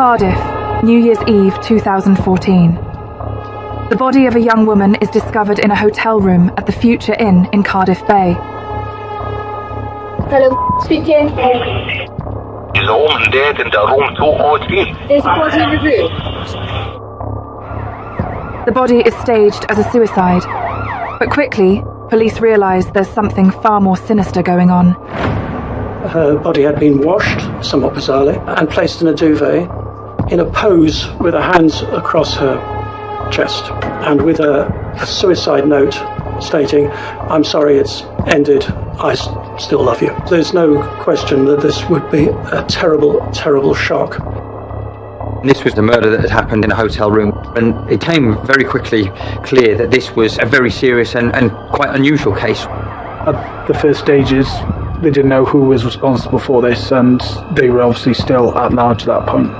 Cardiff, New Year's Eve 2014. The body of a young woman is discovered in a hotel room at the Future Inn in Cardiff Bay. Hello, speaking. Is a woman dead in the room 203? There's a body in the room. The body is staged as a suicide, but quickly, police realise there's something far more sinister going on. Her body had been washed, somewhat bizarrely, and placed in a duvet in a pose with her hands across her chest and with a suicide note stating, "I'm sorry it's ended, I still love you." There's no question that this would be a terrible, terrible shock. This was the murder that had happened in a hotel room, and it came very quickly clear that this was a very serious and quite unusual case. At the first stages, they didn't know who was responsible for this, and they were obviously still at large at that point.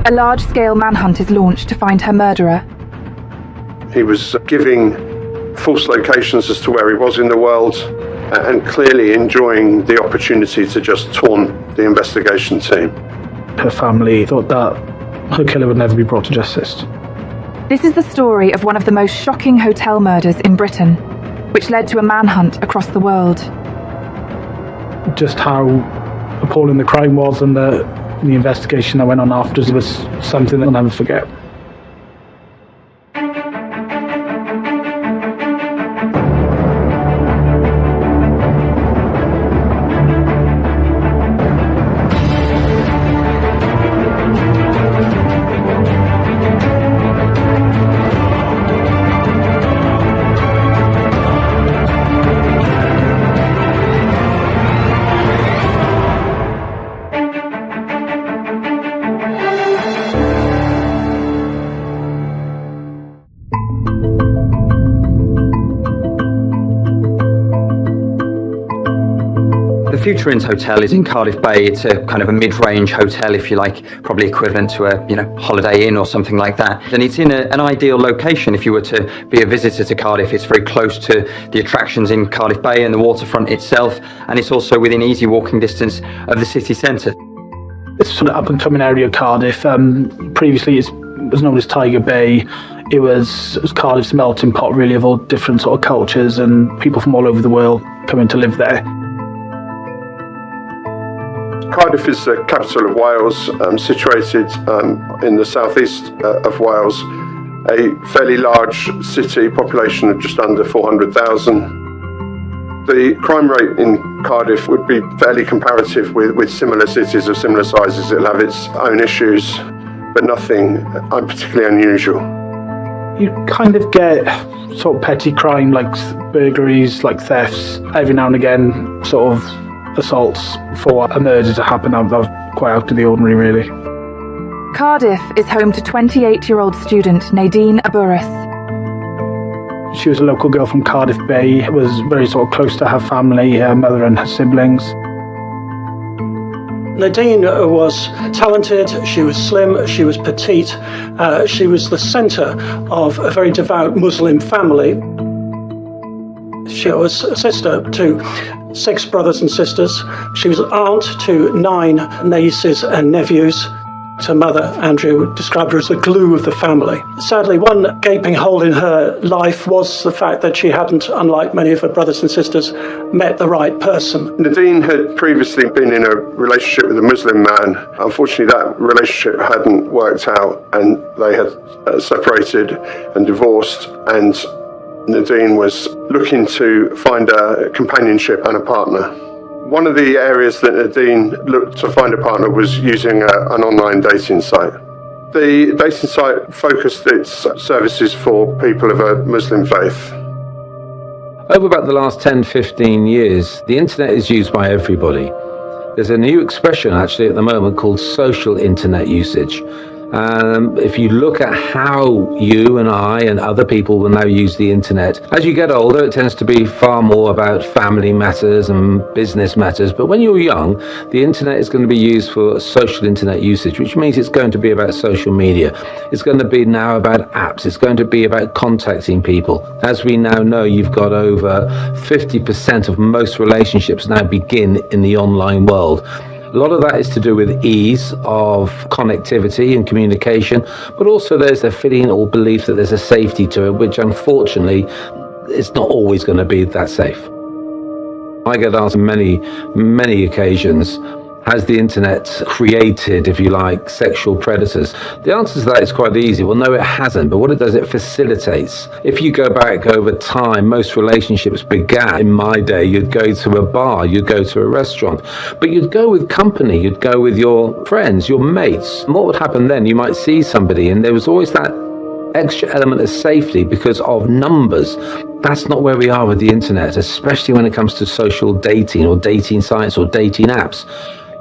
A large-scale manhunt is launched to find her murderer. He was giving false locations as to where he was in the world and clearly enjoying the opportunity to just taunt the investigation team. Her family thought that her killer would never be brought to justice. This is the story of one of the most shocking hotel murders in Britain, which led to a manhunt across the world. Just how appalling the crime was and the investigation that went on afterwards was something that I'll never forget. The Future Inn's hotel is in Cardiff Bay. It's a kind of a mid-range hotel, if you like, probably equivalent to a Holiday Inn or something like that. And it's in an ideal location if you were to be a visitor to Cardiff. It's very close to the attractions in Cardiff Bay and the waterfront itself, and it's also within easy walking distance of the city centre. It's sort of up-and-coming area of Cardiff. Previously it was known as Tiger Bay. It was Cardiff's melting pot, really, of all different sort of cultures and people from all over the world coming to live there. Cardiff is the capital of Wales, situated in the southeast of Wales, a fairly large city, population of just under 400,000. The crime rate in Cardiff would be fairly comparative with similar cities of similar sizes. It'll have its own issues, but nothing particularly unusual. You kind of get sort of petty crime like burglaries, like thefts, every now and again, sort of assaults for a murder to happen. That was quite out of the ordinary, really. Cardiff is home to 28-year-old student Nadine Aburris. She was a local girl from Cardiff Bay, was very sort of close to her family, her mother and her siblings. Nadine was talented, she was slim, she was petite, she was the centre of a very devout Muslim family. She was a sister to 6 brothers and sisters. She was aunt to 9 nieces and nephews. Her mother, Andrew, described her as the glue of the family. Sadly, one gaping hole in her life was the fact that she hadn't, unlike many of her brothers and sisters, met the right person. Nadine had previously been in a relationship with a Muslim man. Unfortunately, that relationship hadn't worked out, and they had separated and divorced, and Nadine was looking to find a companionship and a partner. One of the areas that Nadine looked to find a partner was using an online dating site. The dating site focused its services for people of a Muslim faith. Over about the last 10-15 years, the internet is used by everybody. There's a new expression actually at the moment called social internet usage. If you look at how you and I and other people will now use the internet, as you get older, it tends to be far more about family matters and business matters. But when you're young, the internet is going to be used for social internet usage, which means it's going to be about social media. It's going to be now about apps. It's going to be about contacting people. As we now know, you've got over 50% of most relationships now begin in the online world. A lot of that is to do with ease of connectivity and communication, but also there's a feeling or belief that there's a safety to it, which unfortunately is not always going to be that safe. I get asked on many occasions, has the internet created, if you like, sexual predators? The answer to that is quite easy. Well, no, it hasn't. But what it does, it facilitates. If you go back over time, most relationships began, in my day, you'd go to a bar, you'd go to a restaurant, but you'd go with company, you'd go with your friends, your mates. And what would happen then? You might see somebody, and there was always that extra element of safety because of numbers. That's not where we are with the internet, especially when it comes to social dating or dating sites or dating apps.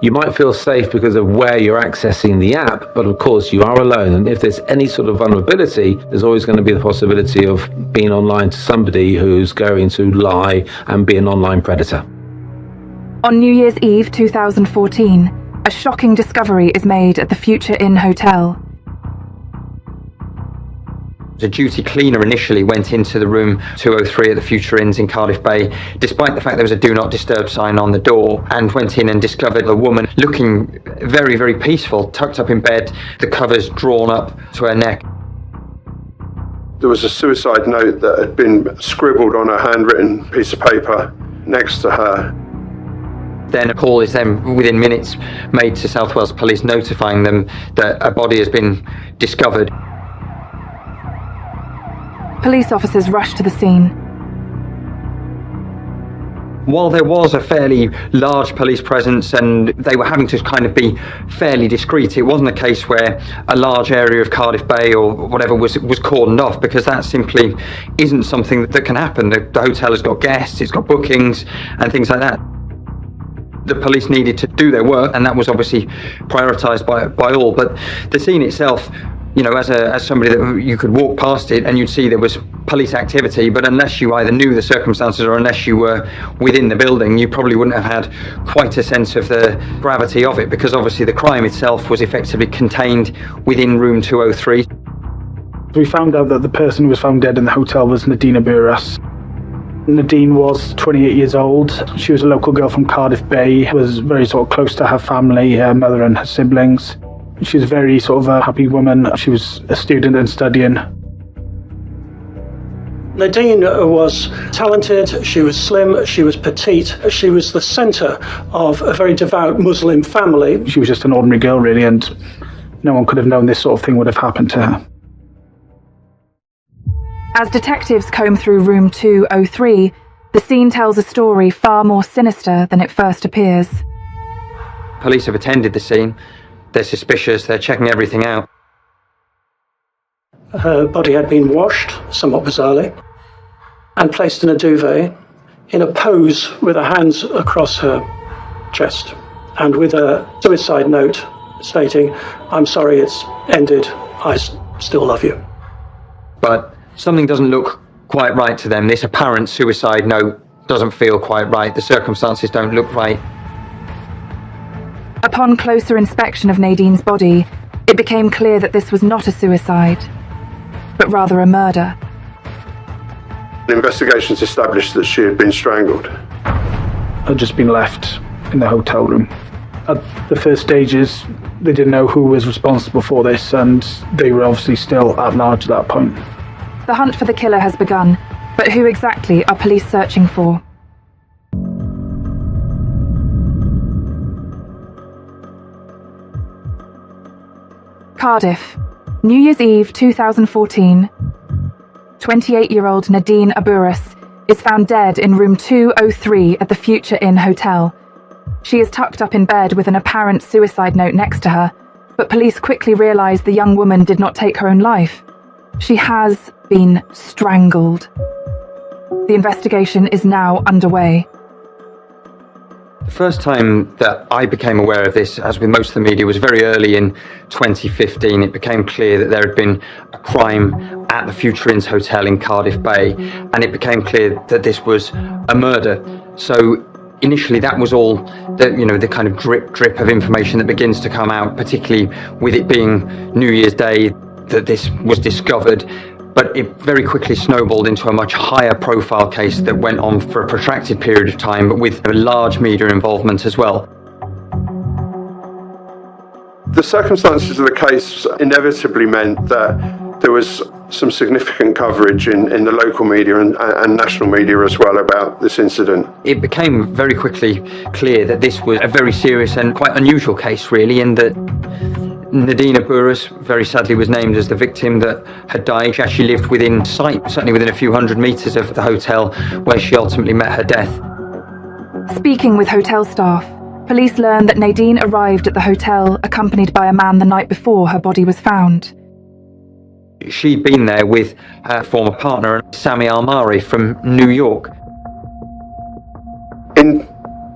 You might feel safe because of where you're accessing the app, but of course you are alone. And if there's any sort of vulnerability, there's always going to be the possibility of being online to somebody who's going to lie and be an online predator. On New Year's Eve 2014, a shocking discovery is made at the Future Inn Hotel. A duty cleaner initially went into the room 203 at the Future Inns in Cardiff Bay, despite the fact there was a do not disturb sign on the door, and went in and discovered a woman looking very, very peaceful, tucked up in bed, the covers drawn up to her neck. There was a suicide note that had been scribbled on a handwritten piece of paper next to her. Then a call is then within minutes made to South Wales Police notifying them that a body has been discovered. Police officers rushed to the scene. While there was a fairly large police presence and they were having to kind of be fairly discreet, it wasn't a case where a large area of Cardiff Bay or whatever was cordoned off, because that simply isn't something that can happen. The hotel has got guests, it's got bookings and things like that. The police needed to do their work, and that was obviously prioritised by all. But the scene itself, you know, as somebody that you could walk past it and you'd see there was police activity, but unless you either knew the circumstances or unless you were within the building, you probably wouldn't have had quite a sense of the gravity of it, because obviously the crime itself was effectively contained within room 203. We found out that the person who was found dead in the hotel was Nadine Aburas. Nadine was 28 years old. She was a local girl from Cardiff Bay, was very sort of close to her family, her mother and her siblings. She was a very sort of a happy woman. She was a student and studying. Nadine was talented, she was slim, she was petite, she was the centre of a very devout Muslim family. She was just an ordinary girl, really, and no one could have known this sort of thing would have happened to her. As detectives comb through room 203, the scene tells a story far more sinister than it first appears. Police have attended the scene. They're suspicious, they're checking everything out. Her body had been washed, somewhat bizarrely, and placed in a duvet, in a pose with her hands across her chest, and with a suicide note stating, "I'm sorry it's ended, I still love you." But something doesn't look quite right to them. This apparent suicide note doesn't feel quite right. The circumstances don't look right. Upon closer inspection of Nadine's body, it became clear that this was not a suicide, but rather a murder. Investigations established that she had been strangled. Had just been left in the hotel room. At the first stages, they didn't know who was responsible for this, and they were obviously still at large at that point. The hunt for the killer has begun, but who exactly are police searching for? Cardiff, New Year's Eve 2014. 28-year-old Nadine Aburas is found dead in room 203 at the Future Inn Hotel. She is tucked up in bed with an apparent suicide note next to her, but police quickly realise the young woman did not take her own life. She has been strangled. The investigation is now underway. The first time that I became aware of this, as with most of the media, was very early in 2015. It became clear that there had been a crime at the Future Inns Hotel in Cardiff Bay, and it became clear that this was a murder. So initially that was all the kind of drip of information that begins to come out, particularly with it being New Year's Day that this was discovered. But it very quickly snowballed into a much higher profile case that went on for a protracted period of time, but with a large media involvement as well. The circumstances of the case inevitably meant that there was some significant coverage in the local media and national media as well about this incident. It became very quickly clear that this was a very serious and quite unusual case, really, in that Nadine Aburas, very sadly, was named as the victim that had died. She actually lived within sight, certainly within a few hundred metres of the hotel where she ultimately met her death. Speaking with hotel staff, police learned that Nadine arrived at the hotel accompanied by a man the night before her body was found. She'd been there with her former partner, Sami Al-Mari from New York. In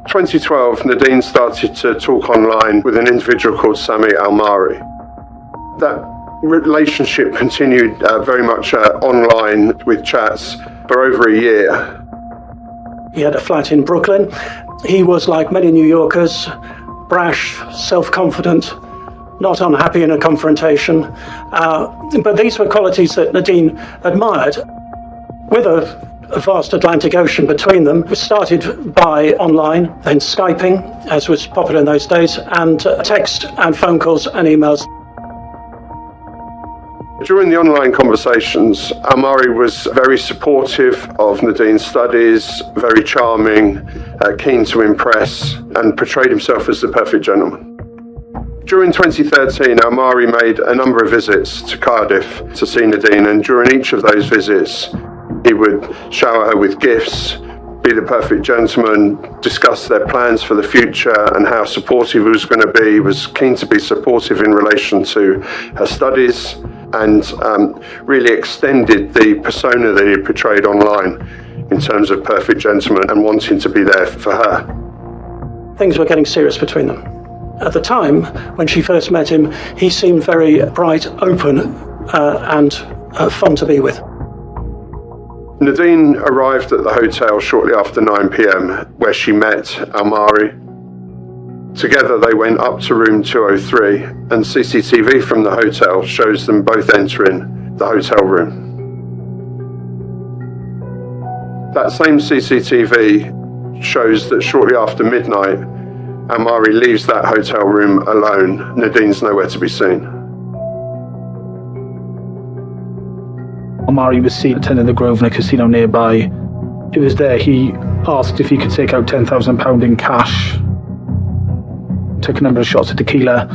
2012, Nadine started to talk online with an individual called Sami Al-Mari. That relationship continued very much online with chats for over a year. He had a flat in Brooklyn. He was, like many New Yorkers, brash, self-confident, not unhappy in a confrontation. But these were qualities that Nadine admired. With a vast Atlantic Ocean between them, it started by online, then Skyping, as was popular in those days, and text and phone calls and emails. During the online conversations, Al-Mari was very supportive of Nadine's studies, very charming, keen to impress, and portrayed himself as the perfect gentleman. During 2013, Al-Mari made a number of visits to Cardiff to see Nadine, and during each of those visits, he would shower her with gifts, be the perfect gentleman, discuss their plans for the future and how supportive he was going to be. He was keen to be supportive in relation to her studies, and really extended the persona that he portrayed online in terms of perfect gentleman and wanting to be there for her. Things were getting serious between them. At the time, when she first met him, he seemed very bright, open, and fun to be with. Nadine arrived at the hotel shortly after 9 p.m, where she met Al-Mari. Together they went up to room 203, and CCTV from the hotel shows them both entering the hotel room. That same CCTV shows that shortly after midnight, Al-Mari leaves that hotel room alone. Nadine's nowhere to be seen. Al-Mari was seen attending the Grosvenor Casino nearby. It was there he asked if he could take out £10,000 in cash, took a number of shots of tequila,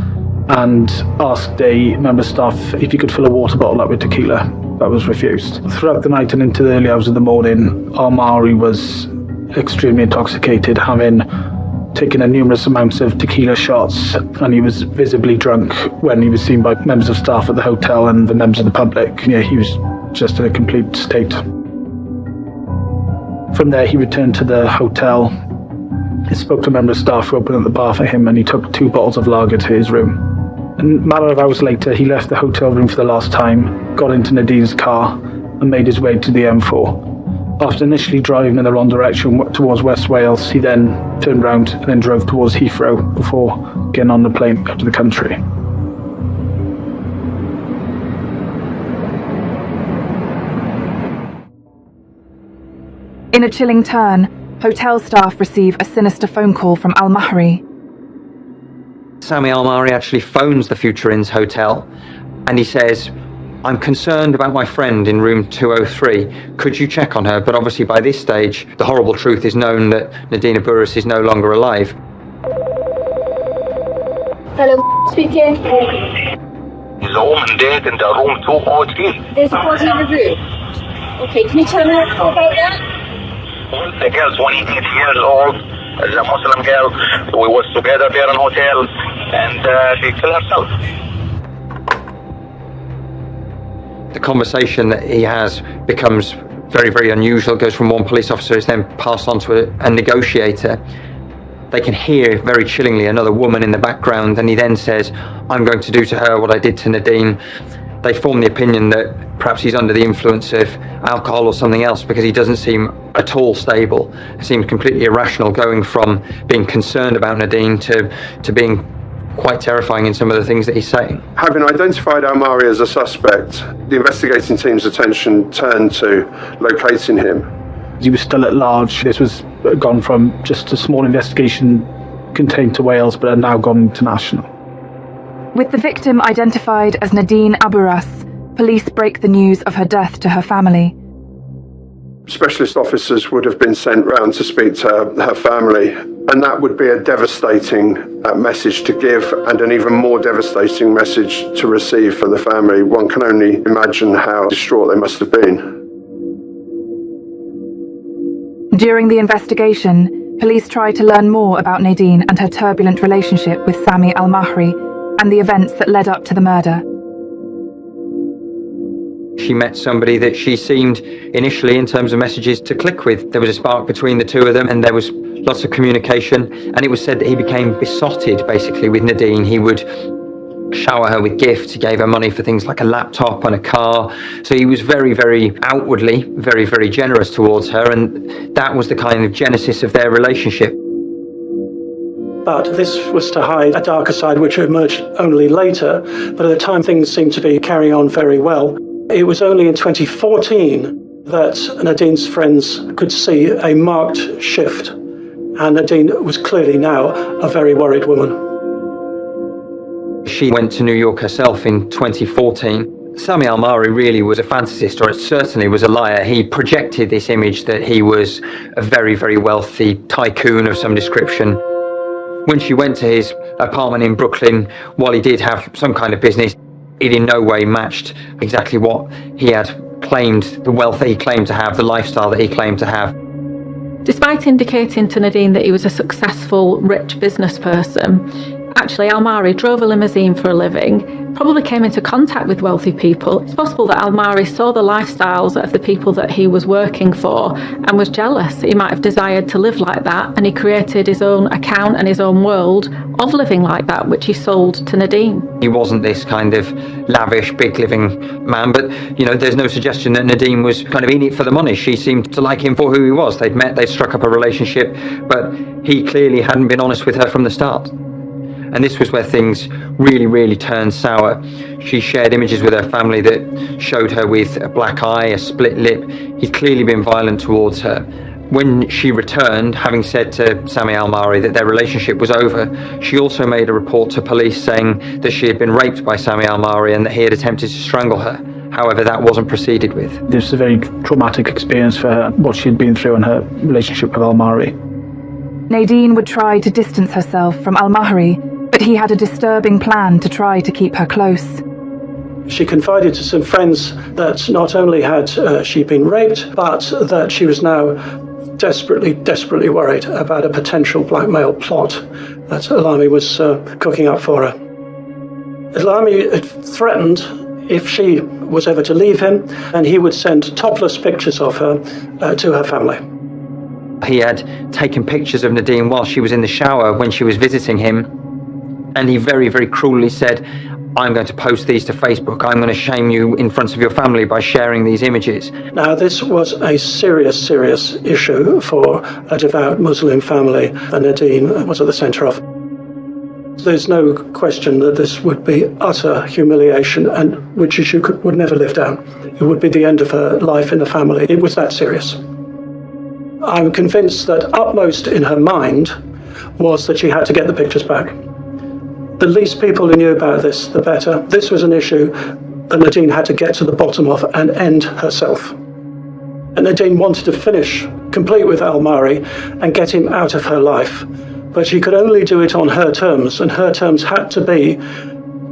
and asked a member of staff if he could fill a water bottle up with tequila. That was refused. Throughout the night and into the early hours of the morning, Al-Mari was extremely intoxicated, having taken a numerous amounts of tequila shots, and he was visibly drunk when he was seen by members of staff at the hotel and the members of the public. Yeah, he was just in a complete state. From there, he returned to the hotel. He spoke to a member of staff who opened up the bar for him, and he took 2 bottles of lager to his room. A matter of hours later, he left the hotel room for the last time, got into Nadine's car, and made his way to the M4. After initially driving in the wrong direction towards West Wales, he then turned round and then drove towards Heathrow before getting on the plane back to the country. In a chilling turn, hotel staff receive a sinister phone call from Al-Mari. Sami Al-Mari actually phones the Future Inns hotel, and he says, "I'm concerned about my friend in room 203. Could you check on her?" But obviously by this stage, the horrible truth is known that Nadine Aburas is no longer alive. Hello, speaking. There's a woman dead in the room 203. There's a body in the room. Okay, can you tell me more about that? The girl's 28 years old. Is a Muslim girl. We was together there in hotel, and she killed herself. The conversation that he has becomes very, very unusual. It goes from one police officer, is then passed on to a negotiator. They can hear very chillingly another woman in the background, and he then says, "I'm going to do to her what I did to Nadine." They form the opinion that perhaps he's under the influence of alcohol or something else, because he doesn't seem at all stable. It seems completely irrational, going from being concerned about Nadine to being quite terrifying in some of the things that he's saying. Having identified Al-Mari as a suspect, the investigating team's attention turned to locating him. He was still at large. This was gone from just a small investigation contained to Wales, but had now gone international. With the victim identified as Nadine Aburas, police break the news of her death to her family. Specialist officers would have been sent round to speak to her family, and that would be a devastating message to give, and an even more devastating message to receive for the family. One can only imagine how distraught they must have been. During the investigation, police try to learn more about Nadine and her turbulent relationship with Sami Al-Mahri and the events that led up to the murder. She met somebody that she seemed initially, in terms of messages, to click with. There was a spark between the two of them, and there was lots of communication, and it was said that he became besotted basically with Nadine. He would shower her with gifts. He gave her money for things like a laptop and a car. So he was very, very outwardly, very, very generous towards her, and that was the kind of genesis of their relationship. But this was to hide a darker side which emerged only later, but at the time things seemed to be carrying on very well. It was only in 2014 that Nadine's friends could see a marked shift, and Nadine was clearly now a very worried woman. She went to New York herself in 2014. Sami Al-Mahri really was a fantasist, or it certainly was a liar. He projected this image that he was a very, very wealthy tycoon of some description. When she went to his apartment in Brooklyn, while he did have some kind of business, it in no way matched exactly what he had claimed, the wealth that he claimed to have, the lifestyle that he claimed to have. Despite indicating to Nadine that he was a successful, rich business person, actually Al-Mahri drove a limousine for a living, probably came into contact with wealthy people. It's possible that Al-Mahri saw the lifestyles of the people that he was working for and was jealous. He might have desired to live like that, and he created his own account and his own world of living like that, which he sold to Nadine. He wasn't this kind of lavish, big living man, but there's no suggestion that Nadine was kind of in it for the money. She seemed to like him for who he was. They'd met, they'd struck up a relationship, but he clearly hadn't been honest with her from the start. And this was where things really, really turned sour. She shared images with her family that showed her with a black eye, a split lip. He'd clearly been violent towards her. When she returned, having said to Sami Al-Mahri that their relationship was over, she also made a report to police saying that she had been raped by Sami Al-Mahri and that he had attempted to strangle her. However, that wasn't proceeded with. This was a very traumatic experience for her, what she had been through in her relationship with Al-Mahri. Nadine would try to distance herself from Al-Mahri, but he had a disturbing plan to try to keep her close. She confided to some friends that not only had she been raped, but that she was now desperately worried about a potential blackmail plot that Al-Mahri was cooking up for her. Al-Mahri had threatened if she was ever to leave him, and he would send topless pictures of her to her family. He had taken pictures of Nadine while she was in the shower when she was visiting him, and he very, very cruelly said, "I'm going to post these to Facebook. I'm going to shame you in front of your family by sharing these images." Now, this was a serious issue for a devout Muslim family that Nadine was at the centre of. There's no question that this would be utter humiliation, and which she would never live down. It would be the end of her life in the family. It was that serious. I'm convinced that upmost in her mind was that she had to get the pictures back. The least people who knew about this, the better. This was an issue that Nadine had to get to the bottom of and end herself. And Nadine wanted to finish, complete with Al-Mahri, and get him out of her life. But she could only do it on her terms, and her terms had to be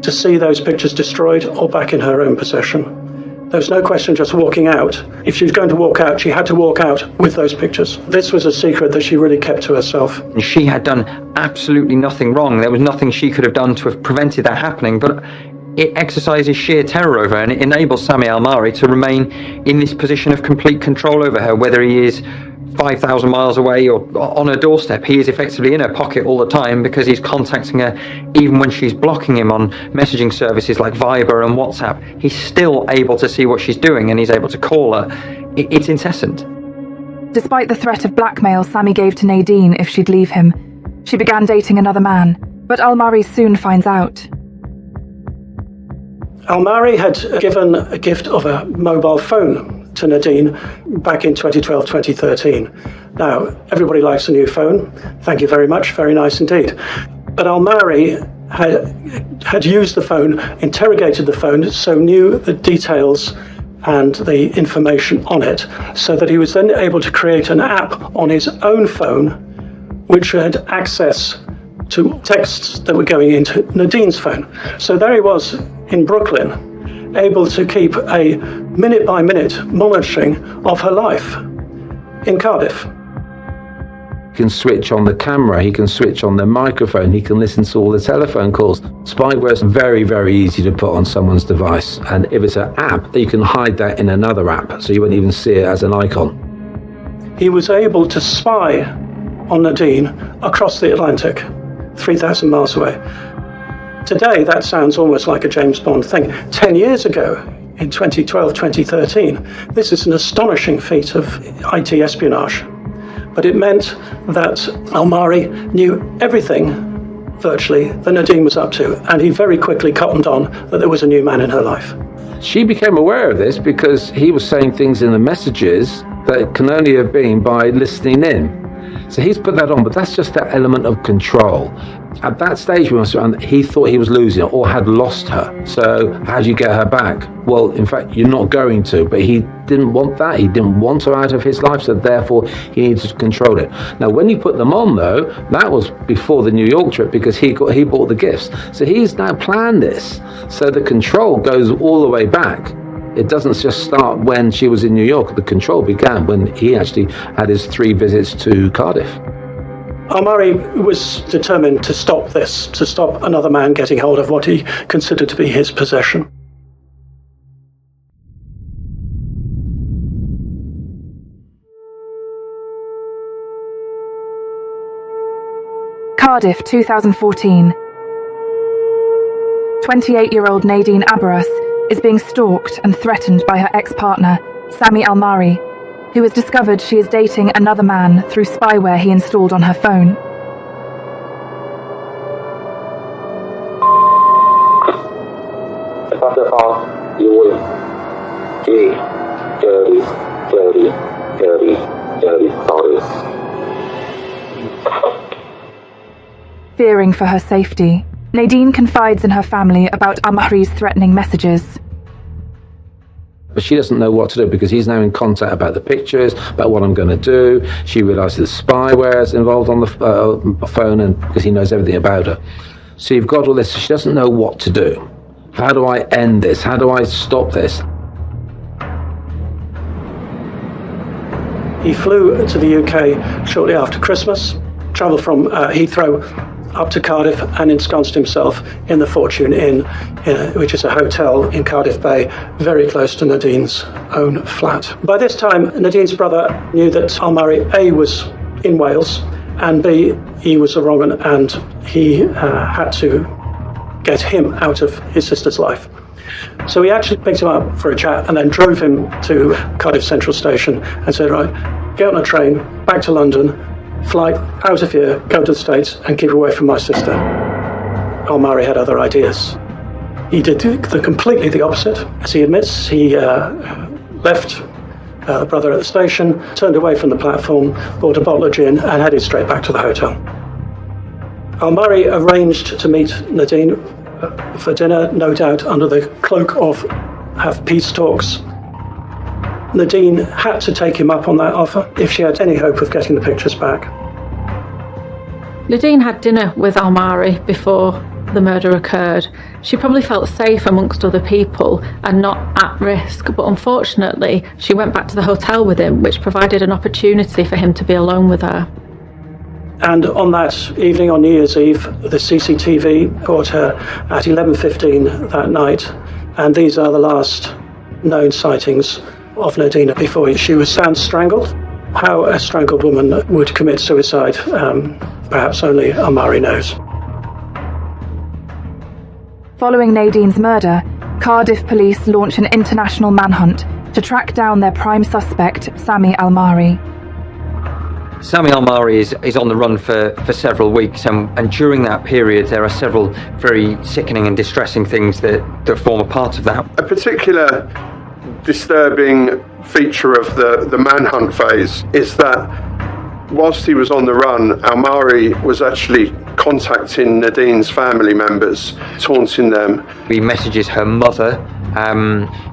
to see those pictures destroyed or back in her own possession. There was no question just walking out. If she was going to walk out, she had to walk out with those pictures. This was a secret that she really kept to herself. She had done absolutely nothing wrong. There was nothing she could have done to have prevented that happening, but it exercises sheer terror over her, and it enables Sami Al-Mahri to remain in this position of complete control over her, whether he is 5,000 miles away or on her doorstep. He is effectively in her pocket all the time because he's contacting her even when she's blocking him on messaging services like Viber and WhatsApp. He's still able to see what she's doing, and he's able to call her. It's incessant. Despite the threat of blackmail Sami gave to Nadine if she'd leave him, she began dating another man, but Al-Mahri soon finds out. Al-Mahri had given a gift of a mobile phone to Nadine back in 2012-2013. Now, everybody likes a new phone. Thank you very much. Very nice indeed. But Al-Mahri had used the phone, interrogated the phone, so knew the details and the information on it, so that he was then able to create an app on his own phone which had access to texts that were going into Nadine's phone. So there he was in Brooklyn, able to keep a minute-by-minute monitoring of her life in Cardiff. He can switch on the camera, he can switch on the microphone, he can listen to all the telephone calls. Spyware is very, very easy to put on someone's device. And if it's an app, you can hide that in another app, so you won't even see it as an icon. He was able to spy on Nadine across the Atlantic, 3,000 miles away. Today, that sounds almost like a James Bond thing. 10 years ago, in 2012, 2013, this is an astonishing feat of IT espionage. But it meant that Almari knew everything, virtually, that Nadine was up to, and he very quickly cottoned on that there was a new man in her life. She became aware of this because he was saying things in the messages that can only have been by listening in. So he's put that on, but that's just that element of control. At that stage, he thought he was losing her or had lost her. So how do you get her back? Well, in fact, you're not going to, but he didn't want that. He didn't want her out of his life, so therefore he needed to control it. Now, when he put them on, though, that was before the New York trip because he bought the gifts. So he's now planned this. So the control goes all the way back. It doesn't just start when she was in New York. The control began when he actually had his 3 visits to Cardiff. Almari was determined to stop this, to stop another man getting hold of what he considered to be his possession. Cardiff, 2014. 28-year-old Nadine Abarus is being stalked and threatened by her ex-partner, Sami Almari, who has discovered she is dating another man through spyware he installed on her phone. Fearing for her safety, Nadine confides in her family about Almari's threatening messages. But she doesn't know what to do because he's now in contact about the pictures, about what I'm going to do. She realises the spyware is involved on the phone, and because he knows everything about her. So you've got all this. She doesn't know what to do. How do I end this? How do I stop this? He flew to the UK shortly after Christmas, travelled from Heathrow up to Cardiff and ensconced himself in the Fortune Inn, which is a hotel in Cardiff Bay, very close to Nadine's own flat. By this time, Nadine's brother knew that Almari, A, was in Wales, and B, he was a wrong one, and he had to get him out of his sister's life. So he actually picked him up for a chat and then drove him to Cardiff Central Station and said, right, get on a train, back to London, flight out of here, go to the States and keep away from my sister. Almari had other ideas. He did completely the opposite. As he admits, he left the brother at the station, turned away from the platform, bought a bottle of gin and headed straight back to the hotel. Almari arranged to meet Nadine for dinner, no doubt under the cloak of have peace talks. Nadine had to take him up on that offer if she had any hope of getting the pictures back. Nadine had dinner with Almari before the murder occurred. She probably felt safe amongst other people and not at risk, but unfortunately she went back to the hotel with him, which provided an opportunity for him to be alone with her. And on that evening, on New Year's Eve, the CCTV caught her at 11:15 that night, and these are the last known sightings of Nadine before she was found strangled. How a strangled woman would commit suicide, perhaps only Almari knows. Following Nadine's murder, Cardiff police launch an international manhunt to track down their prime suspect, Sami Almari. Sami Almari is on the run for several weeks, and during that period there are several very sickening and distressing things that form a part of that. A particular disturbing feature of the manhunt phase is that whilst he was on the run, Almari was actually contacting Nadine's family members, taunting them. He messages her mother.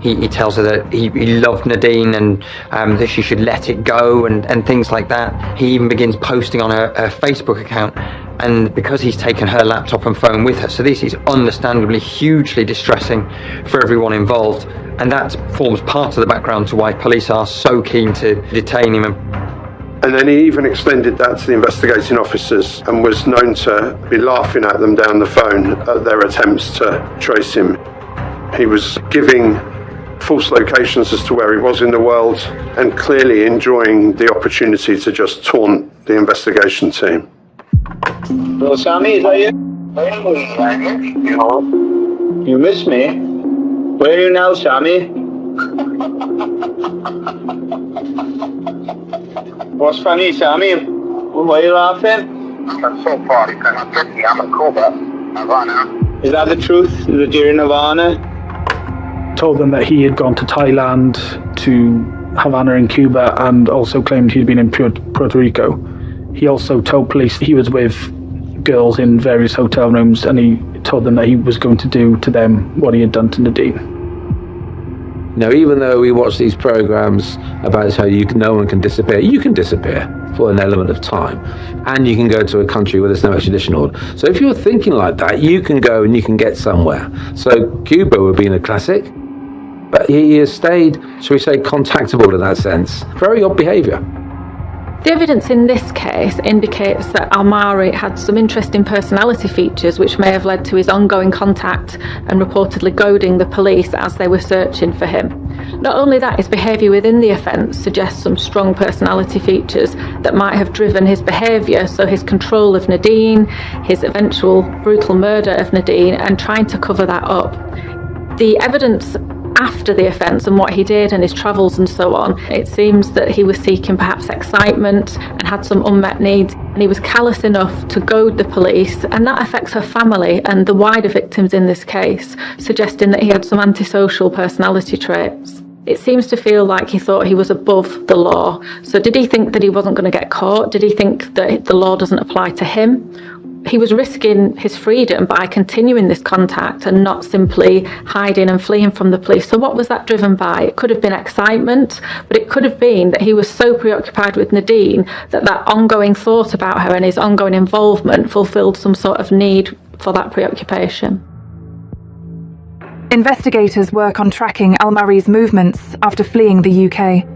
He tells her that he loved Nadine and that she should let it go and things like that. He even begins posting on her Facebook account, and because he's taken her laptop and phone with her, so this is understandably hugely distressing for everyone involved, and that forms part of the background to why police are so keen to detain him. And then he even extended that to the investigating officers and was known to be laughing at them down the phone at their attempts to trace him. He was giving false locations as to where he was in the world and clearly enjoying the opportunity to just taunt the investigation team. Well, Sammy, is that you? You miss me? Where are you now, Sammy? What's funny, Sammy? Why are you laughing? I'm so far, I'm in Cuba, Havana. Is that the truth? That you're in Havana? Told them that he had gone to Thailand, to Havana in Cuba, and also claimed he'd been in Puerto Rico. He also told police he was with girls in various hotel rooms, and he told them that he was going to do to them what he had done to Nadine. Now, even though we watch these programs about how no one can disappear, you can disappear for an element of time, and you can go to a country where there's no extradition order. So if you're thinking like that, you can go and you can get somewhere. So Cuba would be in a classic, but he has stayed, shall we say, contactable in that sense. Very odd behaviour. The evidence in this case indicates that Almari had some interesting personality features which may have led to his ongoing contact and reportedly goading the police as they were searching for him. Not only that, his behaviour within the offence suggests some strong personality features that might have driven his behaviour, so his control of Nadine, his eventual brutal murder of Nadine, and trying to cover that up. The evidence after the offence and what he did and his travels and so on, it seems that he was seeking perhaps excitement and had some unmet needs, and he was callous enough to goad the police, and that affects her family and the wider victims in this case, suggesting that he had some antisocial personality traits. It seems to feel like he thought he was above the law. So did he think that he wasn't going to get caught? Did he think that the law doesn't apply to him? He was risking his freedom by continuing this contact and not simply hiding and fleeing from the police. So what was that driven by? It could have been excitement, but it could have been that he was so preoccupied with Nadine that that ongoing thought about her and his ongoing involvement fulfilled some sort of need for that preoccupation. Investigators work on tracking Almari's movements after fleeing the UK.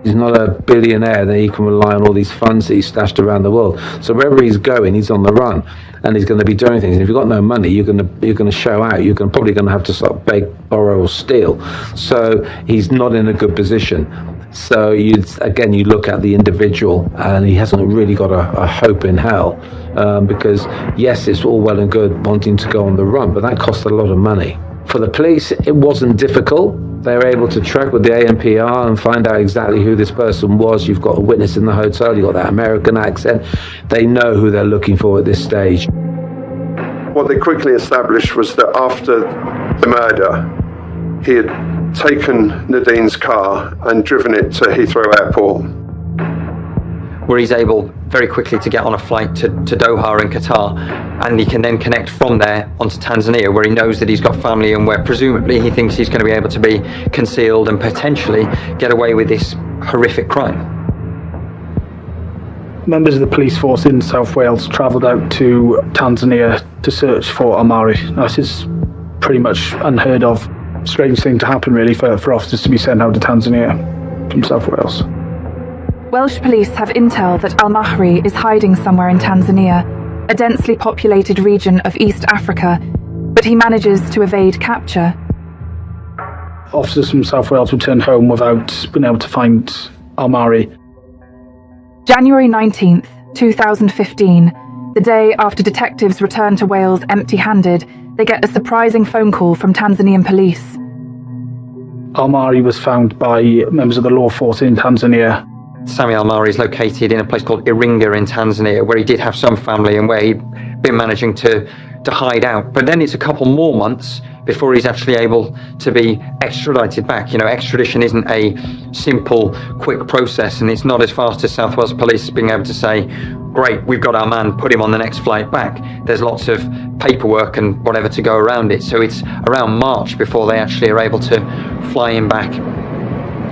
He's not a billionaire that he can rely on all these funds that he's stashed around the world. So wherever he's going, he's on the run, and he's going to be doing things. And if you've got no money, you're going to show out. You're probably going to have to sort of beg, borrow, or steal. So he's not in a good position. So you look at the individual, and he hasn't really got a hope in hell, because yes, it's all well and good wanting to go on the run, but that costs a lot of money. For the police, it wasn't difficult. They were able to track with the ANPR and find out exactly who this person was. You've got a witness in the hotel, you've got that American accent. They know who they're looking for at this stage. What they quickly established was that after the murder, he had taken Nadine's car and driven it to Heathrow Airport, where he's able very quickly to get on a flight to Doha in Qatar, and he can then connect from there onto Tanzania, where he knows that he's got family and where presumably he thinks he's going to be able to be concealed and potentially get away with this horrific crime. Members of the police force in South Wales travelled out to Tanzania to search for Almari. Now, this is pretty much unheard of. Strange thing to happen, really, for officers to be sent out to Tanzania from South Wales. Welsh police have intel that Almari is hiding somewhere in Tanzania, a densely populated region of East Africa, but he manages to evade capture. Officers from South Wales returned home without being able to find Almari. January 19th, 2015, the day after detectives return to Wales empty-handed, they get a surprising phone call from Tanzanian police. Almari was found by members of the law force in Tanzania. Sami Almari is located in a place called Iringa in Tanzania, where he did have some family and where he'd been managing to hide out. But then it's a couple more months before he's actually able to be extradited back. You know, extradition isn't a simple, quick process, and it's not as fast as South Wales Police being able to say, great, we've got our man, put him on the next flight back. There's lots of paperwork and whatever to go around it. So it's around March before they actually are able to fly him back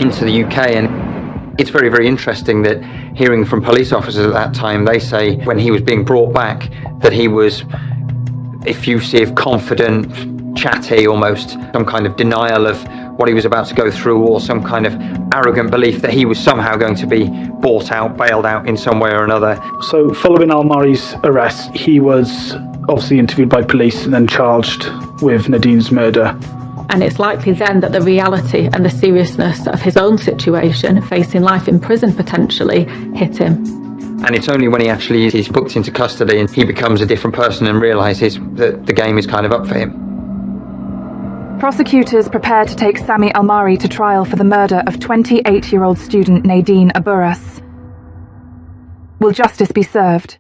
into the UK. And it's very, very interesting that hearing from police officers at that time, they say when he was being brought back that he was effusive, confident, chatty, almost some kind of denial of what he was about to go through, or some kind of arrogant belief that he was somehow going to be bought out, bailed out in some way or another. So following Al-Mahri's arrest, he was obviously interviewed by police and then charged with Nadine's murder. And it's likely then that the reality and the seriousness of his own situation, facing life in prison potentially, hit him. And it's only when he actually is booked into custody and he becomes a different person and realises that the game is kind of up for him. Prosecutors prepare to take Sami Al-Mahri to trial for the murder of 28-year-old student Nadine Aburas. Will justice be served?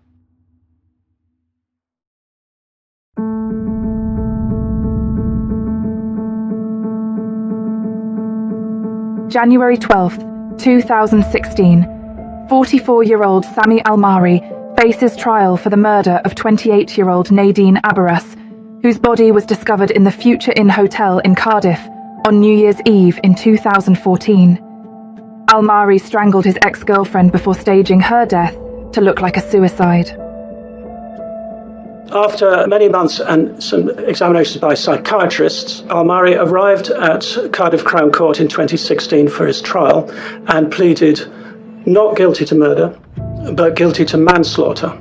January 12th, 2016. 44-year-old Sami Al-Mahri faces trial for the murder of 28-year-old Nadine Aburas, whose body was discovered in the Future Inn Hotel in Cardiff on New Year's Eve in 2014. Al-Mahri strangled his ex-girlfriend before staging her death to look like a suicide. After many months and some examinations by psychiatrists, Al-Mahri arrived at Cardiff Crown Court in 2016 for his trial and pleaded not guilty to murder, but guilty to manslaughter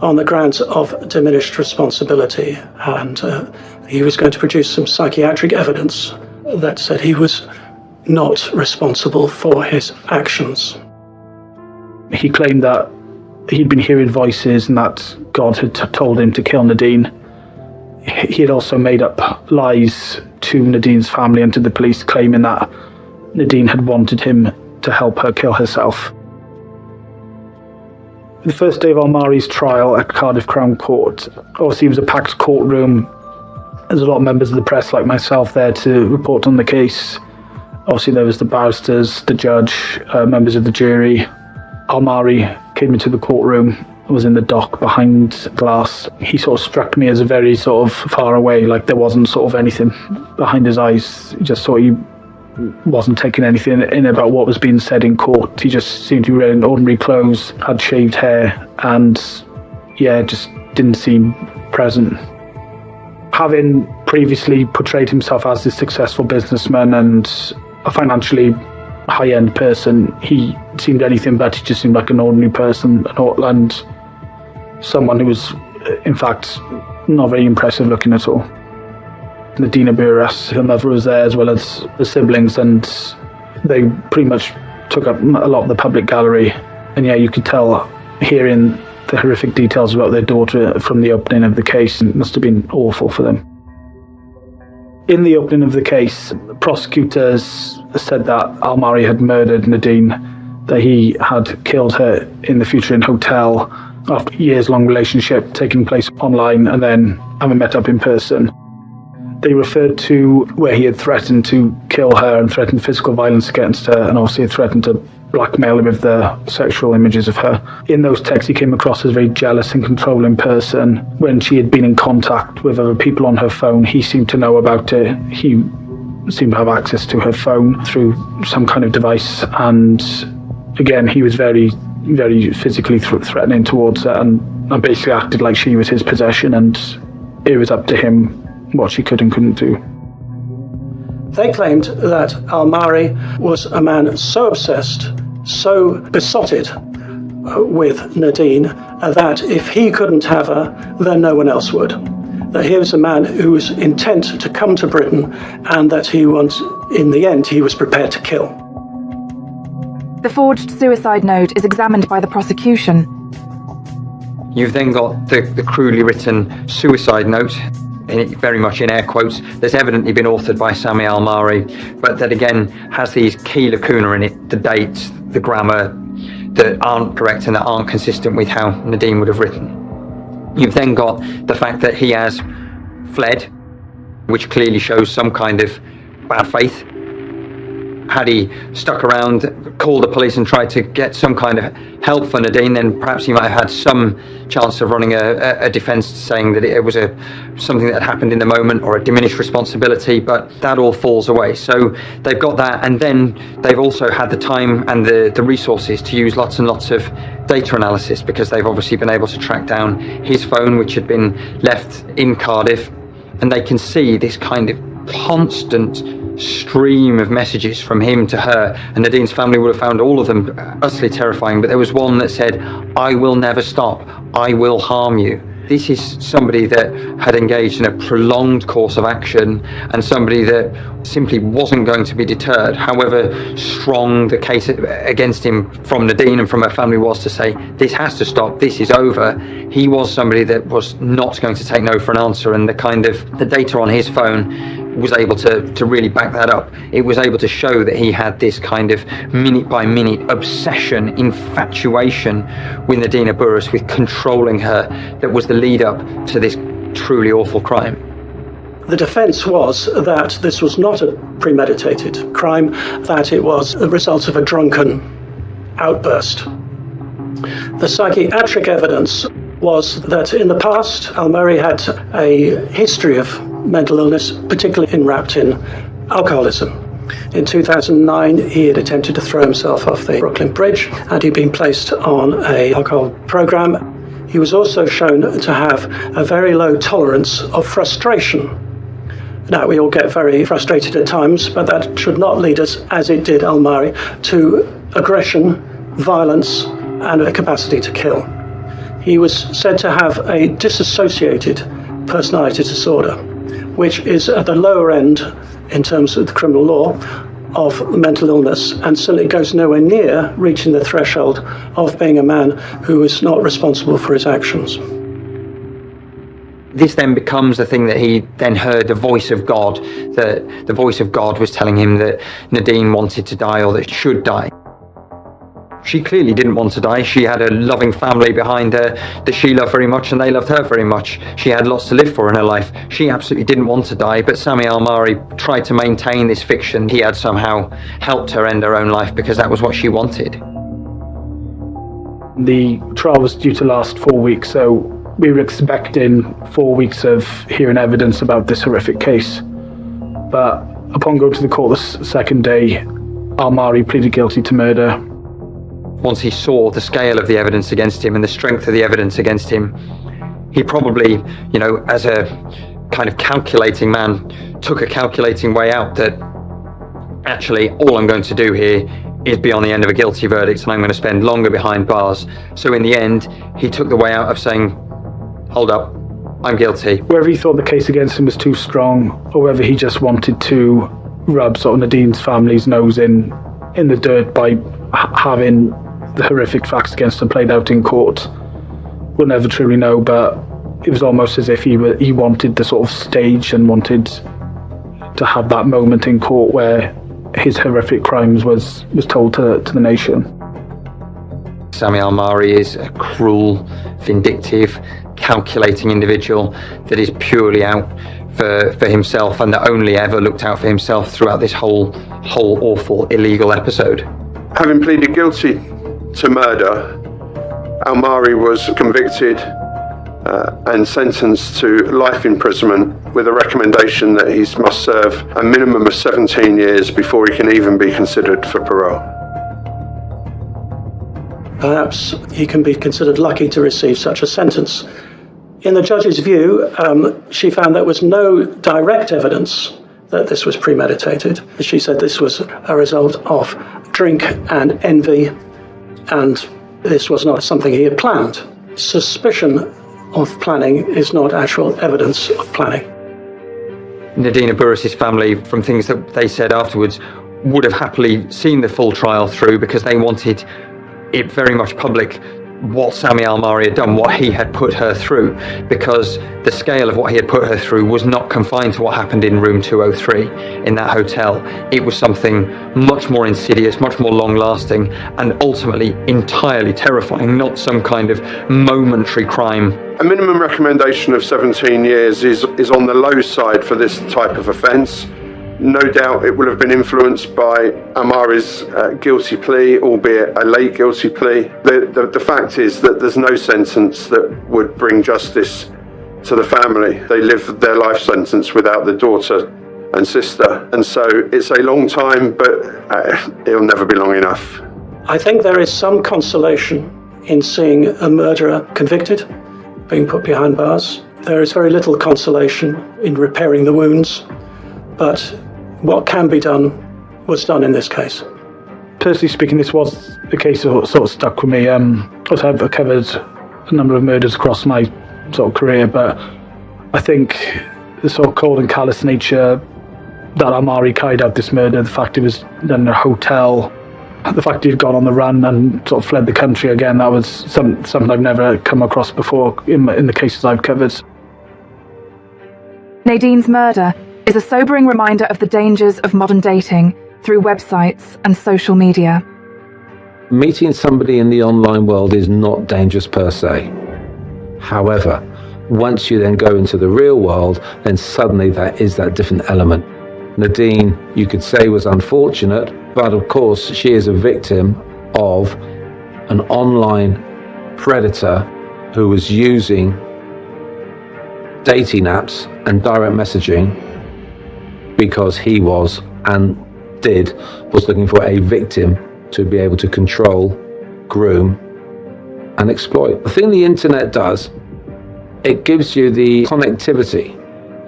on the grounds of diminished responsibility. And he was going to produce some psychiatric evidence that said he was not responsible for his actions. He claimed that he'd been hearing voices and that God had told him to kill Nadine. He had also made up lies to Nadine's family and to the police, claiming that Nadine had wanted him to help her kill herself. The first day of Al-Mahri's trial at Cardiff Crown Court, obviously it was a packed courtroom. There's a lot of members of the press like myself there to report on the case. Obviously there was the barristers, the judge, members of the jury. Al-Mahri came into the courtroom, was in the dock behind glass. He sort of struck me as a very sort of far away, like there wasn't sort of anything behind his eyes. Just sort of wasn't taking anything in about what was being said in court. He just seemed to be wearing ordinary clothes, had shaved hair, and just didn't seem present. Having previously portrayed himself as this successful businessman and a financially high-end person, he seemed anything but. He just seemed like an ordinary person and someone who was, in fact, not very impressive looking at all. Nadine Aburas, her mother, was there as well as the siblings, and they pretty much took up a lot of the public gallery. And you could tell, hearing the horrific details about their daughter from the opening of the case, it must have been awful for them. In the opening of the case, prosecutors said that Al-Mahri had murdered Nadine, that he had killed her in the Future Inn Hotel after a years-long relationship taking place online and then having met up in person. They referred to where he had threatened to kill her and threatened physical violence against her, and obviously had threatened to blackmail him with the sexual images of her. In those texts, he came across as a very jealous and controlling person. When she had been in contact with other people on her phone, he seemed to know about it. He seemed to have access to her phone through some kind of device, and again, he was very, very physically threatening towards her and basically acted like she was his possession, and it was up to him what she could and couldn't do. They claimed that Al-Mahri was a man so obsessed, so besotted with Nadine, that if he couldn't have her, then no one else would. That he was a man who was intent to come to Britain, and that in the end, he was prepared to kill. The forged suicide note is examined by the prosecution. You've then got the crudely written suicide note, very much in air quotes, that's evidently been authored by Sami Al-Mahri, but that again has these key lacuna in it, the dates, the grammar, that aren't correct and that aren't consistent with how Nadine would have written. You've then got the fact that he has fled, which clearly shows some kind of bad faith. Had he stuck around, called the police and tried to get some kind of help for Nadine, then perhaps he might have had some chance of running a defence saying that it was something that happened in the moment or a diminished responsibility, but that all falls away. So they've got that, and then they've also had the time and the resources to use lots and lots of data analysis, because they've obviously been able to track down his phone, which had been left in Cardiff, and they can see this kind of constant stream of messages from him to her, and Nadine's family would have found all of them utterly terrifying, but there was one that said, "I will never stop, I will harm you." This is somebody that had engaged in a prolonged course of action, and somebody that simply wasn't going to be deterred, however strong the case against him from Nadine and from her family was to say, this has to stop, this is over. He was somebody that was not going to take no for an answer, and the data on his phone was able to really back that up. It was able to show that he had this kind of minute by minute obsession, infatuation with Nadine Burris, with controlling her, that was the lead up to this truly awful crime. The defence was that this was not a premeditated crime, that it was the result of a drunken outburst. The psychiatric evidence was that in the past, Al Murray had a history of mental illness, particularly enwrapped in alcoholism. In 2009, he had attempted to throw himself off the Brooklyn Bridge, and he'd been placed on an alcohol program. He was also shown to have a very low tolerance of frustration. Now, we all get very frustrated at times, but that should not lead us, as it did Al Murray, to aggression, violence, and a capacity to kill. He was said to have a dissociated personality disorder, which is at the lower end in terms of the criminal law of mental illness, and certainly goes nowhere near reaching the threshold of being a man who is not responsible for his actions. This then becomes the thing that he then heard, the voice of God, that the voice of God was telling him that Nadine wanted to die, or that she should die. She clearly didn't want to die. She had a loving family behind her that she loved very much, and they loved her very much. She had lots to live for in her life. She absolutely didn't want to die, but Sami Al Murray tried to maintain this fiction. He had somehow helped her end her own life because that was what she wanted. The trial was due to last 4 weeks, so we were expecting 4 weeks of hearing evidence about this horrific case. But upon going to the court the second day, Al Murray pleaded guilty to murder. Once he saw the scale of the evidence against him and the strength of the evidence against him, he probably, as a kind of calculating man, took a calculating way out that actually all I'm going to do here is be on the end of a guilty verdict, and I'm going to spend longer behind bars. So in the end, he took the way out of saying, hold up, I'm guilty. Whether he thought the case against him was too strong, or whether he just wanted to rub sort of Nadine's family's nose in the dirt by having the horrific facts against him played out in court, we'll never truly know, but it was almost as if he wanted the sort of stage and wanted to have that moment in court where his horrific crimes was told to the nation. Sami Al Murray is a cruel, vindictive, calculating individual that is purely out for himself, and that only ever looked out for himself throughout this whole awful, illegal episode. Having pleaded guilty to murder, Al Murray was convicted and sentenced to life imprisonment, with a recommendation that he must serve a minimum of 17 years before he can even be considered for parole. Perhaps he can be considered lucky to receive such a sentence. In the judge's view, she found there was no direct evidence that this was premeditated. She said this was a result of drink and envy, and this was not something he had planned. Suspicion of planning is not actual evidence of planning. Nadine Burris's family, from things that they said afterwards, would have happily seen the full trial through, because they wanted it very much public what Sami Al Murray had done, what he had put her through, because the scale of what he had put her through was not confined to what happened in room 203 in that hotel. It was something much more insidious, much more long-lasting, and ultimately entirely terrifying, not some kind of momentary crime. A minimum recommendation of 17 years is on the low side for this type of offence. No doubt it will have been influenced by Amari's guilty plea, albeit a late guilty plea. The fact is that there's no sentence that would bring justice to the family. They lived their life sentence without their daughter and sister. And so it's a long time, but it'll never be long enough. I think there is some consolation in seeing a murderer convicted, being put behind bars. There is very little consolation in repairing the wounds, but what can be done was done in this case. Personally speaking, this was a case that sort of stuck with me. I've covered a number of murders across my sort of career, but I think the sort of cold and callous nature that Amari carried out this murder, the fact it was done in a hotel, the fact he'd gone on the run and sort of fled the country again, that was something I've never come across before in the cases I've covered. Nadine's murder is a sobering reminder of the dangers of modern dating through websites and social media. Meeting somebody in the online world is not dangerous per se. However, once you then go into the real world, then suddenly that is that different element. Nadine, you could say, was unfortunate, but of course she is a victim of an online predator who was using dating apps and direct messaging because he was looking for a victim to be able to control, groom, and exploit. The thing the internet does, it gives you the connectivity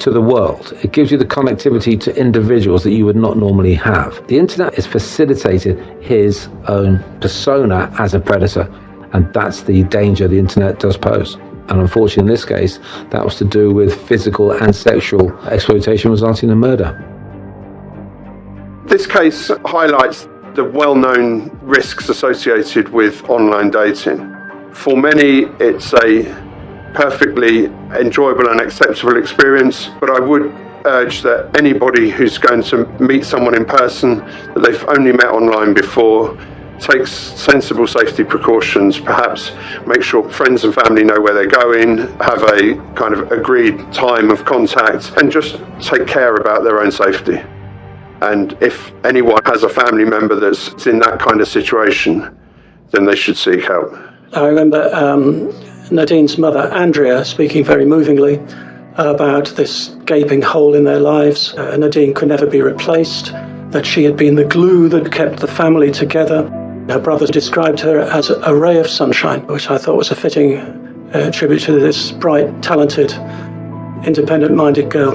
to the world. It gives you the connectivity to individuals that you would not normally have. The internet has facilitated his own persona as a predator, and that's the danger the internet does pose. And unfortunately, in this case, that was to do with physical and sexual exploitation resulting in murder. This case highlights the well-known risks associated with online dating. For many, it's a perfectly enjoyable and acceptable experience, but I would urge that anybody who's going to meet someone in person that they've only met online before takes sensible safety precautions, perhaps make sure friends and family know where they're going, have a kind of agreed time of contact, and just take care about their own safety. And if anyone has a family member that's in that kind of situation, then they should seek help. I remember Nadine's mother, Andrea, speaking very movingly about this gaping hole in their lives. Nadine could never be replaced, that she had been the glue that kept the family together. Her brothers described her as a ray of sunshine, which I thought was a fitting tribute to this bright, talented, independent-minded girl.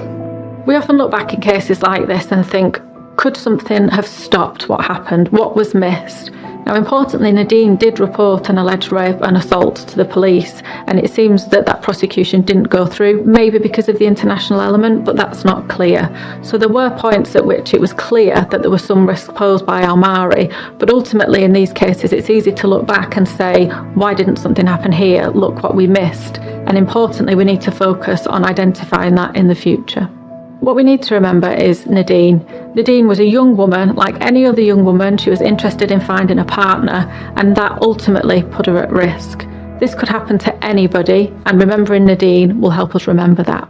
We often look back in cases like this and think, could something have stopped what happened? What was missed? Now, importantly, Nadine did report an alleged rape and assault to the police, and it seems that that prosecution didn't go through, maybe because of the international element, but that's not clear. So there were points at which it was clear that there was some risk posed by Almari, but ultimately in these cases it's easy to look back and say, why didn't something happen here? Look what we missed. And importantly, we need to focus on identifying that in the future. What we need to remember is Nadine. Nadine was a young woman, like any other young woman. She was interested in finding a partner, and that ultimately put her at risk. This could happen to anybody, and remembering Nadine will help us remember that.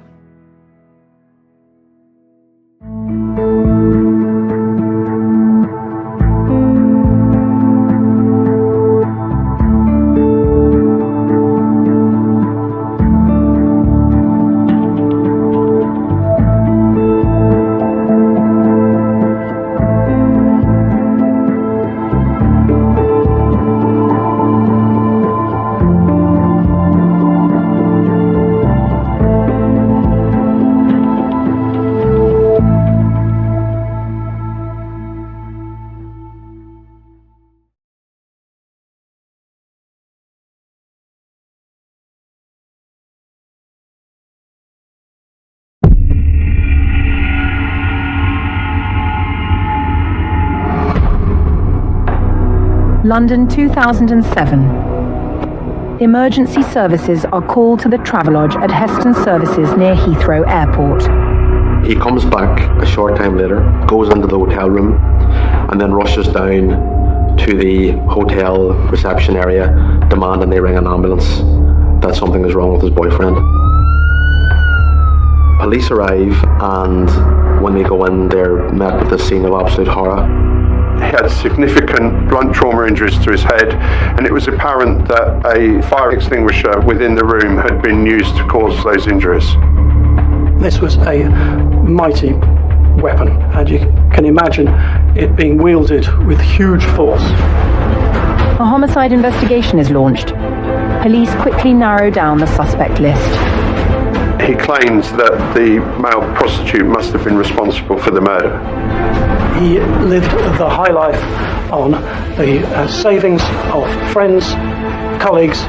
London 2007. Emergency services are called to the Travelodge at Heston Services near Heathrow Airport. He comes back a short time later, goes into the hotel room, and then rushes down to the hotel reception area, demanding they ring an ambulance, that something is wrong with his boyfriend. Police arrive, and when they go in, they're met with a scene of absolute horror. He had significant blunt trauma injuries to his head, and it was apparent that a fire extinguisher within the room had been used to cause those injuries. This was a mighty weapon, and you can imagine it being wielded with huge force. A homicide investigation is launched. Police quickly narrow down the suspect list. He claims that the male prostitute must have been responsible for the murder. He lived the high life on the savings of friends, colleagues,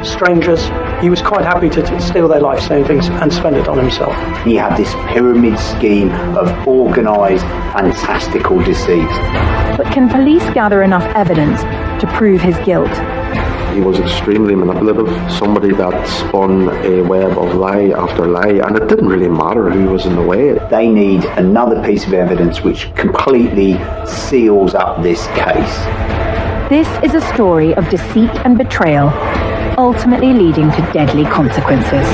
strangers. He was quite happy to steal their life savings and spend it on himself. He had this pyramid scheme of organised, fantastical deceit. But can police gather enough evidence to prove his guilt? He was extremely manipulative, somebody that spun a web of lie after lie, and it didn't really matter who was in the way. They need another piece of evidence which completely seals up this case. This is a story of deceit and betrayal, ultimately leading to deadly consequences.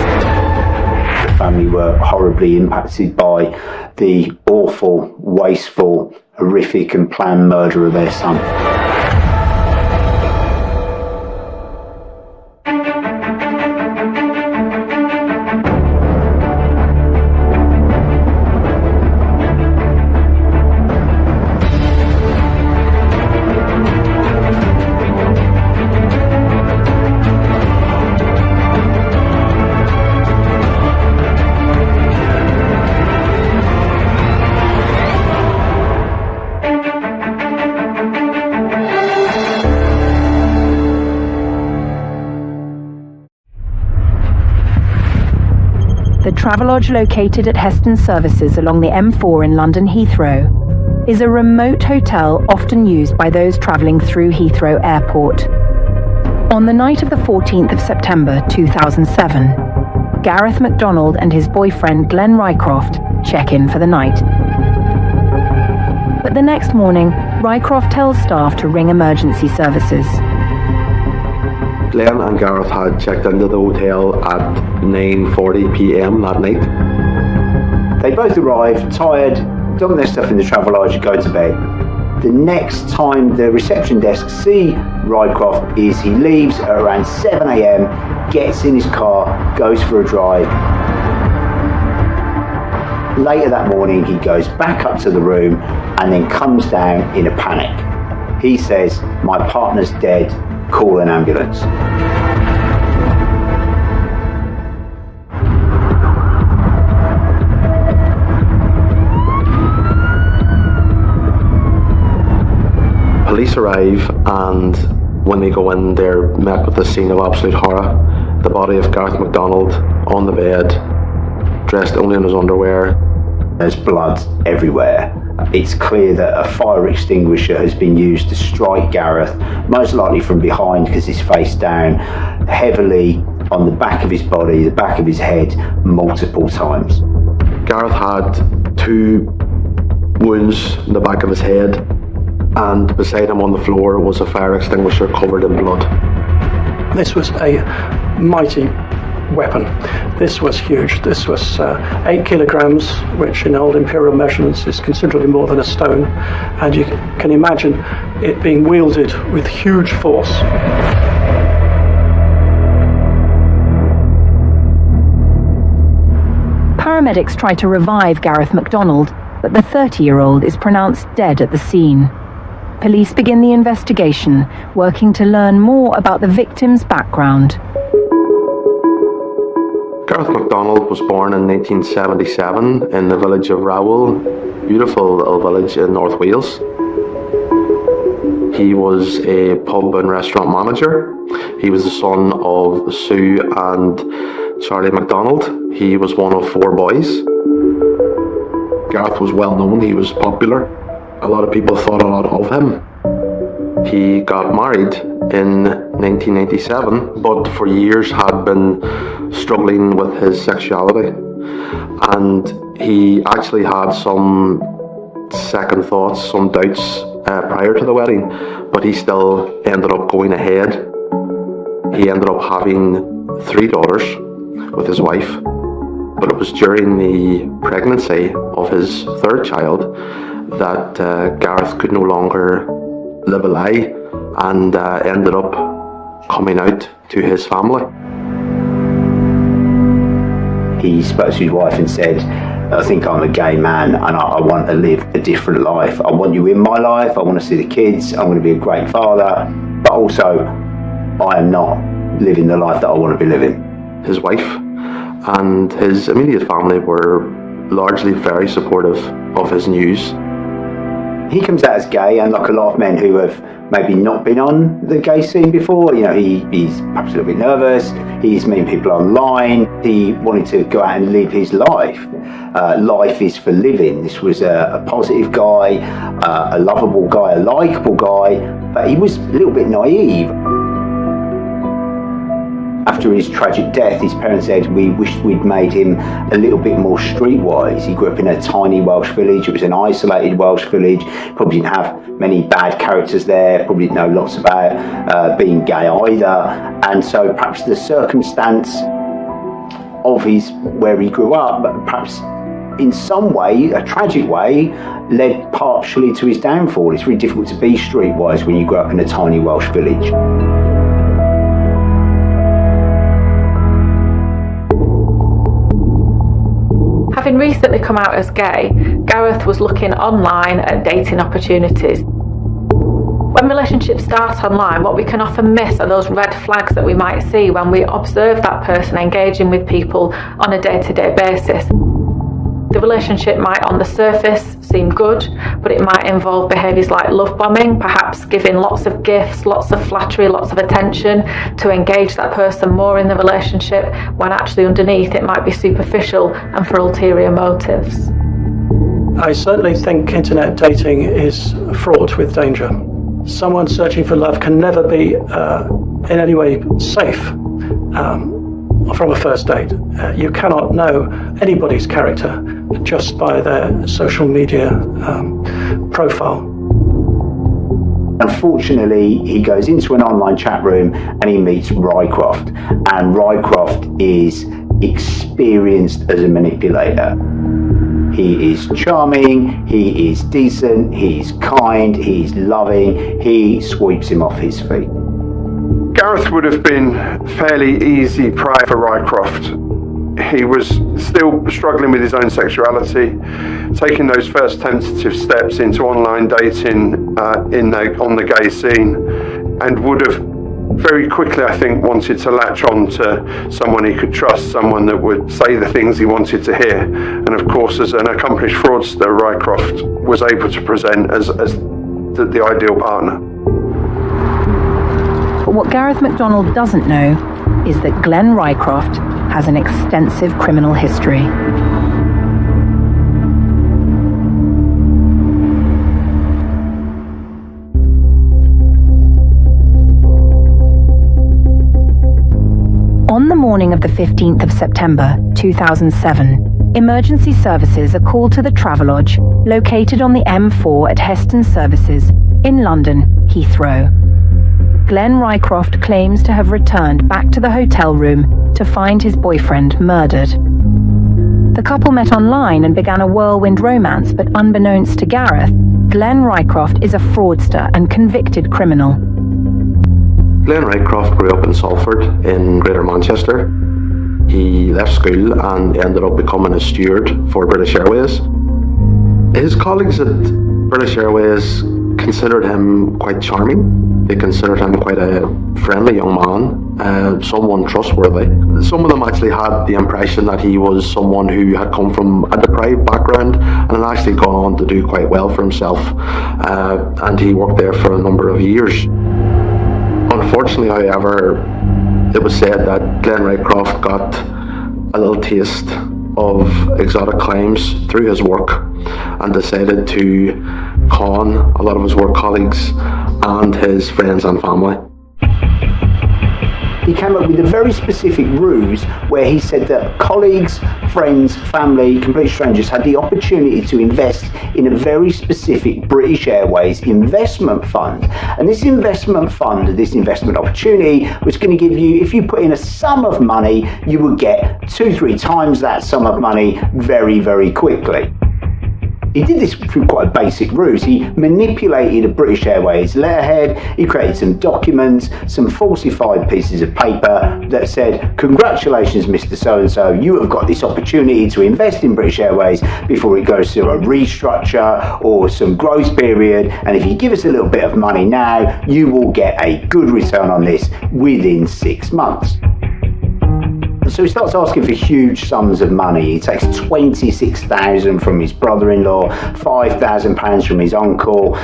The family were horribly impacted by the awful, wasteful, horrific and planned murder of their son. The Travelodge, located at Heston Services along the M4 in London Heathrow, is a remote hotel often used by those travelling through Heathrow Airport. On the night of the 14th of September 2007, Gareth MacDonald and his boyfriend Glenn Rycroft check in for the night. But the next morning, Rycroft tells staff to ring emergency services. Glenn and Gareth had checked into the hotel at 9:40 p.m. that night. They both arrived, tired, dump their stuff in the Travelodge and go to bed. The next time the reception desk see Rycroft is he leaves at around 7 a.m, gets in his car, goes for a drive. Later that morning he goes back up to the room and then comes down in a panic. He says, "My partner's dead, call an ambulance." Police arrive, and when they go in, they're met with a scene of absolute horror. The body of Gareth MacDonald on the bed, dressed only in his underwear. There's blood everywhere. It's clear that a fire extinguisher has been used to strike Gareth, most likely from behind because he's face down, heavily on the back of his body, the back of his head, multiple times. Gareth had 2 wounds in the back of his head, and beside him on the floor was a fire extinguisher covered in blood. This was a mighty weapon. This was huge. This was 8 kilograms, which in old imperial measurements is considerably more than a stone, and you can imagine it being wielded with huge force. Paramedics try to revive Gareth MacDonald, but the 30-year-old is pronounced dead at the scene. Police begin the investigation, working to learn more about the victim's background. Gareth MacDonald was born in 1977 in the village of Rowell, beautiful little village in North Wales. He was a pub and restaurant manager. He was the son of Sue and Charlie MacDonald. He was one of 4 boys. Gareth was well known, he was popular. A lot of people thought a lot of him. He got married in 1997, but for years had been struggling with his sexuality. And he actually had some second thoughts, some doubts prior to the wedding, but he still ended up going ahead. He ended up having 3 daughters with his wife. But it was during the pregnancy of his third child that Gareth could no longer live a lie and ended up coming out to his family. He spoke to his wife and said, I think I'm a gay man and I want to live a different life. I want you in my life, I want to see the kids, I want to be a great father, but also I am not living the life that I want to be living. His wife and his immediate family were largely very supportive of his news. He comes out as gay, and like a lot of men who have maybe not been on the gay scene before, he's perhaps a little bit nervous, he's meeting people online, he wanted to go out and live his life. Life is for living. This was a positive guy, a lovable guy, a likeable guy, but he was a little bit naive. After his tragic death, his parents said, we wished we'd made him a little bit more streetwise. He grew up in a tiny Welsh village. It was an isolated Welsh village. Probably didn't have many bad characters there. Probably didn't know lots about being gay either. And so perhaps the circumstance of where he grew up, perhaps in some way, a tragic way, led partially to his downfall. It's really difficult to be streetwise when you grow up in a tiny Welsh village. Having recently come out as gay, Gareth was looking online at dating opportunities. When relationships start online, what we can often miss are those red flags that we might see when we observe that person engaging with people on a day-to-day basis. The relationship might on the surface seem good, but it might involve behaviours like love bombing, perhaps giving lots of gifts, lots of flattery, lots of attention to engage that person more in the relationship, when actually underneath it might be superficial and for ulterior motives. I certainly think internet dating is fraught with danger. Someone searching for love can never be in any way safe from a first date. You cannot know anybody's character just by their social media profile. Unfortunately, he goes into an online chat room and he meets Rycroft. And Rycroft is experienced as a manipulator. He is charming, he is decent, he's kind, he's loving, he sweeps him off his feet. Gareth would have been fairly easy prey for Rycroft. He was still struggling with his own sexuality, taking those first tentative steps into online dating on the gay scene, and would have very quickly, I think, wanted to latch on to someone he could trust, someone that would say the things he wanted to hear. And of course, as an accomplished fraudster, Rycroft was able to present as the ideal partner. But what Gareth MacDonald doesn't know is that Glenn Rycroft has an extensive criminal history. On the morning of the 15th of September 2007, emergency services are called to the Travelodge, located on the M4 at Heston Services in London, Heathrow. Glenn Rycroft claims to have returned back to the hotel room to find his boyfriend murdered. The couple met online and began a whirlwind romance, but unbeknownst to Gareth, Glenn Rycroft is a fraudster and convicted criminal. Glenn Rycroft grew up in Salford in Greater Manchester. He left school and ended up becoming a steward for British Airways. His colleagues at British Airways considered him quite charming. They considered him quite a friendly young man, someone trustworthy. Some of them actually had the impression that he was someone who had come from a deprived background and had actually gone on to do quite well for himself, and he worked there for a number of years. Unfortunately, however, it was said that Glenn Rycroft got a little taste of exotic crimes through his work and decided to con a lot of his work colleagues and his friends and family. He came up with a very specific ruse where he said that colleagues friends, family, complete strangers had the opportunity to invest in a very specific British Airways investment fund. And this investment fund, this investment opportunity, was going to give you, if you put in a sum of money, you would get 2-3 times that sum of money very, very quickly. He did this through quite a basic ruse. He manipulated a British Airways letterhead. He created some documents, some falsified pieces of paper that said, "Congratulations, Mr. So-and-so, you have got this opportunity to invest in British Airways before it goes through a restructure or some growth period. And if you give us a little bit of money now, you will get a good return on this within 6 months." So he starts asking for huge sums of money. He takes £26,000 from his brother-in-law, £5,000 from his uncle,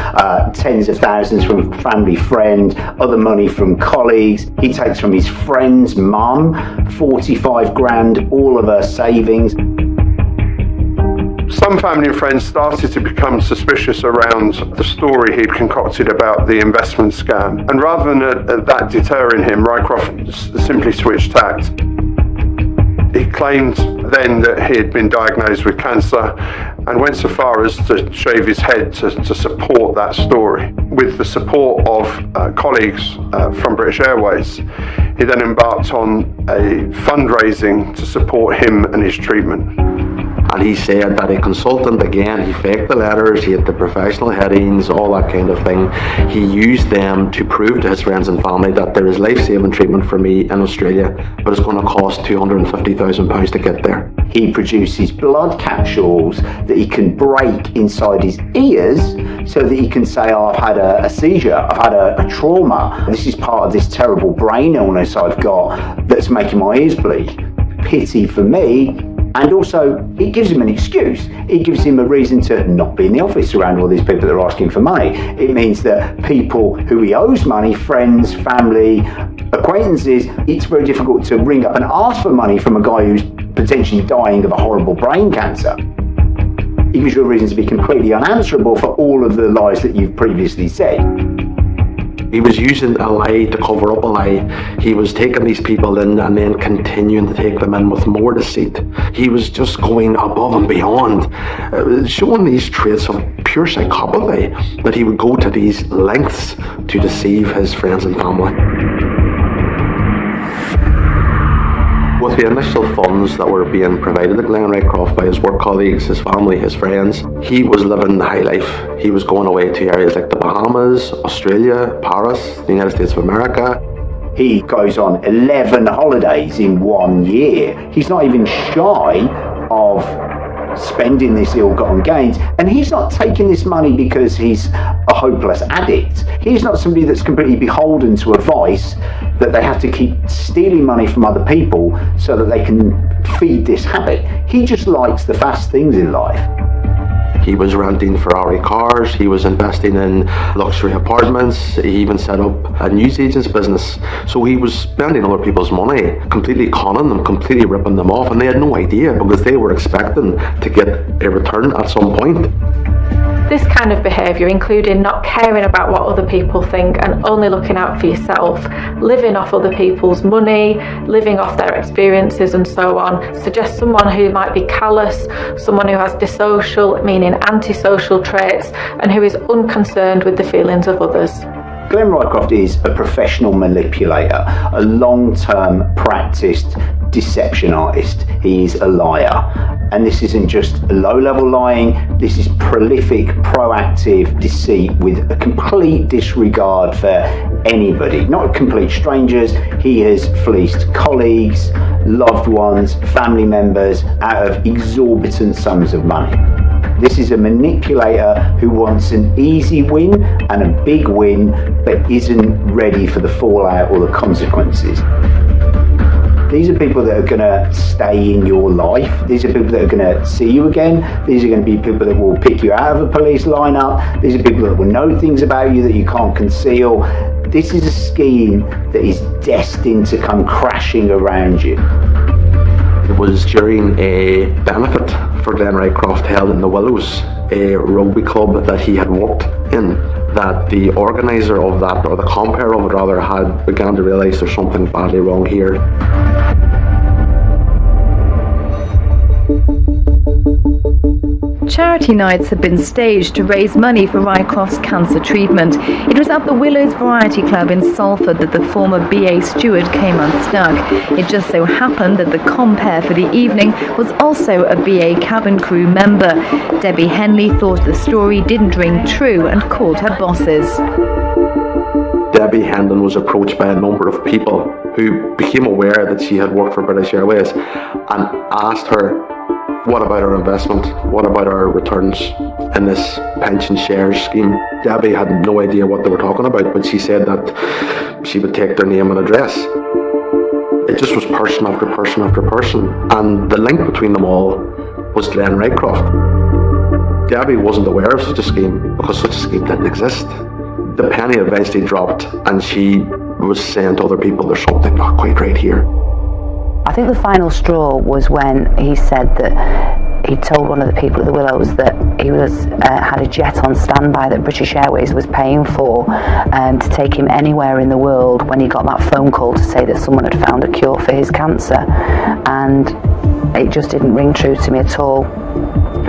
tens of thousands from a family friend, other money from colleagues. He takes from his friend's mum, 45 grand, all of her savings. Some family and friends started to become suspicious around the story he'd concocted about the investment scam. And rather than that deterring him, Rycroft simply switched tact. He claimed then that he had been diagnosed with cancer and went so far as to shave his head to support that story. With the support of colleagues from British Airways, he then embarked on a fundraising to support him and his treatment. And he said that a consultant, again, he faked the letters, he had the professional headings, all that kind of thing. He used them to prove to his friends and family that there is life-saving treatment for me in Australia, but it's going to cost £250,000 to get there. He produces blood capsules that he can break inside his ears so that he can say, "Oh, I've had a seizure, I've had a trauma. This is part of this terrible brain illness I've got that's making my ears bleed. Pity for me." And also, it gives him an excuse. It gives him a reason to not be in the office around all these people that are asking for money. It means that people who he owes money, friends, family, acquaintances, it's very difficult to ring up and ask for money from a guy who's potentially dying of a horrible brain cancer. It gives you a reason to be completely unanswerable for all of the lies that you've previously said. He was using a lie to cover up a lie. He was taking these people in and then continuing to take them in with more deceit. He was just going above and beyond, showing these traits of pure psychopathy, that he would go to these lengths to deceive his friends and family. With the initial funds that were being provided to Glenn Rycroft by his work colleagues, his family, his friends, he was living the high life. He was going away to areas like the Bahamas, Australia, Paris, the United States of America. He goes on 11 holidays in 1 year. He's not even shy of spending this ill-gotten gains, and he's not taking this money because he's a hopeless addict. He's not somebody that's completely beholden to a vice that they have to keep stealing money from other people so that they can feed this habit. He just likes the fast things in life. He was renting Ferrari cars, he was investing in luxury apartments, he even set up a newsagent's business. So he was spending other people's money, completely conning them, completely ripping them off, and they had no idea because they were expecting to get a return at some point. This kind of behaviour, including not caring about what other people think and only looking out for yourself, living off other people's money, living off their experiences and so on, suggests someone who might be callous, someone who has dissocial, meaning antisocial traits, and who is unconcerned with the feelings of others. Glenn Rycroft is a professional manipulator, a long-term practiced deception artist. He's a liar. And this isn't just low-level lying, this is prolific, proactive deceit with a complete disregard for anybody, not complete strangers. He has fleeced colleagues, loved ones, family members out of exorbitant sums of money. This is a manipulator who wants an easy win and a big win, but isn't ready for the fallout or the consequences. These are people that are going to stay in your life. These are people that are going to see you again. These are going to be people that will pick you out of a police lineup. These are people that will know things about you that you can't conceal. This is a scheme that is destined to come crashing around you. It was during a benefit for Glenn Rycroft held in the Willows, a rugby club that he had worked in, that the organiser of that, or the compere of it rather, had begun to realise there's something badly wrong here. charity nights had been staged to raise money for Rycroft's cancer treatment. It was at the Willows Variety Club in Salford that the former BA steward came unstuck. It just so happened that the compere for the evening was also a BA cabin crew member. Debbie Henley thought the story didn't ring true and called her bosses. Debbie Hendon was approached by a number of people who became aware that she had worked for British Airways and asked her, what about our investment? What about our returns in this pension shares scheme? Debbie had no idea what they were talking about, but she said that she would take their name and address. It just was person after person after person, and the link between them all was Glenn Rycroft. Debbie wasn't aware of such a scheme because such a scheme didn't exist. The penny eventually dropped and she was saying to other people, there's something not quite right here. I think the final straw was when he said that he told one of the people at the Willows that he was had a jet on standby that British Airways was paying for to take him anywhere in the world when he got that phone call to say that someone had found a cure for his cancer. And it just didn't ring true to me at all.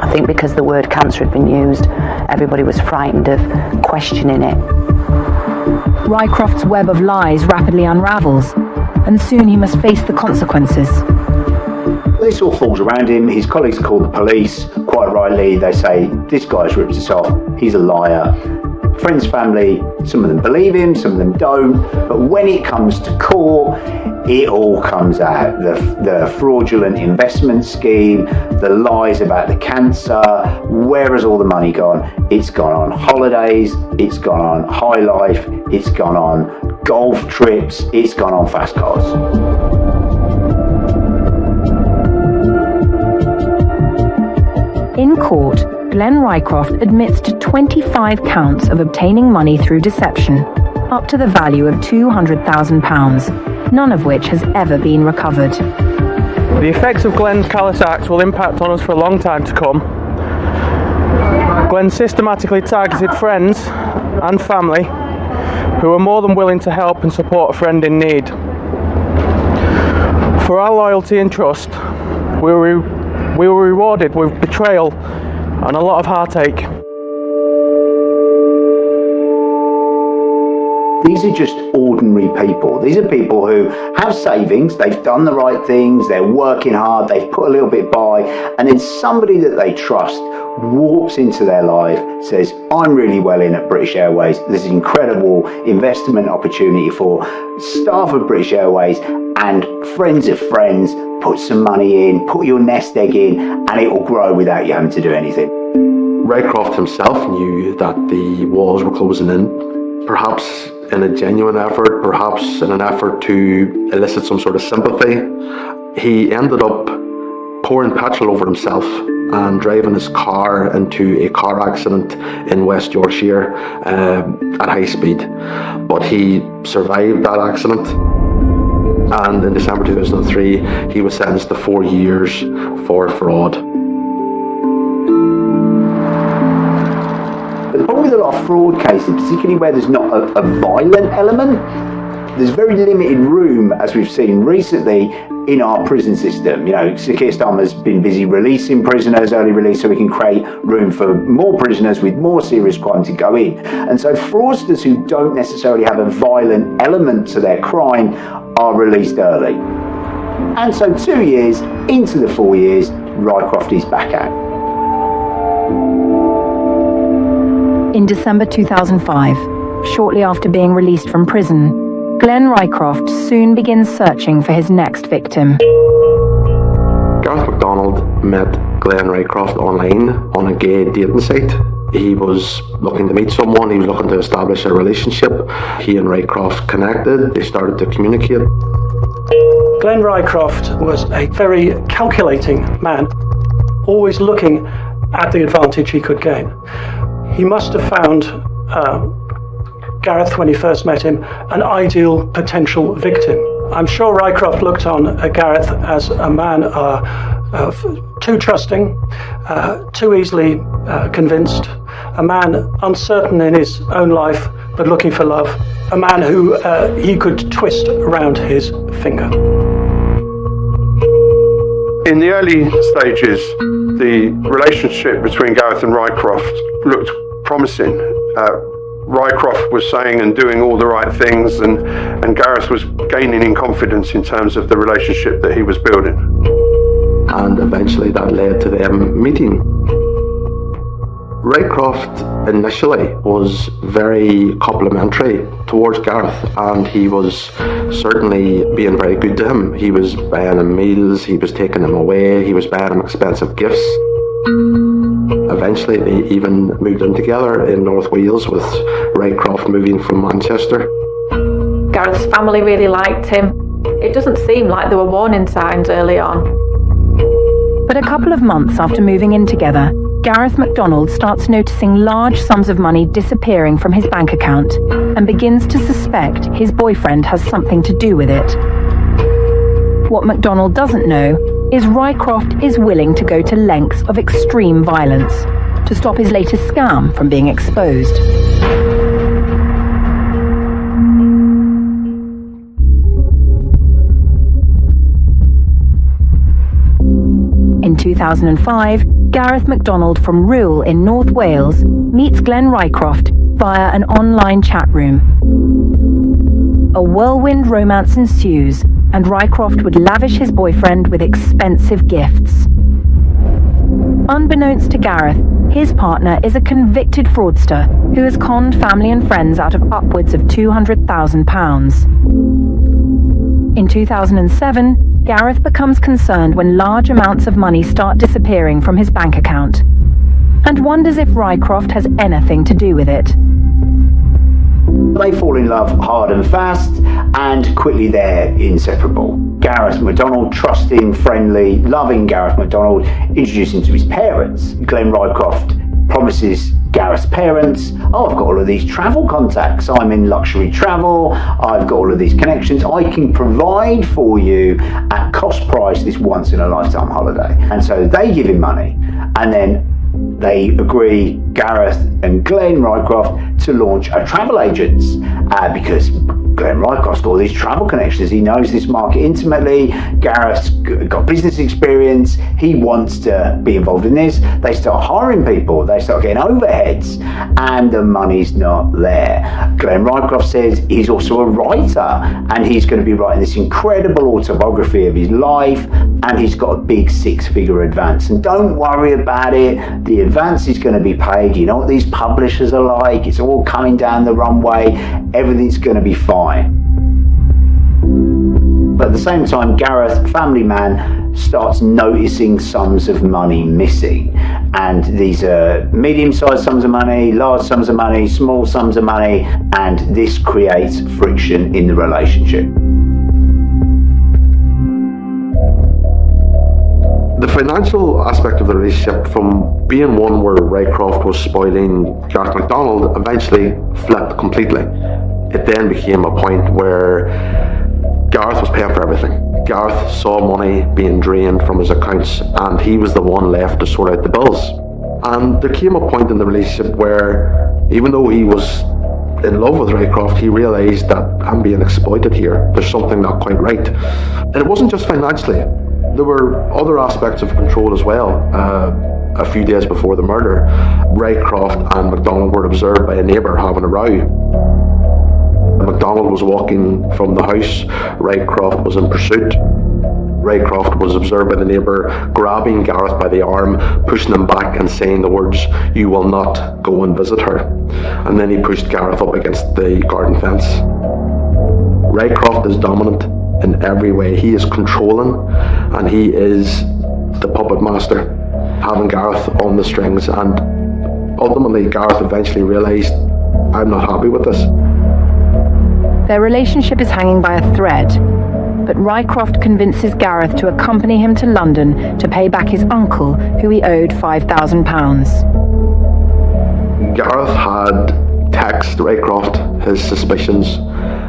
I think because the word cancer had been used, everybody was frightened of questioning it. Rycroft's web of lies rapidly unravels, and soon he must face the consequences. This all falls around him. His colleagues call the police. Quite rightly, they say, this guy's ripped us off. He's a liar. Friends, family, some of them believe him, some of them don't. But when it comes to court, it all comes out. The fraudulent investment scheme, the lies about the cancer. Where has all the money gone? It's gone on holidays, it's gone on high life, it's gone on golf trips, it's gone on fast cars. In court, Glenn Rycroft admits to 25 counts of obtaining money through deception, up to the value of £200,000, none of which has ever been recovered. The effects of Glenn's callous acts will impact on us for a long time to come. Glenn systematically targeted friends and family who are more than willing to help and support a friend in need. For our loyalty and trust, we were rewarded with betrayal and a lot of heartache. These are just ordinary people. These are people who have savings, they've done the right things, they're working hard, they've put a little bit by, and then somebody that they trust walks into their life, says, I'm really well in at British Airways, there's an incredible investment opportunity for staff of British Airways, and friends of friends, put some money in, put your nest egg in, and it will grow without you having to do anything. Rycroft himself knew that the walls were closing in, perhaps in a genuine effort, perhaps in an effort to elicit some sort of sympathy. He ended up pouring petrol over himself and driving his car into a car accident in West Yorkshire at high speed. But he survived that accident, and in December 2003 he was sentenced to 4 years for fraud. But the problem with a lot of fraud cases, particularly where there's not a violent element, there's very limited room, as we've seen recently, in our prison system. You know, Sir Keir Starmer's been busy releasing prisoners, early release, so we can create room for more prisoners with more serious crime to go in. And so fraudsters who don't necessarily have a violent element to their crime are released early. And so 2 years into the 4 years, Rycroft is back out. In December 2005, shortly after being released from prison, Glenn Rycroft soon begins searching for his next victim. Gareth MacDonald met Glenn Rycroft online on a gay dating site. He was looking to meet someone, he was looking to establish a relationship. He and Rycroft connected, they started to communicate. Glenn Rycroft was a very calculating man, always looking at the advantage he could gain. He must have found Gareth, when he first met him, an ideal potential victim. I'm sure Rycroft looked on Gareth as a man too trusting, too easily convinced, a man uncertain in his own life but looking for love, a man who he could twist around his finger. In the early stages The relationship between Gareth and Rycroft looked promising. Rycroft was saying and doing all the right things, and Gareth was gaining in confidence in terms of the relationship that he was building. And eventually that led to them meeting. Rycroft initially was very complimentary towards Gareth, and he was certainly being very good to him. He was buying him meals, he was taking him away, he was buying him expensive gifts. Eventually they even moved in together in North Wales, with Rycroft moving from Manchester. Gareth's family really liked him. It doesn't seem like there were warning signs early on. But a couple of months after moving in together, Gareth MacDonald starts noticing large sums of money disappearing from his bank account and begins to suspect his boyfriend has something to do with it. What MacDonald doesn't know is Rycroft is willing to go to lengths of extreme violence to stop his latest scam from being exposed. In 2005, Gareth MacDonald from Rhyl in North Wales meets Glenn Rycroft via an online chat room. A whirlwind romance ensues, and Rycroft would lavish his boyfriend with expensive gifts. Unbeknownst to Gareth, his partner is a convicted fraudster who has conned family and friends out of upwards of £200,000. In 2007, Gareth becomes concerned when large amounts of money start disappearing from his bank account, and wonders if Rycroft has anything to do with it. They fall in love hard and fast, and quickly they're inseparable. Gareth MacDonald, trusting, friendly, loving Gareth MacDonald, introduced him to his parents. Glenn Rycroft promises Gareth's parents, oh, I've got all of these travel contacts, I'm in luxury travel, I've got all of these connections, I can provide for you at cost price this once in a lifetime holiday. And so they give him money, and then they agree, Gareth and Glenn Rycroft, to launch a travel agents because Glenn Rycroft's got all these travel connections. He knows this market intimately. Gareth's got business experience. He wants to be involved in this. They start hiring people. They start getting overheads, and the money's not there. Glenn Rycroft says he's also a writer, and he's going to be writing this incredible autobiography of his life, and he's got a big six-figure advance. And don't worry about it. The advance is going to be paid. You know what these publishers are like. It's all coming down the runway. Everything's going to be fine. But at the same time, Gareth, family man, starts noticing sums of money missing. And these are medium-sized sums of money, large sums of money, small sums of money, and this creates friction in the relationship. The financial aspect of the relationship, from being one where Rycroft was spoiling Gareth MacDonald, eventually flipped completely. It then became a point where Gareth was paying for everything. Gareth saw money being drained from his accounts, and he was the one left to sort out the bills. And there came a point in the relationship where, even though he was in love with Rycroft, he realised that I'm being exploited here. There's something not quite right. And it wasn't just financially. There were other aspects of control as well. A few days before the murder, Rycroft and MacDonald were observed by a neighbour having a row. MacDonald was walking from the house. Rycroft was in pursuit. Rycroft was observed by the neighbour grabbing Gareth by the arm, pushing him back and saying the words, "You will not go and visit her." And then he pushed Gareth up against the garden fence. Rycroft is dominant in every way. He is controlling, and he is the puppet master, having Gareth on the strings. And ultimately, Gareth eventually realised, I'm not happy with this. Their relationship is hanging by a thread, but Rycroft convinces Gareth to accompany him to London to pay back his uncle, who he owed £5,000. Gareth had texted Rycroft his suspicions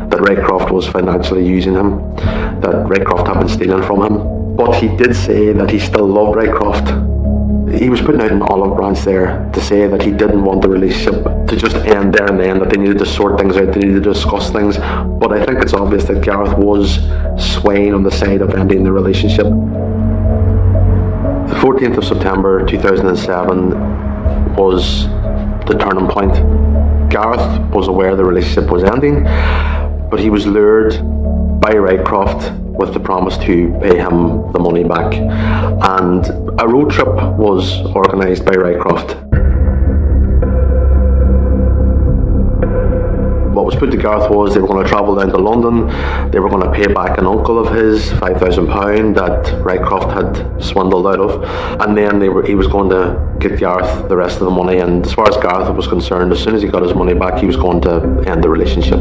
that Rycroft was financially using him, that Rycroft had been stealing from him. But he did say that he still loved Rycroft. He was putting out an olive branch there to say that he didn't want the relationship to just end there and then, that they needed to sort things out, they needed to discuss things. But I think it's obvious that Gareth was swaying on the side of ending the relationship. 14th of September 2007 was the turning point. Gareth was aware the relationship was ending, but he was lured by Rycroft with the promise to pay him the money back. And a road trip was organised by Rycroft. What was put to Gareth was they were going to travel down to London, they were going to pay back an uncle of his £5,000 that Rycroft had swindled out of, and then he was going to get Gareth the rest of the money. And as far as Gareth was concerned, as soon as he got his money back, he was going to end the relationship.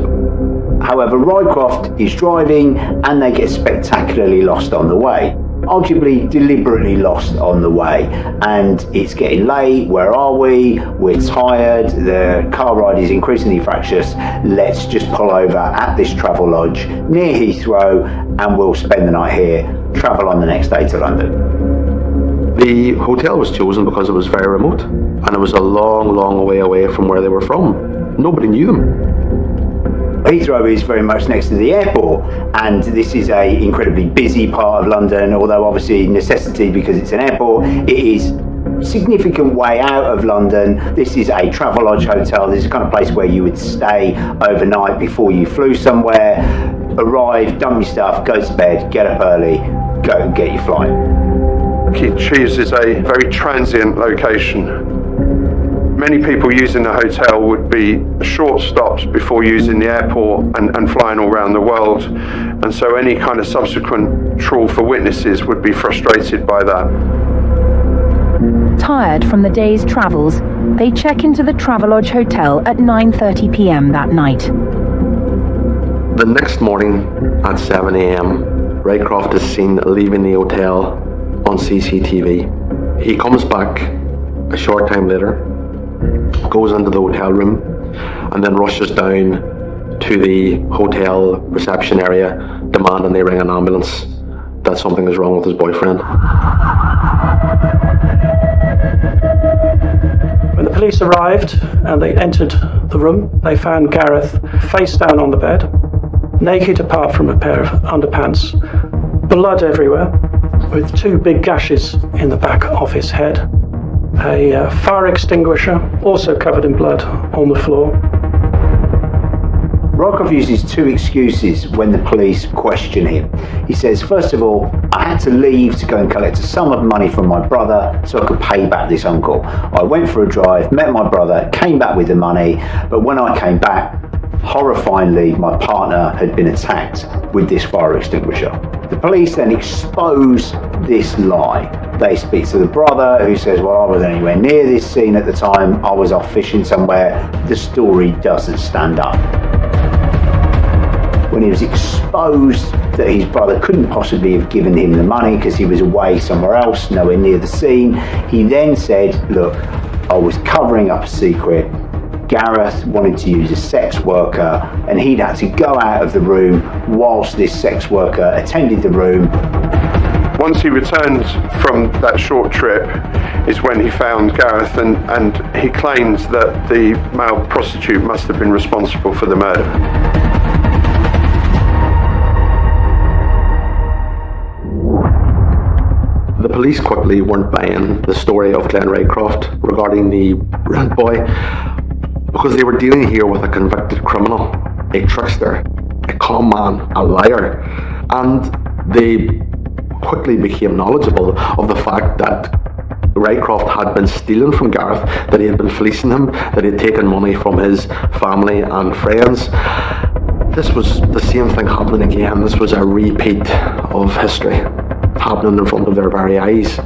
However, Rycroft is driving and they get spectacularly lost on the way. Arguably deliberately lost on the way, and it's getting late. Where are we? We're tired. The car ride is increasingly fractious. Let's just pull over at this travel lodge near Heathrow and we'll spend the night here, travel on the next day to London. The hotel was chosen because it was very remote and it was a long way away from where they were from. Nobody knew them. Heathrow is very much next to the airport, and this is a incredibly busy part of London, although obviously necessity because it's an airport. It is a significant way out of London. This is a Travelodge hotel. This is the kind of place where you would stay overnight before you flew somewhere, arrive, dump your stuff, go to bed, get up early, go and get your flight. Keith Cheese is a very transient location. Many people using the hotel would be short stops before using the airport and flying all around the world, and so any kind of subsequent trawl for witnesses would be frustrated by that. Tired from the day's travels, they check into the Travelodge Hotel at 9:30 p.m. that night. The next morning at 7 a.m, Rycroft is seen leaving the hotel on CCTV. He comes back a short time later, goes into the hotel room, and then rushes down to the hotel reception area, demanding they ring an ambulance, that something is wrong with his boyfriend. When the police arrived and they entered the room, they found Gareth face down on the bed, naked apart from a pair of underpants, blood everywhere, with 2 big gashes in the back of his head. A fire extinguisher, also covered in blood, on the floor. Rycroft uses 2 excuses when the police question him. He says, first of all, I had to leave to go and collect a sum of money from my brother so I could pay back this uncle. I went for a drive, met my brother, came back with the money, but when I came back, horrifyingly, my partner had been attacked with this fire extinguisher. The police then expose this lie. They speak to the brother, who says, well, I wasn't anywhere near this scene at the time, I was off fishing somewhere. The story doesn't stand up. When he was exposed that his brother couldn't possibly have given him the money because he was away somewhere else, nowhere near the scene, he then said, look, I was covering up a secret. Gareth wanted to use a sex worker and he'd had to go out of the room whilst this sex worker attended the room. Once he returned from that short trip is when he found Gareth, and he claims that the male prostitute must have been responsible for the murder. The police quickly weren't buying the story of Glenn Rycroft regarding the rent boy, because they were dealing here with a convicted criminal, a trickster, a con man, a liar, and they quickly became knowledgeable of the fact that Rycroft had been stealing from Gareth, that he had been fleecing him, that he had taken money from his family and friends. This was the same thing happening again. This was a repeat of history happening in front of their very eyes.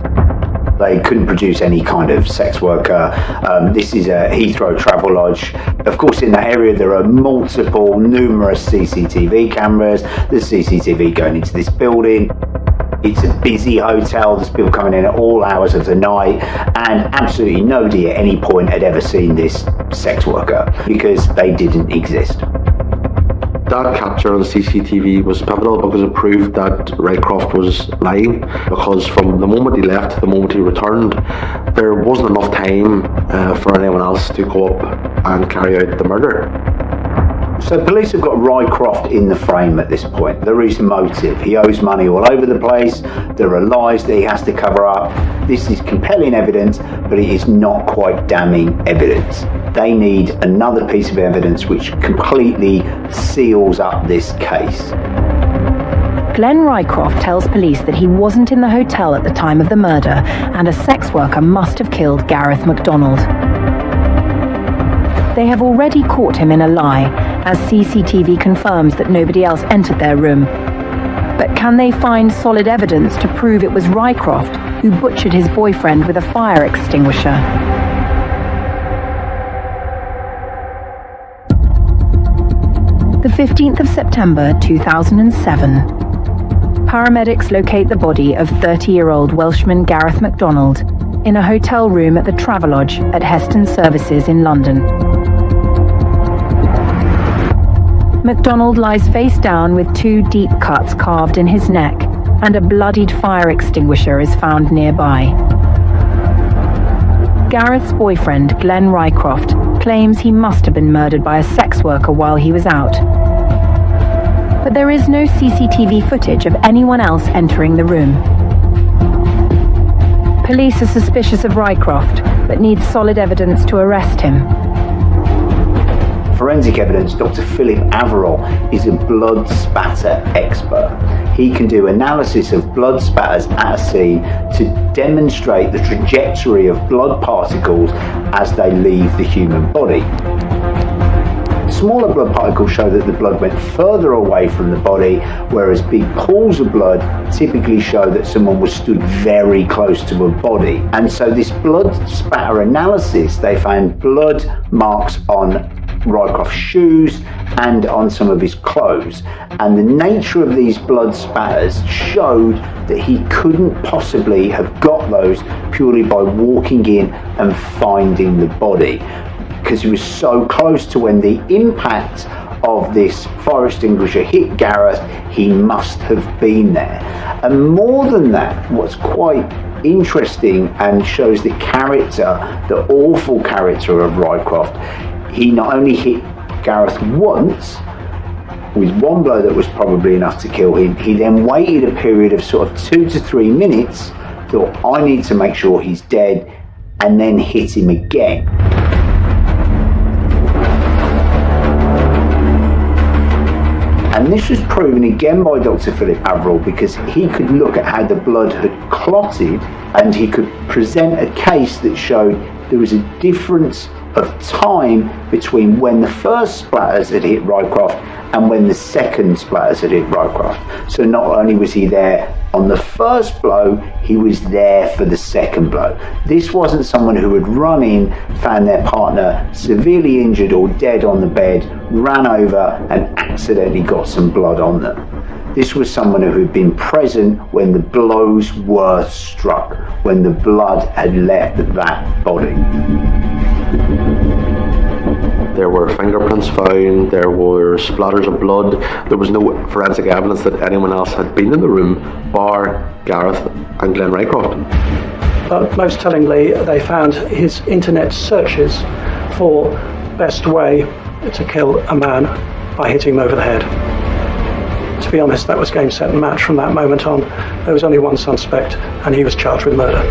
They couldn't produce any kind of sex worker. This is a Heathrow Travelodge. Of course, in that area there are numerous CCTV cameras. There's CCTV going into this building. It's a busy hotel. There's people coming in at all hours of the night, and absolutely nobody at any point had ever seen this sex worker because they didn't exist. That capture on CCTV was pivotal because it proved that Rycroft was lying, because from the moment he left to the moment he returned, there wasn't enough time for anyone else to go up and carry out the murder. So police have got Rycroft in the frame at this point. There is a motive. He owes money all over the place. There are lies that he has to cover up. This is compelling evidence, but it is not quite damning evidence. They need another piece of evidence which completely seals up this case. Glenn Rycroft tells police that he wasn't in the hotel at the time of the murder and a sex worker must have killed Gareth McDonald. They have already caught him in a lie, as CCTV confirms that nobody else entered their room. But can they find solid evidence to prove it was Rycroft who butchered his boyfriend with a fire extinguisher? The 15th of September 2007. Paramedics locate the body of 30-year-old Welshman Gareth McDonald in a hotel room at the Travelodge at Heston Services in London. McDonald lies face down with 2 deep cuts carved in his neck, and a bloodied fire extinguisher is found nearby. Gareth's boyfriend, Glenn Rycroft, claims he must have been murdered by a sex worker while he was out. But there is no CCTV footage of anyone else entering the room. Police are suspicious of Rycroft, but need solid evidence to arrest him. Forensic evidence, Dr. Philip Averill is a blood spatter expert. He can do analysis of blood spatters at a scene to demonstrate the trajectory of blood particles as they leave the human body. Smaller blood particles show that the blood went further away from the body, whereas big pools of blood typically show that someone was stood very close to a body. And so this blood spatter analysis, they found blood marks on Rycroft's shoes and on some of his clothes, and the nature of these blood spatters showed that he couldn't possibly have got those purely by walking in and finding the body, because he was so close to when the impact of this fire extinguisher hit Gareth. He must have been there. And more than that, what's quite interesting and shows the character, the awful character of Rycroft, he not only hit Gareth once with one blow that was probably enough to kill him, he then waited a period of sort of 2 to 3 minutes, thought, I need to make sure he's dead, and then hit him again. And this was proven again by Dr. Philip Averill, because he could look at how the blood had clotted, and he could present a case that showed there was a difference of time between when the first splatters had hit Rycroft and when the second splatters had hit Rycroft. So not only was he there on the first blow, he was there for the second blow. This wasn't someone who had run in, found their partner severely injured or dead on the bed, ran over and accidentally got some blood on them. This was someone who had been present when the blows were struck, when the blood had left that body. There were fingerprints found, there were splatters of blood. There was no forensic evidence that anyone else had been in the room, bar Gareth and Glenn Rycroft. But most tellingly, they found his internet searches for best way to kill a man by hitting him over the head. To be honest, that was game, set and match from that moment on. There was only one suspect, and he was charged with murder.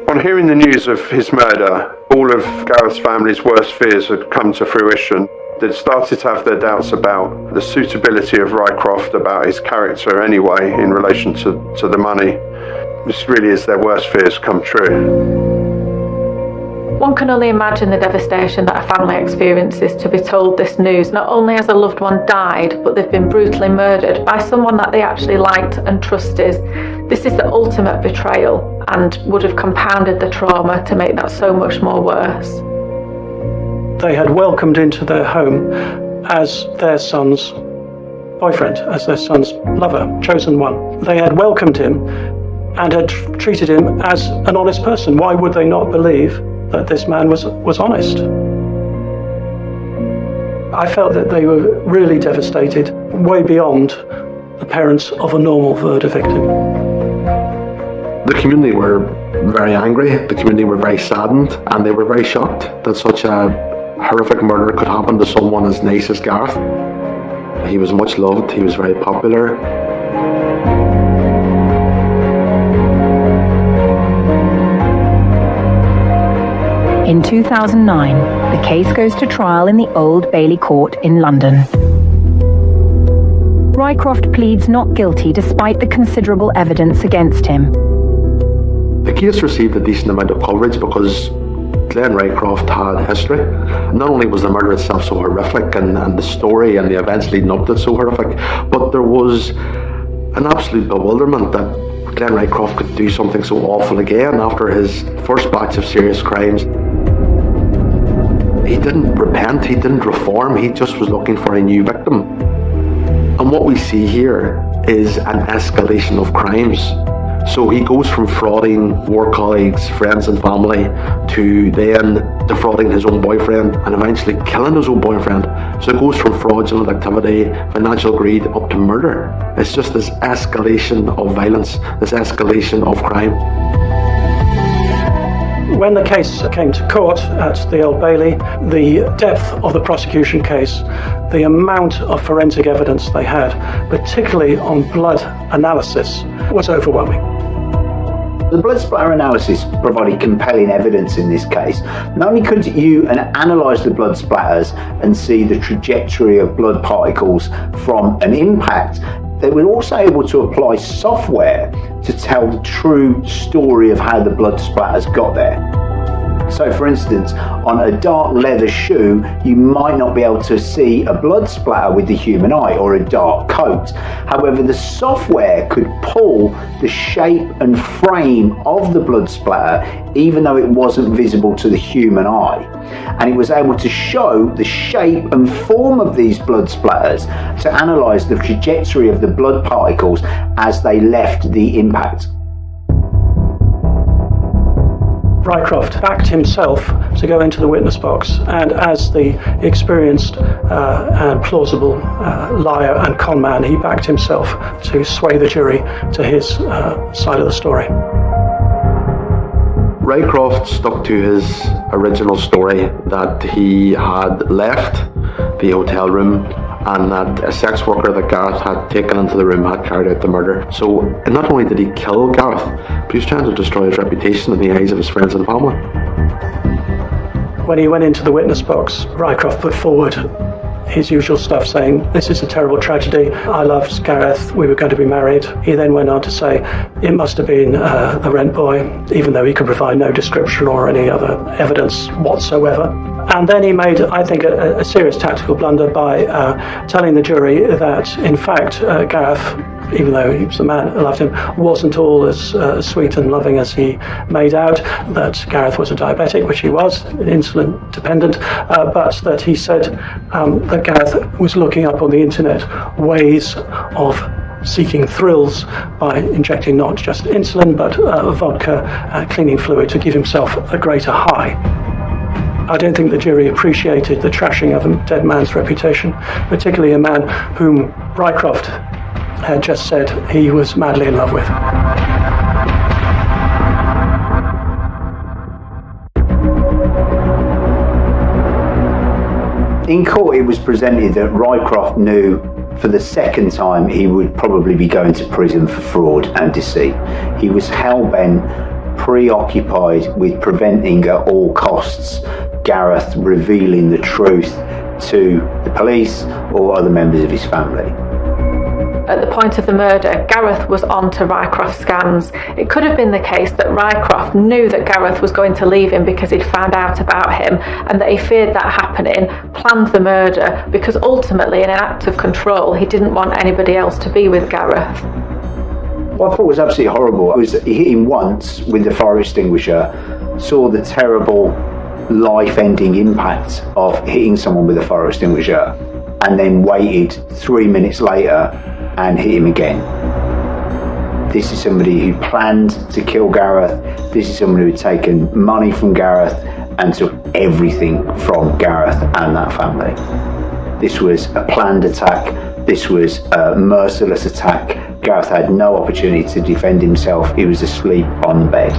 On hearing the news of his murder, all of Gareth's family's worst fears had come to fruition. They'd started to have their doubts about the suitability of Rycroft, about his character anyway, in relation to the money. This really is their worst fears come true. One can only imagine the devastation that a family experiences to be told this news. Not only has a loved one died, but they've been brutally murdered by someone that they actually liked and trusted. This is the ultimate betrayal and would have compounded the trauma to make that so much more worse. They had welcomed into their home as their son's boyfriend, as their son's lover, chosen one. They had welcomed him and had treated him as an honest person. Why would they not believe that this man was honest? I felt that they were really devastated, way beyond the parents of a normal murder victim. The community were very angry, the community were very saddened, and they were very shocked that such a horrific murder could happen to someone as nice as Gareth. He was much loved, he was very popular. In 2009, the case goes to trial in the Old Bailey Court in London. Rycroft pleads not guilty despite the considerable evidence against him. The case received a decent amount of coverage because Glenn Rycroft had history. Not only was the murder itself so horrific and the story and the events leading up to it so horrific, but there was an absolute bewilderment that Glenn Rycroft could do something so awful again after his first batch of serious crimes. He didn't repent, he didn't reform, he just was looking for a new victim. And what we see here is an escalation of crimes. So he goes from frauding work colleagues, friends and family to then defrauding his own boyfriend and eventually killing his own boyfriend. So it goes from fraudulent activity, financial greed up to murder. It's just this escalation of violence, this escalation of crime. When the case came to court at the Old Bailey, the depth of the prosecution case, the amount of forensic evidence they had, particularly on blood analysis, was overwhelming. The blood splatter analysis provided compelling evidence in this case. Not only could you analyse the blood splatters and see the trajectory of blood particles from an impact, they were also able to apply software to tell the true story of how the blood splatters got there. So for instance, on a dark leather shoe, you might not be able to see a blood splatter with the human eye, or a dark coat. However, the software could pull the shape and frame of the blood splatter, even though it wasn't visible to the human eye. And it was able to show the shape and form of these blood splatters to analyse the trajectory of the blood particles as they left the impact. Rycroft backed himself to go into the witness box, and as the experienced and plausible liar and con man, he backed himself to sway the jury to his side of the story. Rycroft stuck to his original story that he had left the hotel room and that a sex worker that Gareth had taken into the room had carried out the murder. So not only did he kill Gareth, but he was trying to destroy his reputation in the eyes of his friends and family. When he went into the witness box, Rycroft put forward his usual stuff, saying, "This is a terrible tragedy. I loved Gareth. We were going to be married." He then went on to say it must have been the rent boy, even though he could provide no description or any other evidence whatsoever. And then he made, I think, a serious tactical blunder by telling the jury that, in fact, Gareth, even though he was the man who loved him, wasn't all as sweet and loving as he made out, that Gareth was a diabetic, which he was, insulin dependent, but that he said that Gareth was looking up on the internet ways of seeking thrills by injecting not just insulin, but vodka, cleaning fluid to give himself a greater high. I don't think the jury appreciated the trashing of a dead man's reputation, particularly a man whom Rycroft had just said he was madly in love with. In court, it was presented that Rycroft knew for the second time he would probably be going to prison for fraud and deceit. He was hell-bent, preoccupied with preventing at all costs Gareth revealing the truth to the police or other members of his family. At the point of the murder, Gareth was on to Rycroft's scams. It could have been the case that Rycroft knew that Gareth was going to leave him because he'd found out about him, and that he feared that happening, planned the murder, because ultimately, in an act of control, he didn't want anybody else to be with Gareth. What I thought was absolutely horrible was that he hit him once with the fire extinguisher, saw the terrible life-ending impact of hitting someone with a fire extinguisher, and then waited 3 minutes later and hit him again. This is somebody who planned to kill Gareth. This is somebody who had taken money from Gareth and took everything from Gareth and that family. This was a planned attack This was a merciless attack. Gareth had no opportunity to defend himself. He was asleep on the bed.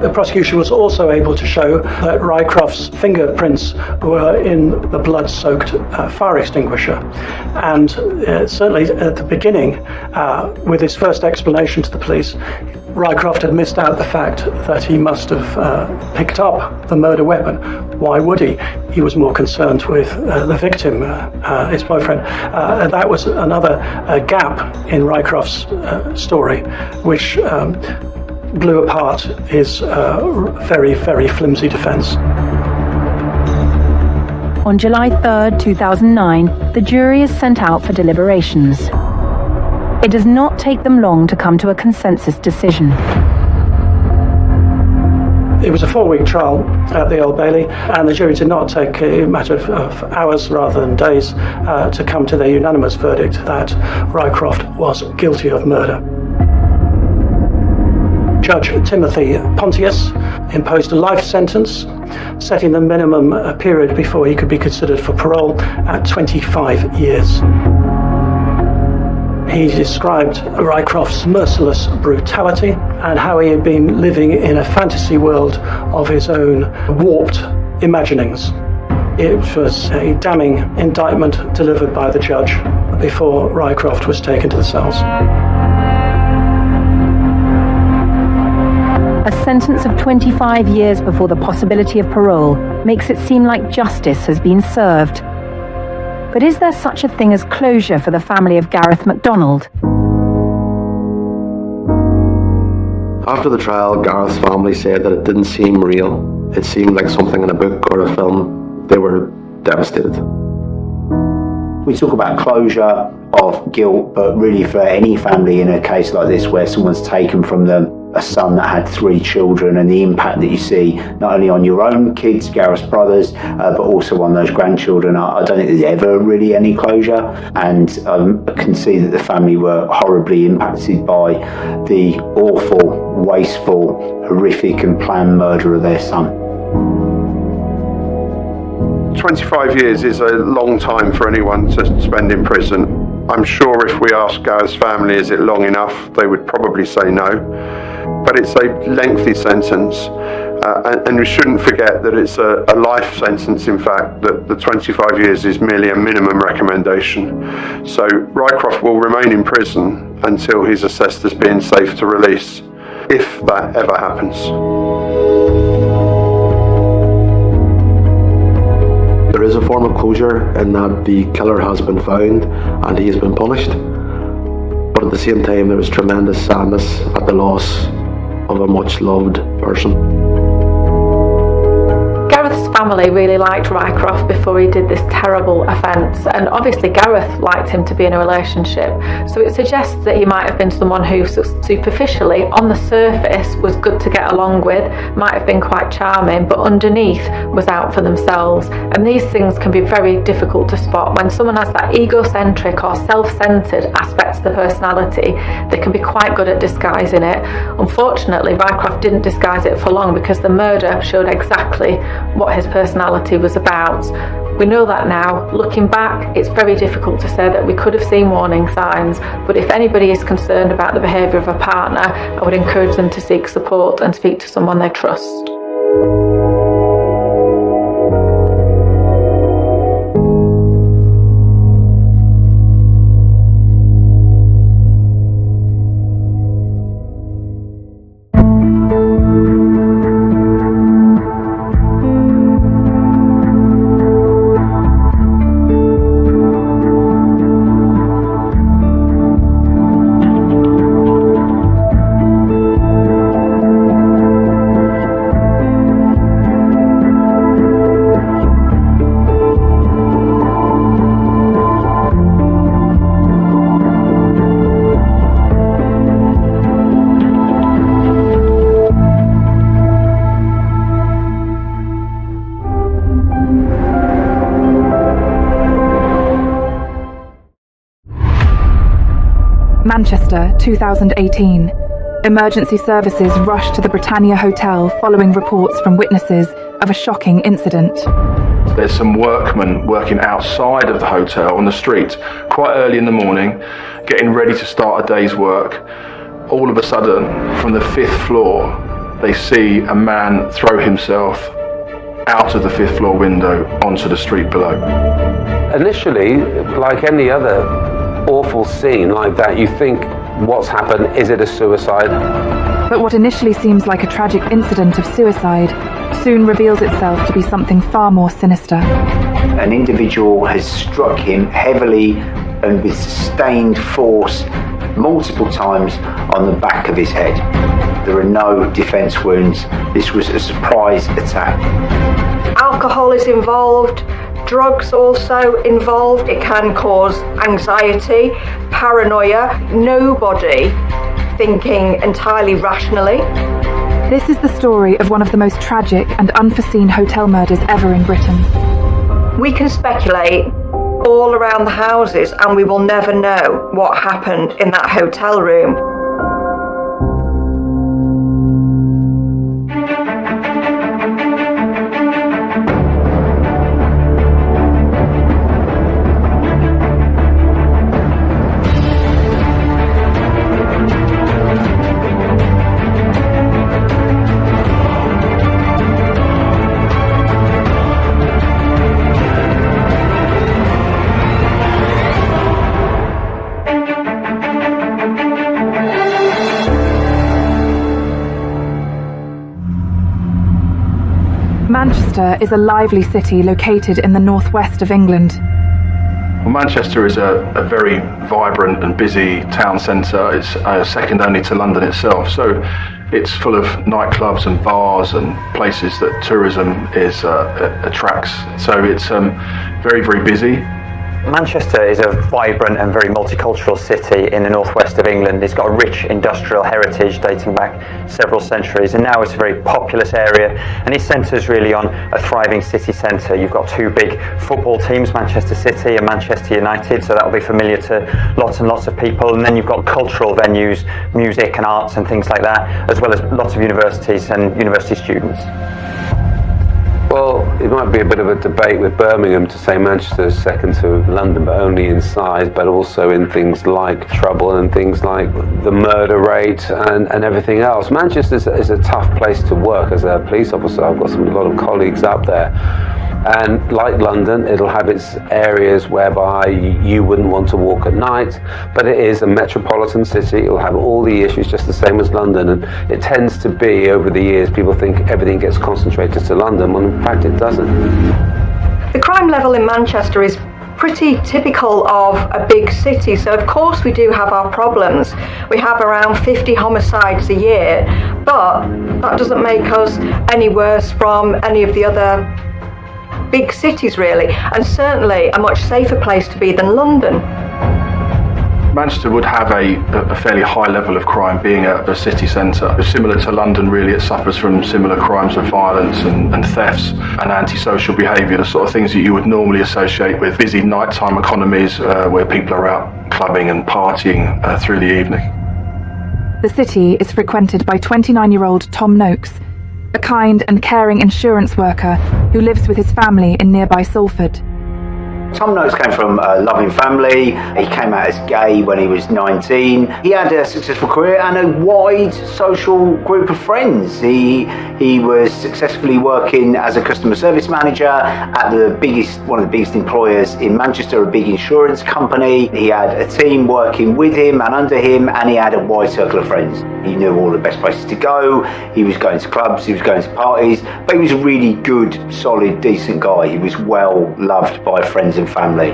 The prosecution was also able to show that Rycroft's fingerprints were in the blood-soaked fire extinguisher. And certainly at the beginning, with his first explanation to the police, Rycroft had missed out the fact that he must have picked up the murder weapon. Why would he? He was more concerned with the victim, his boyfriend. That was another gap in Rycroft's story, which blew apart his very, very flimsy defence. On July 3rd, 2009, the jury is sent out for deliberations. It does not take them long to come to a consensus decision. It was a 4-week trial at the Old Bailey, and the jury did not take a matter of hours rather than days to come to their unanimous verdict that Rycroft was guilty of murder. Judge Timothy Pontius imposed a life sentence, setting the minimum period before he could be considered for parole at 25 years. He described Rycroft's merciless brutality and how he had been living in a fantasy world of his own warped imaginings. It was a damning indictment delivered by the judge before Rycroft was taken to the cells. A sentence of 25 years before the possibility of parole makes it seem like justice has been served. But is there such a thing as closure for the family of Gareth MacDonald? After the trial, Gareth's family said that it didn't seem real. It seemed like something in a book or a film. They were devastated. We talk about closure of guilt, but really for any family in a case like this where someone's taken from them a son that had 3 children, and the impact that you see not only on your own kids, Gareth's brothers, but also on those grandchildren, I don't think there's ever really any closure. And I can see that the family were horribly impacted by the awful, wasteful, horrific and planned murder of their son. 25 years is a long time for anyone to spend in prison. I'm sure if we asked Gareth's family, is it long enough, they would probably say no. But it's a lengthy sentence, and we shouldn't forget that it's a life sentence, in fact, that the 25 years is merely a minimum recommendation. So Rycroft will remain in prison until he's assessed as being safe to release, if that ever happens. There is a form of closure in that the killer has been found and he has been punished. But at the same time, there is tremendous sadness at the loss of a much loved person. Gareth's family really liked Rycroft before he did this terrible offence, and obviously Gareth liked him to be in a relationship, so it suggests that he might have been someone who superficially, on the surface, was good to get along with, might have been quite charming, but underneath was out for themselves. And these things can be very difficult to spot. When someone has that egocentric or self-centred aspects of the personality, they can be quite good at disguising it. Unfortunately, Rycroft didn't disguise it for long, because the murder showed exactly what his personality was about. We know that now. Looking back, it's very difficult to say that we could have seen warning signs, but if anybody is concerned about the behaviour of a partner, I would encourage them to seek support and speak to someone they trust. Manchester, 2018. Emergency services rushed to the Britannia Hotel following reports from witnesses of a shocking incident. There's some workmen working outside of the hotel on the street quite early in the morning, getting ready to start a day's work. All of a sudden, from the 5th floor, they see a man throw himself out of the 5th floor window onto the street below. Initially, like any other awful scene like that, you think, what's happened? Is it a suicide? But what initially seems like a tragic incident of suicide soon reveals itself to be something far more sinister. An individual has struck him heavily and with sustained force multiple times on the back of his head. There are no defence wounds. This was a surprise attack. Alcohol is involved, drugs also involved. It can cause anxiety, paranoia, nobody thinking entirely rationally. This is the story of one of the most tragic and unforeseen hotel murders ever in Britain. We can speculate all around the houses and we will never know what happened in that hotel room. Manchester is a lively city located in the northwest of England. Well, Manchester is a very vibrant and busy town centre. It's second only to London itself. So it's full of nightclubs and bars and places that tourism attracts. So it's very, very busy. Manchester is a vibrant and very multicultural city in the northwest of England. It's got a rich industrial heritage dating back several centuries, and now it's a very populous area, and it centres really on a thriving city centre. You've got two big football teams, Manchester City and Manchester United, so that'll be familiar to lots and lots of people. And then you've got cultural venues, music and arts and things like that, as well as lots of universities and university students. Well, it might be a bit of a debate with Birmingham to say Manchester is second to London, but only in size, but also in things like trouble and things like the murder rate and everything else. Manchester is a tough place to work as a police officer. I've got a lot of colleagues up there. And like London, it'll have its areas whereby you wouldn't want to walk at night, but it is a metropolitan city. It'll have all the issues just the same as London, and it tends to be, over the years, people think everything gets concentrated to London, when in fact it doesn't. The crime level in Manchester is pretty typical of a big city, so of course we do have our problems. We have around 50 homicides a year, but that doesn't make us any worse from any of the other big cities really, and certainly a much safer place to be than London. Manchester would have a fairly high level of crime, being a city centre. Similar to London really, it suffers from similar crimes of violence and thefts and antisocial behaviour, the sort of things that you would normally associate with busy nighttime economies where people are out clubbing and partying through the evening. The city is frequented by 29-year-old Tom Noakes, a kind and caring insurance worker who lives with his family in nearby Salford. Tom Noakes came from a loving family. He came out as gay when he was 19. He had a successful career and a wide social group of friends. He was successfully working as a customer service manager at one of the biggest employers in Manchester, a big insurance company. He had a team working with him and under him, and he had a wide circle of friends. He knew all the best places to go. He was going to clubs, he was going to parties, but he was a really good, solid, decent guy. He was well loved by friends and family.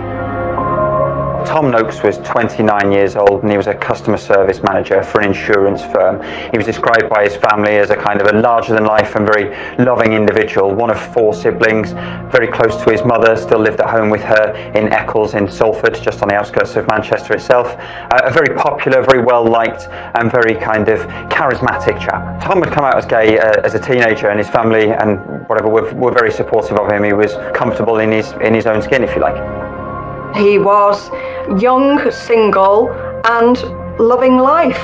Tom Noakes was 29 years old and he was a customer service manager for an insurance firm. He was described by his family as a kind of a larger-than-life and very loving individual, one of 4 siblings, very close to his mother, still lived at home with her in Eccles in Salford, just on the outskirts of Manchester itself. A very popular, very well-liked and very kind of charismatic chap. Tom had come out as gay as a teenager, and his family and whatever were very supportive of him. He was comfortable in his own skin, if you like. He was young, single, and loving life.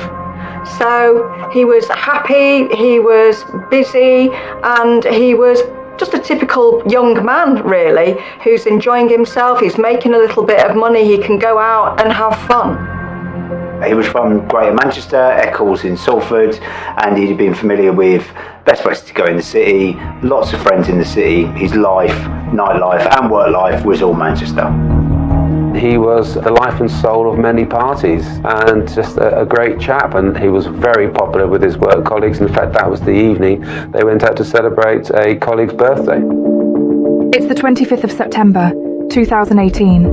So he was happy, he was busy, and he was just a typical young man, really, who's enjoying himself, he's making a little bit of money, he can go out and have fun. He was from Greater Manchester, Eccles in Salford, and he'd been familiar with best places to go in the city, lots of friends in the city. His life, nightlife and work life was all Manchester. He was the life and soul of many parties and just a great chap, and he was very popular with his work colleagues. In fact, that was the evening they went out to celebrate a colleague's birthday. It's the 25th of September, 2018,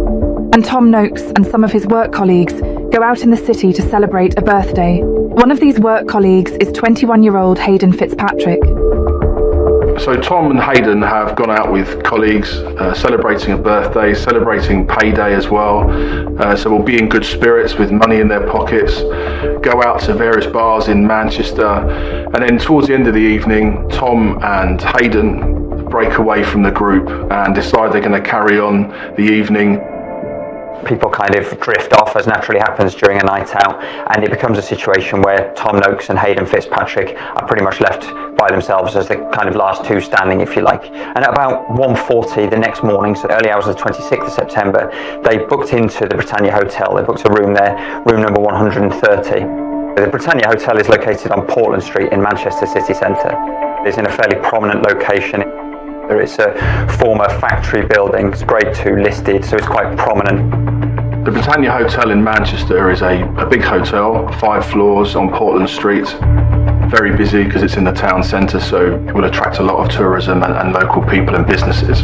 and Tom Noakes and some of his work colleagues go out in the city to celebrate a birthday. One of these work colleagues is 21-year-old Hayden Fitzpatrick. So Tom and Hayden have gone out with colleagues, celebrating a birthday, celebrating payday as well. So we'll be in good spirits with money in their pockets, go out to various bars in Manchester, and then towards the end of the evening, Tom and Hayden break away from the group and decide they're going to carry on the evening. People kind of drift off, as naturally happens during a night out, and it becomes a situation where Tom Noakes and Hayden Fitzpatrick are pretty much left by themselves as the kind of last two standing, if you like. And at about 1:40 the next morning, so early hours of the 26th of September, they booked into the Britannia Hotel. They booked a room there, room number 130. The Britannia Hotel is located on Portland Street in Manchester city centre. It's in a fairly prominent location. It's a former factory building, it's grade 2 listed, so it's quite prominent. The Britannia Hotel in Manchester is a big hotel, 5 floors on Portland Street. Very busy because it's in the town centre, so it will attract a lot of tourism and local people and businesses.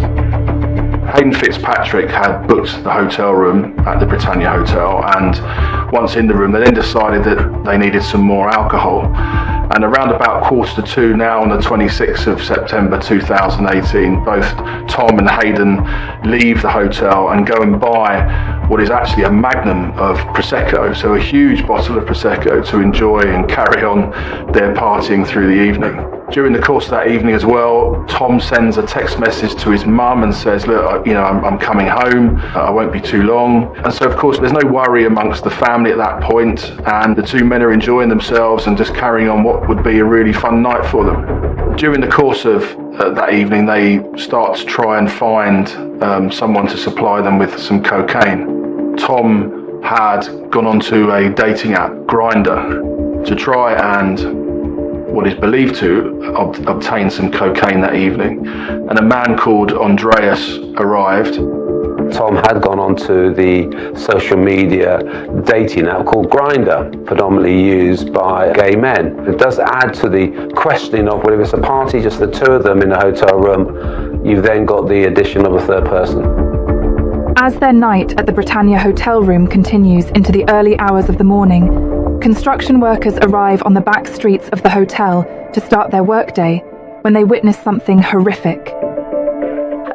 Hayden Fitzpatrick had booked the hotel room at the Britannia Hotel, and once in the room they then decided that they needed some more alcohol. And around about 1:45 now on the 26th of September 2018, both Tom and Hayden leave the hotel and go and buy what is actually a magnum of Prosecco, so a huge bottle of Prosecco to enjoy and carry on their partying through the evening. During the course of that evening as well, Tom sends a text message to his mum and says, look, I'm coming home, I won't be too long. And so of course there's no worry amongst the family at that point, and the two men are enjoying themselves and just carrying on what would be a really fun night for them. During the course of that evening, they start to try and find someone to supply them with some cocaine. Tom had gone onto a dating app, Grindr, to try and what is believed to obtain some cocaine that evening, and a man called Andreas arrived. Tom had gone onto the social media dating app called Grindr, predominantly used by gay men. It does add to the questioning of whether it's a party, just the two of them in a hotel room, you've then got the addition of a third person. As their night at the Britannia hotel room continues into the early hours of the morning, construction workers arrive on the back streets of the hotel to start their workday when they witness something horrific.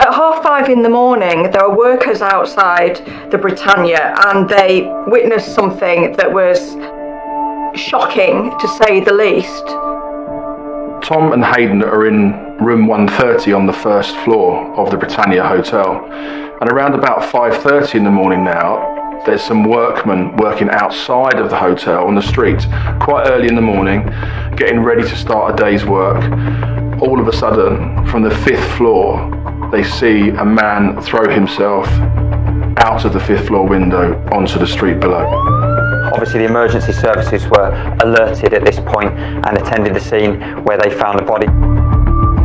At 5:30 in the morning, there are workers outside the Britannia and they witnessed something that was shocking, to say the least. Tom and Hayden are in room 130 on the first floor of the Britannia Hotel, and around about 5:30 in the morning now, there's some workmen working outside of the hotel on the street, quite early in the morning, getting ready to start a day's work. All of a sudden, from the 5th floor, they see a man throw himself out of the 5th floor window onto the street below. Obviously the emergency services were alerted at this point and attended the scene where they found the body.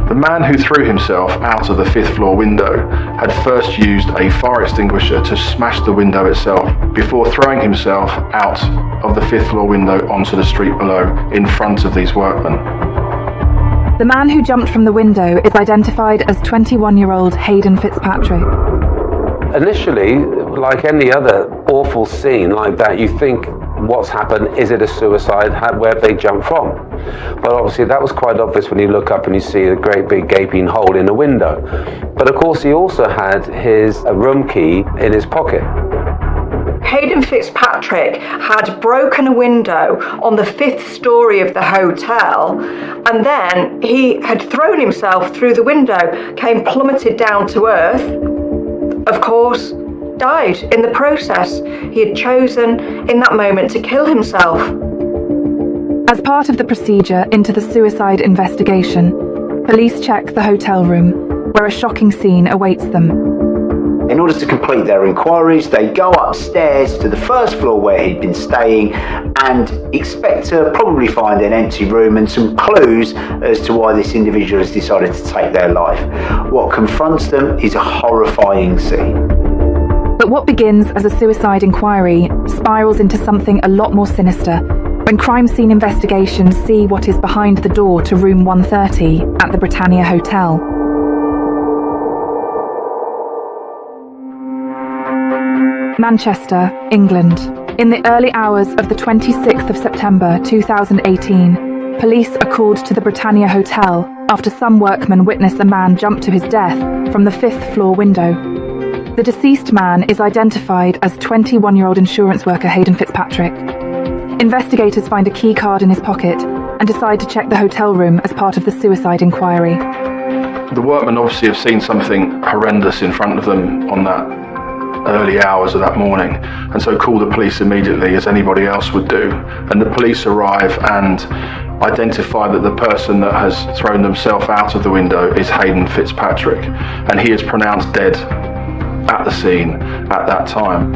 The man who threw himself out of the 5th floor window had first used a fire extinguisher to smash the window itself before throwing himself out of the 5th floor window onto the street below in front of these workmen. The man who jumped from the window is identified as 21-year-old Hayden Fitzpatrick. Initially, like any other awful scene like that, you think, what's happened? Is it a suicide? Where have they jumped from? But obviously that was quite obvious when you look up and you see a great big gaping hole in a window. But of course he also had his room key in his pocket. Hayden Fitzpatrick had broken a window on the 5th story of the hotel, and then he had thrown himself through the window, came plummeted down to earth, of course, died in the process. He had chosen in that moment to kill himself. As part of the procedure into the suicide investigation, police check the hotel room where a shocking scene awaits them. In order to complete their inquiries, they go upstairs to the first floor where he'd been staying and expect to probably find an empty room and some clues as to why this individual has decided to take their life. What confronts them is a horrifying scene. But what begins as a suicide inquiry spirals into something a lot more sinister when crime scene investigations see what is behind the door to room 130 at the Britannia Hotel. Manchester, England. In the early hours of the 26th of September 2018, police are called to the Britannia Hotel after some workmen witness a man jump to his death from the 5th floor window. The deceased man is identified as 21-year-old insurance worker Hayden Fitzpatrick. Investigators find a key card in his pocket and decide to check the hotel room as part of the suicide inquiry. The workmen obviously have seen something horrendous in front of them on that early hours of that morning, and so call the police immediately, as anybody else would do. And the police arrive and identify that the person that has thrown themselves out of the window is Hayden Fitzpatrick, and he is pronounced dead at the scene at that time.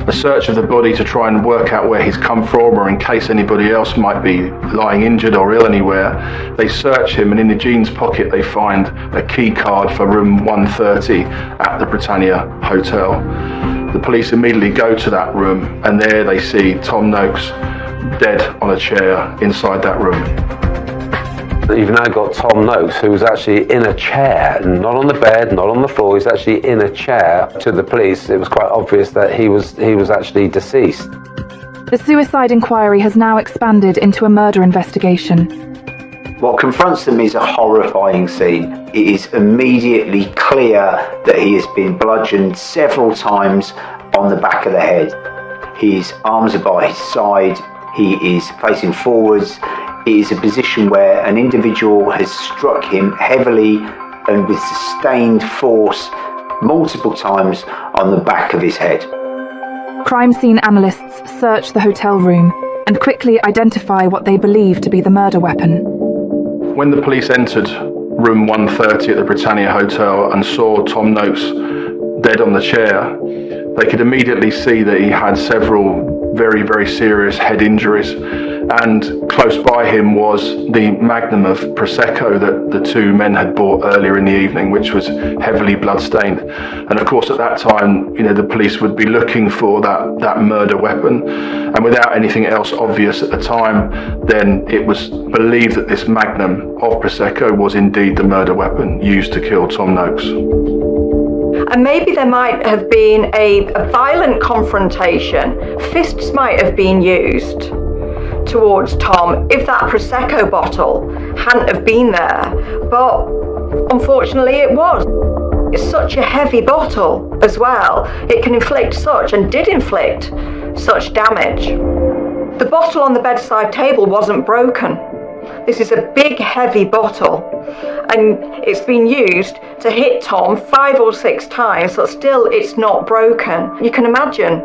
A search of the body to try and work out where he's come from, or in case anybody else might be lying injured or ill anywhere, they search him, and in the jeans pocket they find a key card for room 130 at the Britannia Hotel. The police immediately go to that room, and there they see Tom Noakes dead on a chair inside that room. You've now got Tom Noakes, who's actually in a chair, not on the bed, not on the floor. He's actually in a chair. To the police, it was quite obvious that he was actually deceased. The suicide inquiry has now expanded into a murder investigation. What confronts them is a horrifying scene. It is immediately clear that he has been bludgeoned several times on the back of the head. His arms are by his side. He is facing forwards. It is a position where an individual has struck him heavily and with sustained force multiple times on the back of his head. Crime scene analysts search the hotel room and quickly identify what they believe to be the murder weapon. When the police entered room 130 at the Britannia Hotel and saw Tom Noakes dead on the chair, they could immediately see that he had several very, very serious head injuries. And close by him was the magnum of Prosecco that the two men had bought earlier in the evening, which was heavily bloodstained. And of course, at that time, the police would be looking for that murder weapon. And without anything else obvious at the time, then it was believed that this magnum of Prosecco was indeed the murder weapon used to kill Tom Noakes. And maybe there might have been a violent confrontation. Fists might have been used towards Tom if that Prosecco bottle hadn't have been there, but unfortunately it was. It's such a heavy bottle as well. It can inflict such, and did inflict, such damage. The bottle on the bedside table wasn't broken. This is a big heavy bottle, and it's been used to hit Tom 5 or 6 times, but still it's not broken. You can imagine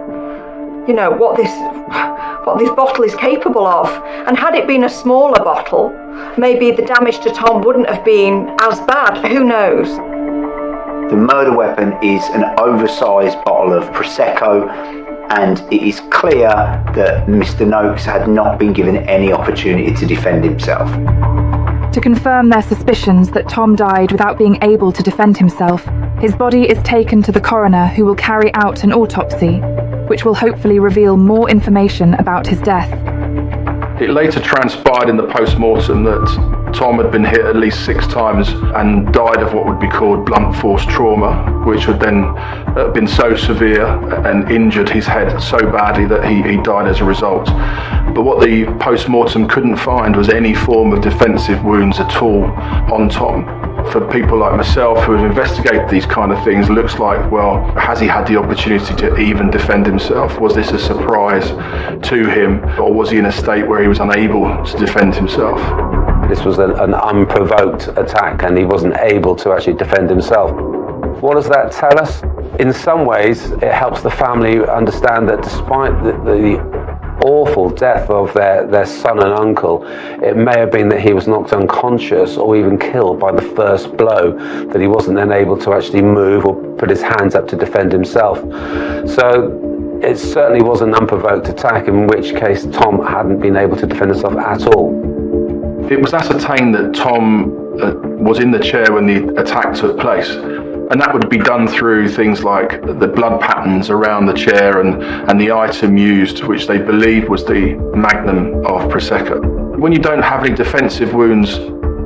what this bottle is capable of. And had it been a smaller bottle, maybe the damage to Tom wouldn't have been as bad. Who knows? The murder weapon is an oversized bottle of Prosecco, and it is clear that Mr. Noakes had not been given any opportunity to defend himself. To confirm their suspicions that Tom died without being able to defend himself, his body is taken to the coroner, who will carry out an autopsy, which will hopefully reveal more information about his death. It later transpired in the post-mortem that Tom had been hit at least 6 times and died of what would be called blunt force trauma, which had then been so severe and injured his head so badly that he died as a result. But what the post-mortem couldn't find was any form of defensive wounds at all on Tom. For people like myself who have investigated these kind of things, it looks like, well, has he had the opportunity to even defend himself? Was this a surprise to him, or was he in a state where he was unable to defend himself? This was an unprovoked attack, and he wasn't able to actually defend himself. What does that tell us? In some ways, it helps the family understand that despite the awful death of their son and uncle, it may have been that he was knocked unconscious or even killed by the first blow, that he wasn't then able to actually move or put his hands up to defend himself. So it certainly was an unprovoked attack, in which case Tom hadn't been able to defend himself at all. It was ascertained that Tom was in the chair when the attack took place. And that would be done through things like the blood patterns around the chair and the item used, which they believed was the magnum of Prosecco. When you don't have any defensive wounds,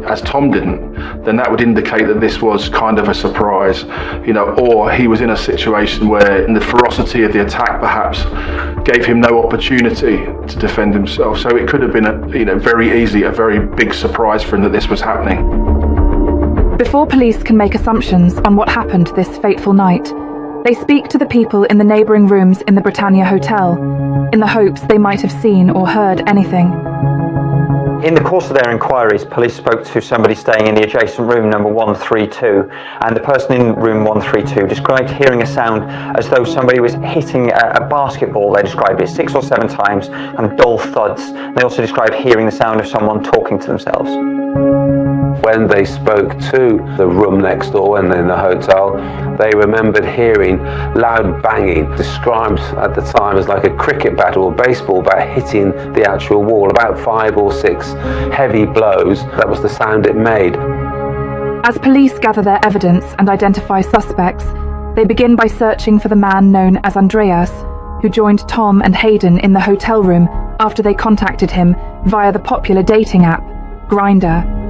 as Tom didn't, then that would indicate that this was kind of a surprise, or he was in a situation where the ferocity of the attack perhaps gave him no opportunity to defend himself. So it could have been very easily a very big surprise for him that this was happening. Before police can make assumptions on what happened this fateful night, they speak to the people in the neighbouring rooms in the Britannia Hotel, in the hopes they might have seen or heard anything. In the course of their inquiries, police spoke to somebody staying in the adjacent room number 132, and the person in room 132 described hearing a sound as though somebody was hitting a basketball. They described it 6 or 7 times, and dull thuds. They also described hearing the sound of someone talking to themselves. When they spoke to the room next door and in the hotel, they remembered hearing loud banging, described at the time as like a cricket bat or a baseball bat hitting the actual wall, about 5 or 6 heavy blows. That was the sound it made. As police gather their evidence and identify suspects, they begin by searching for the man known as Andreas, who joined Tom and Hayden in the hotel room after they contacted him via the popular dating app, Grindr.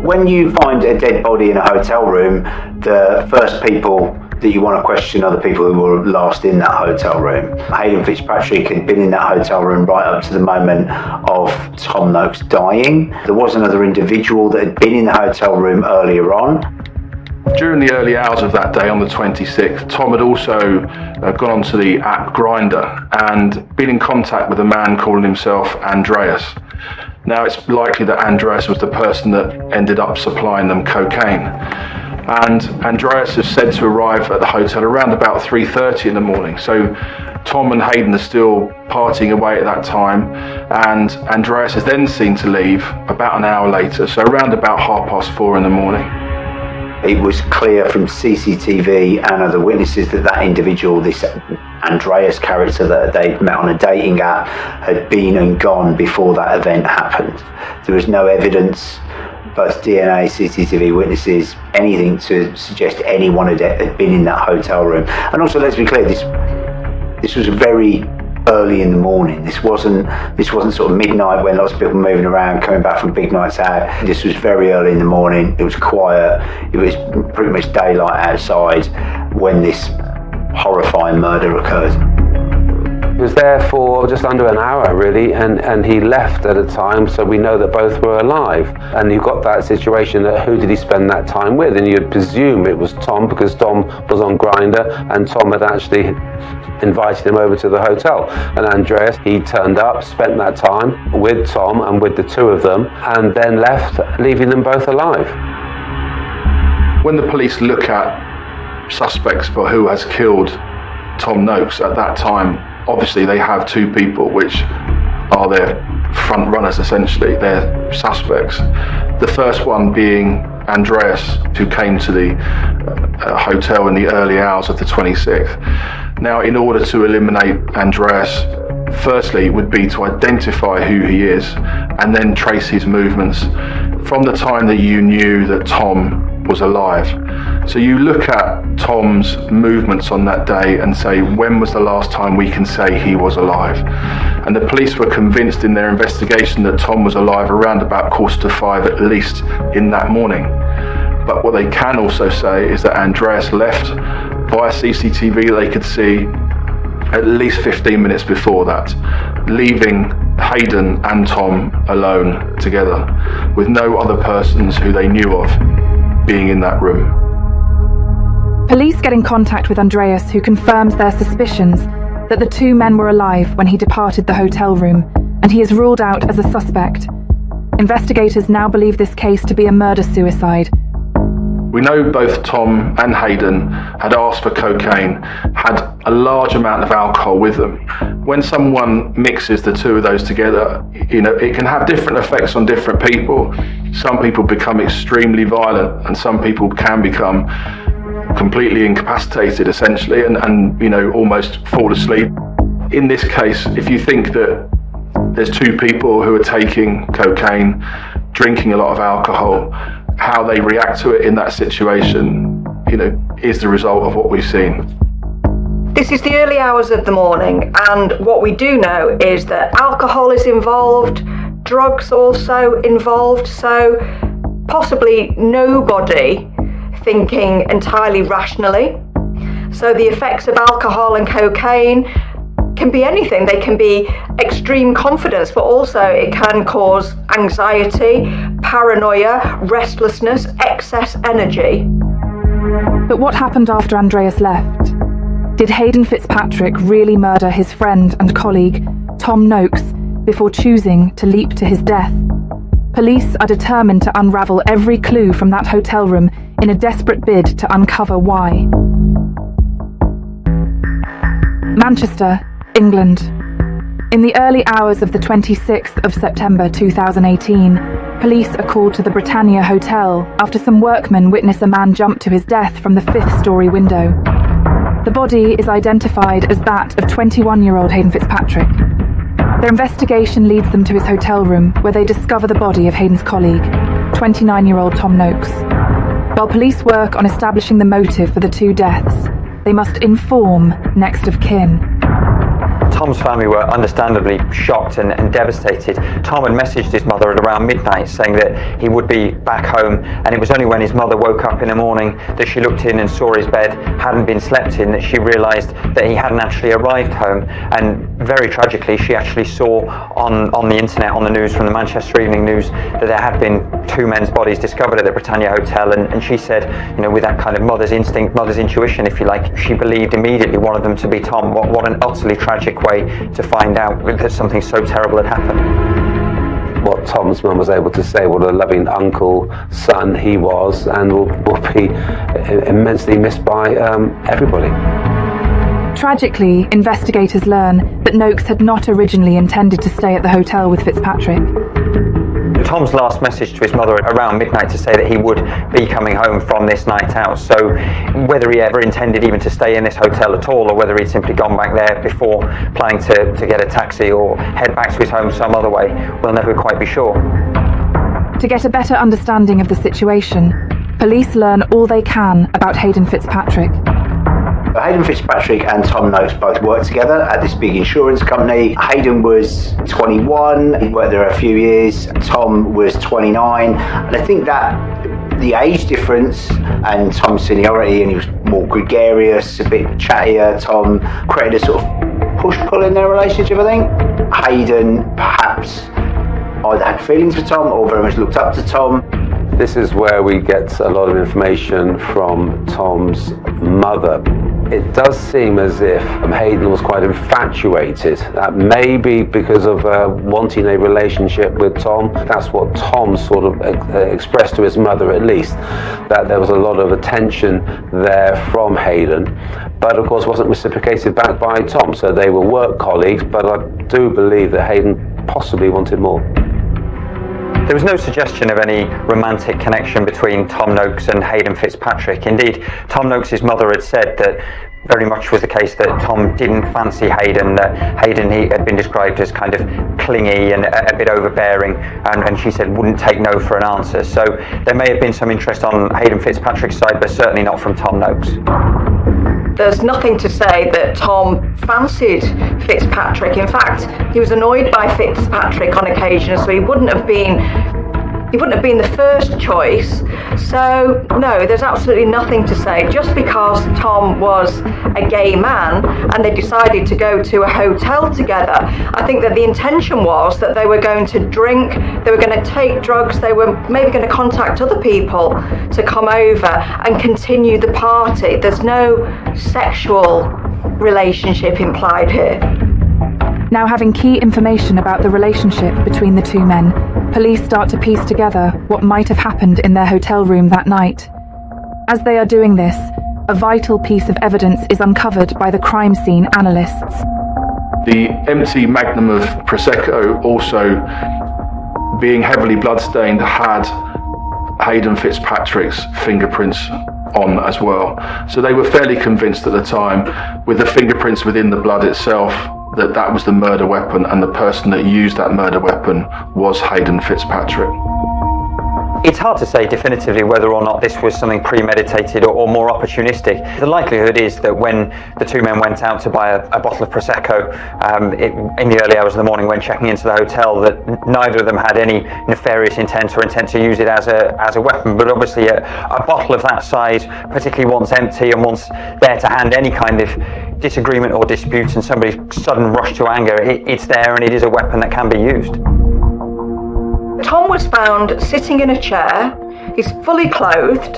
When you find a dead body in a hotel room, the first people that you want to question are the people who were last in that hotel room. Hayden Fitzpatrick had been in that hotel room right up to the moment of Tom Noakes dying. There was another individual that had been in the hotel room earlier on. During the early hours of that day on the 26th, Tom had also gone onto the app Grindr and been in contact with a man calling himself Andreas. Now it's likely that Andreas was the person that ended up supplying them cocaine. And Andreas is said to arrive at the hotel around about 3:30 in the morning. So Tom and Hayden are still partying away at that time, and Andreas is then seen to leave about an hour later, so around about 4:30 in the morning. It was clear from CCTV and other witnesses that that individual, this Andreas character that they'd met on a dating app, had been and gone before that event happened. There was no evidence, both DNA, CCTV witnesses, anything to suggest anyone had been in that hotel room. And also, let's be clear, this was very early in the morning. This wasn't sort of midnight when lots of people were moving around, coming back from big nights out. This was very early in the morning. It was quiet. It was pretty much daylight outside when this horrifying murder occurred. He was there for just under an hour, really, and he left at a time, so we know that both were alive. And you've got that situation that who did he spend that time with? And you'd presume it was Tom, because Tom was on Grindr, and Tom had actually invited him over to the hotel. And Andreas, he turned up, spent that time with Tom and with the two of them, and then left, leaving them both alive. When the police look at suspects for who has killed Tom Noakes at that time, obviously they have 2 people which are their front runners, essentially, they're suspects. The first one being Andreas, who came to the hotel in the early hours of the 26th. Now, in order to eliminate Andreas, firstly would be to identify who he is and then trace his movements from the time that you knew that Tom was alive. So you look at Tom's movements on that day and say, when was the last time we can say he was alive? And the police were convinced in their investigation that Tom was alive around about 4:45 at least in that morning. But what they can also say is that Andreas left via CCTV. They could see at least 15 minutes before that, leaving Hayden and Tom alone together with no other persons who they knew of being in that room. Police get in contact with Andreas, who confirms their suspicions that the 2 men were alive when he departed the hotel room, and he is ruled out as a suspect. Investigators now believe this case to be a murder-suicide. We know both Tom and Hayden had asked for cocaine, had a large amount of alcohol with them. When someone mixes the two of those together, it can have different effects on different people. Some people become extremely violent, and some people can become completely incapacitated, essentially, and almost fall asleep. In this case, if you think that there's two people who are taking cocaine, drinking a lot of alcohol, how they react to it in that situation, is the result of what we've seen. This is the early hours of the morning, and what we do know is that alcohol is involved, drugs also involved, so possibly nobody thinking entirely rationally. So the effects of alcohol and cocaine can be anything. They can be extreme confidence, but also it can cause anxiety, paranoia, restlessness, excess energy. But what happened after Andreas left? Did Hayden Fitzpatrick really murder his friend and colleague, Tom Noakes, before choosing to leap to his death? Police are determined to unravel every clue from that hotel room in a desperate bid to uncover why. Manchester, England. In the early hours of the 26th of September 2018, police are called to the Britannia Hotel after some workmen witness a man jump to his death from the 5th-storey window. The body is identified as that of 21-year-old Hayden Fitzpatrick. Their investigation leads them to his hotel room, where they discover the body of Hayden's colleague, 29-year-old Tom Noakes. While police work on establishing the motive for the two deaths, they must inform next of kin. Tom's family were understandably shocked and devastated. Tom had messaged his mother at around midnight saying that he would be back home, and it was only when his mother woke up in the morning that she looked in and saw his bed hadn't been slept in that she realised that he hadn't actually arrived home. And very tragically, she actually saw on the internet, on the news from the Manchester Evening News, that there had been two men's bodies discovered at the Britannia Hotel, and she said, with that kind of mother's instinct, mother's intuition, if you like, she believed immediately one of them to be Tom. What an utterly tragic way to find out that something so terrible had happened. What Tom's mum was able to say, what a loving uncle, son he was, and will be immensely missed by everybody. Tragically, investigators learn that Noakes had not originally intended to stay at the hotel with Fitzpatrick. Tom's last message to his mother at around midnight to say that he would be coming home from this night out. So whether he ever intended even to stay in this hotel at all, or whether he'd simply gone back there before planning to get a taxi or head back to his home some other way, we'll never quite be sure. To get a better understanding of the situation, police learn all they can about Hayden Fitzpatrick. Hayden Fitzpatrick and Tom Noakes both worked together at this big insurance company. Hayden was 21, he worked there a few years. Tom was 29, and I think that the age difference and Tom's seniority, and he was more gregarious, a bit chattier. Tom created a sort of push-pull in their relationship, I think. Hayden perhaps either had feelings for Tom or very much looked up to Tom. This is where we get a lot of information from Tom's mother. It does seem as if Hayden was quite infatuated, maybe because of wanting a relationship with Tom. That's what Tom sort of expressed to his mother, at least, that there was a lot of attention there from Hayden, but of course wasn't reciprocated back by Tom. So they were work colleagues, but I do believe that Hayden possibly wanted more. There was no suggestion of any romantic connection between Tom Noakes and Hayden Fitzpatrick. Indeed, Tom Noakes' mother had said that very much was the case that Tom didn't fancy Hayden, that Hayden he had been described as kind of clingy and a bit overbearing, and she said wouldn't take no for an answer. So there may have been some interest on Hayden Fitzpatrick's side, but certainly not from Tom Noakes. There's nothing to say that Tom fancied Fitzpatrick. In fact, he was annoyed by Fitzpatrick on occasion, so he wouldn't have been the first choice. So no, there's absolutely nothing to say. Just because Tom was a gay man and they decided to go to a hotel together, I think that the intention was that they were going to drink, they were going to take drugs, they were maybe going to contact other people to come over and continue the party. There's no sexual relationship implied here. Now, having key information about the relationship between the two men, police start to piece together what might have happened in their hotel room that night. As they are doing this, a vital piece of evidence is uncovered by the crime scene analysts. The empty magnum of Prosecco, also being heavily bloodstained, had Hayden Fitzpatrick's fingerprints on as well. So they were fairly convinced at the time, with the fingerprints within the blood itself, that that was the murder weapon, and the person that used that murder weapon was Hayden Fitzpatrick. It's hard to say definitively whether or not this was something premeditated or more opportunistic. The likelihood is that when the two men went out to buy a bottle of Prosecco in the early hours of the morning when checking into the hotel, that neither of them had any nefarious intent or intent to use it as a weapon. But obviously a bottle of that size, particularly once empty and once there to hand any kind of disagreement or dispute and somebody's sudden rush to anger, it's there and it is a weapon that can be used. Tom was found sitting in a chair. He's fully clothed.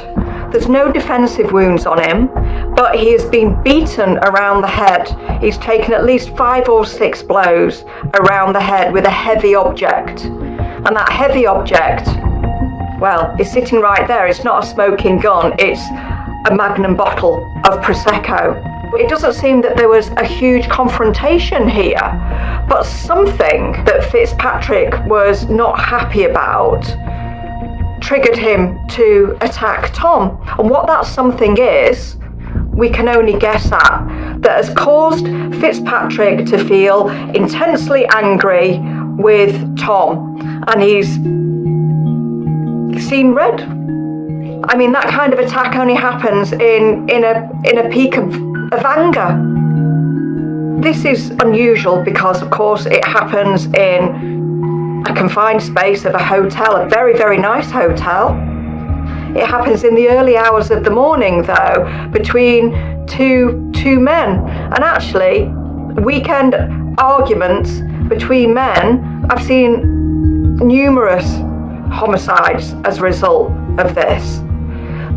There's no defensive wounds on him, but he has been beaten around the head. He's taken at least 5 or 6 blows around the head with a heavy object. And that heavy object, well, is sitting right there. It's not a smoking gun, it's a magnum bottle of Prosecco. It doesn't seem that there was a huge confrontation here, but something that Fitzpatrick was not happy about triggered him to attack Tom. And what that something is, we can only guess at, that has caused Fitzpatrick to feel intensely angry with Tom. And he's seen red. I mean, that kind of attack only happens in a peak of anger. This is unusual because, of course, it happens in a confined space of a hotel, a very, very nice hotel. It happens in the early hours of the morning, though, between two men. And actually, weekend arguments between men, I've seen numerous homicides as a result of this.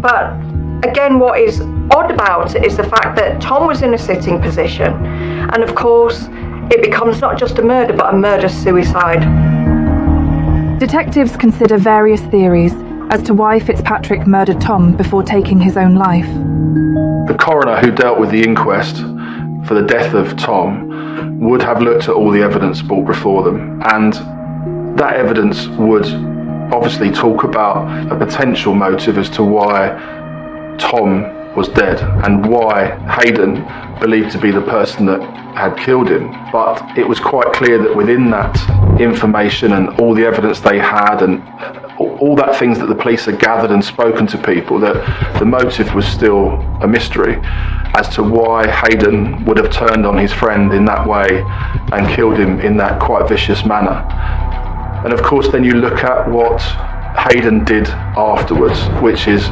But again, what is odd about it is the fact that Tom was in a sitting position, and of course it becomes not just a murder but a murder-suicide. Detectives consider various theories as to why Fitzpatrick murdered Tom before taking his own life. The coroner who dealt with the inquest for the death of Tom would have looked at all the evidence brought before them, and that evidence would obviously talk about a potential motive as to why Tom was dead and why Hayden believed to be the person that had killed him. But it was quite clear that within that information and all the evidence they had and all that things that the police had gathered and spoken to people, that the motive was still a mystery as to why Hayden would have turned on his friend in that way and killed him in that quite vicious manner. And of course then you look at what Hayden did afterwards, which is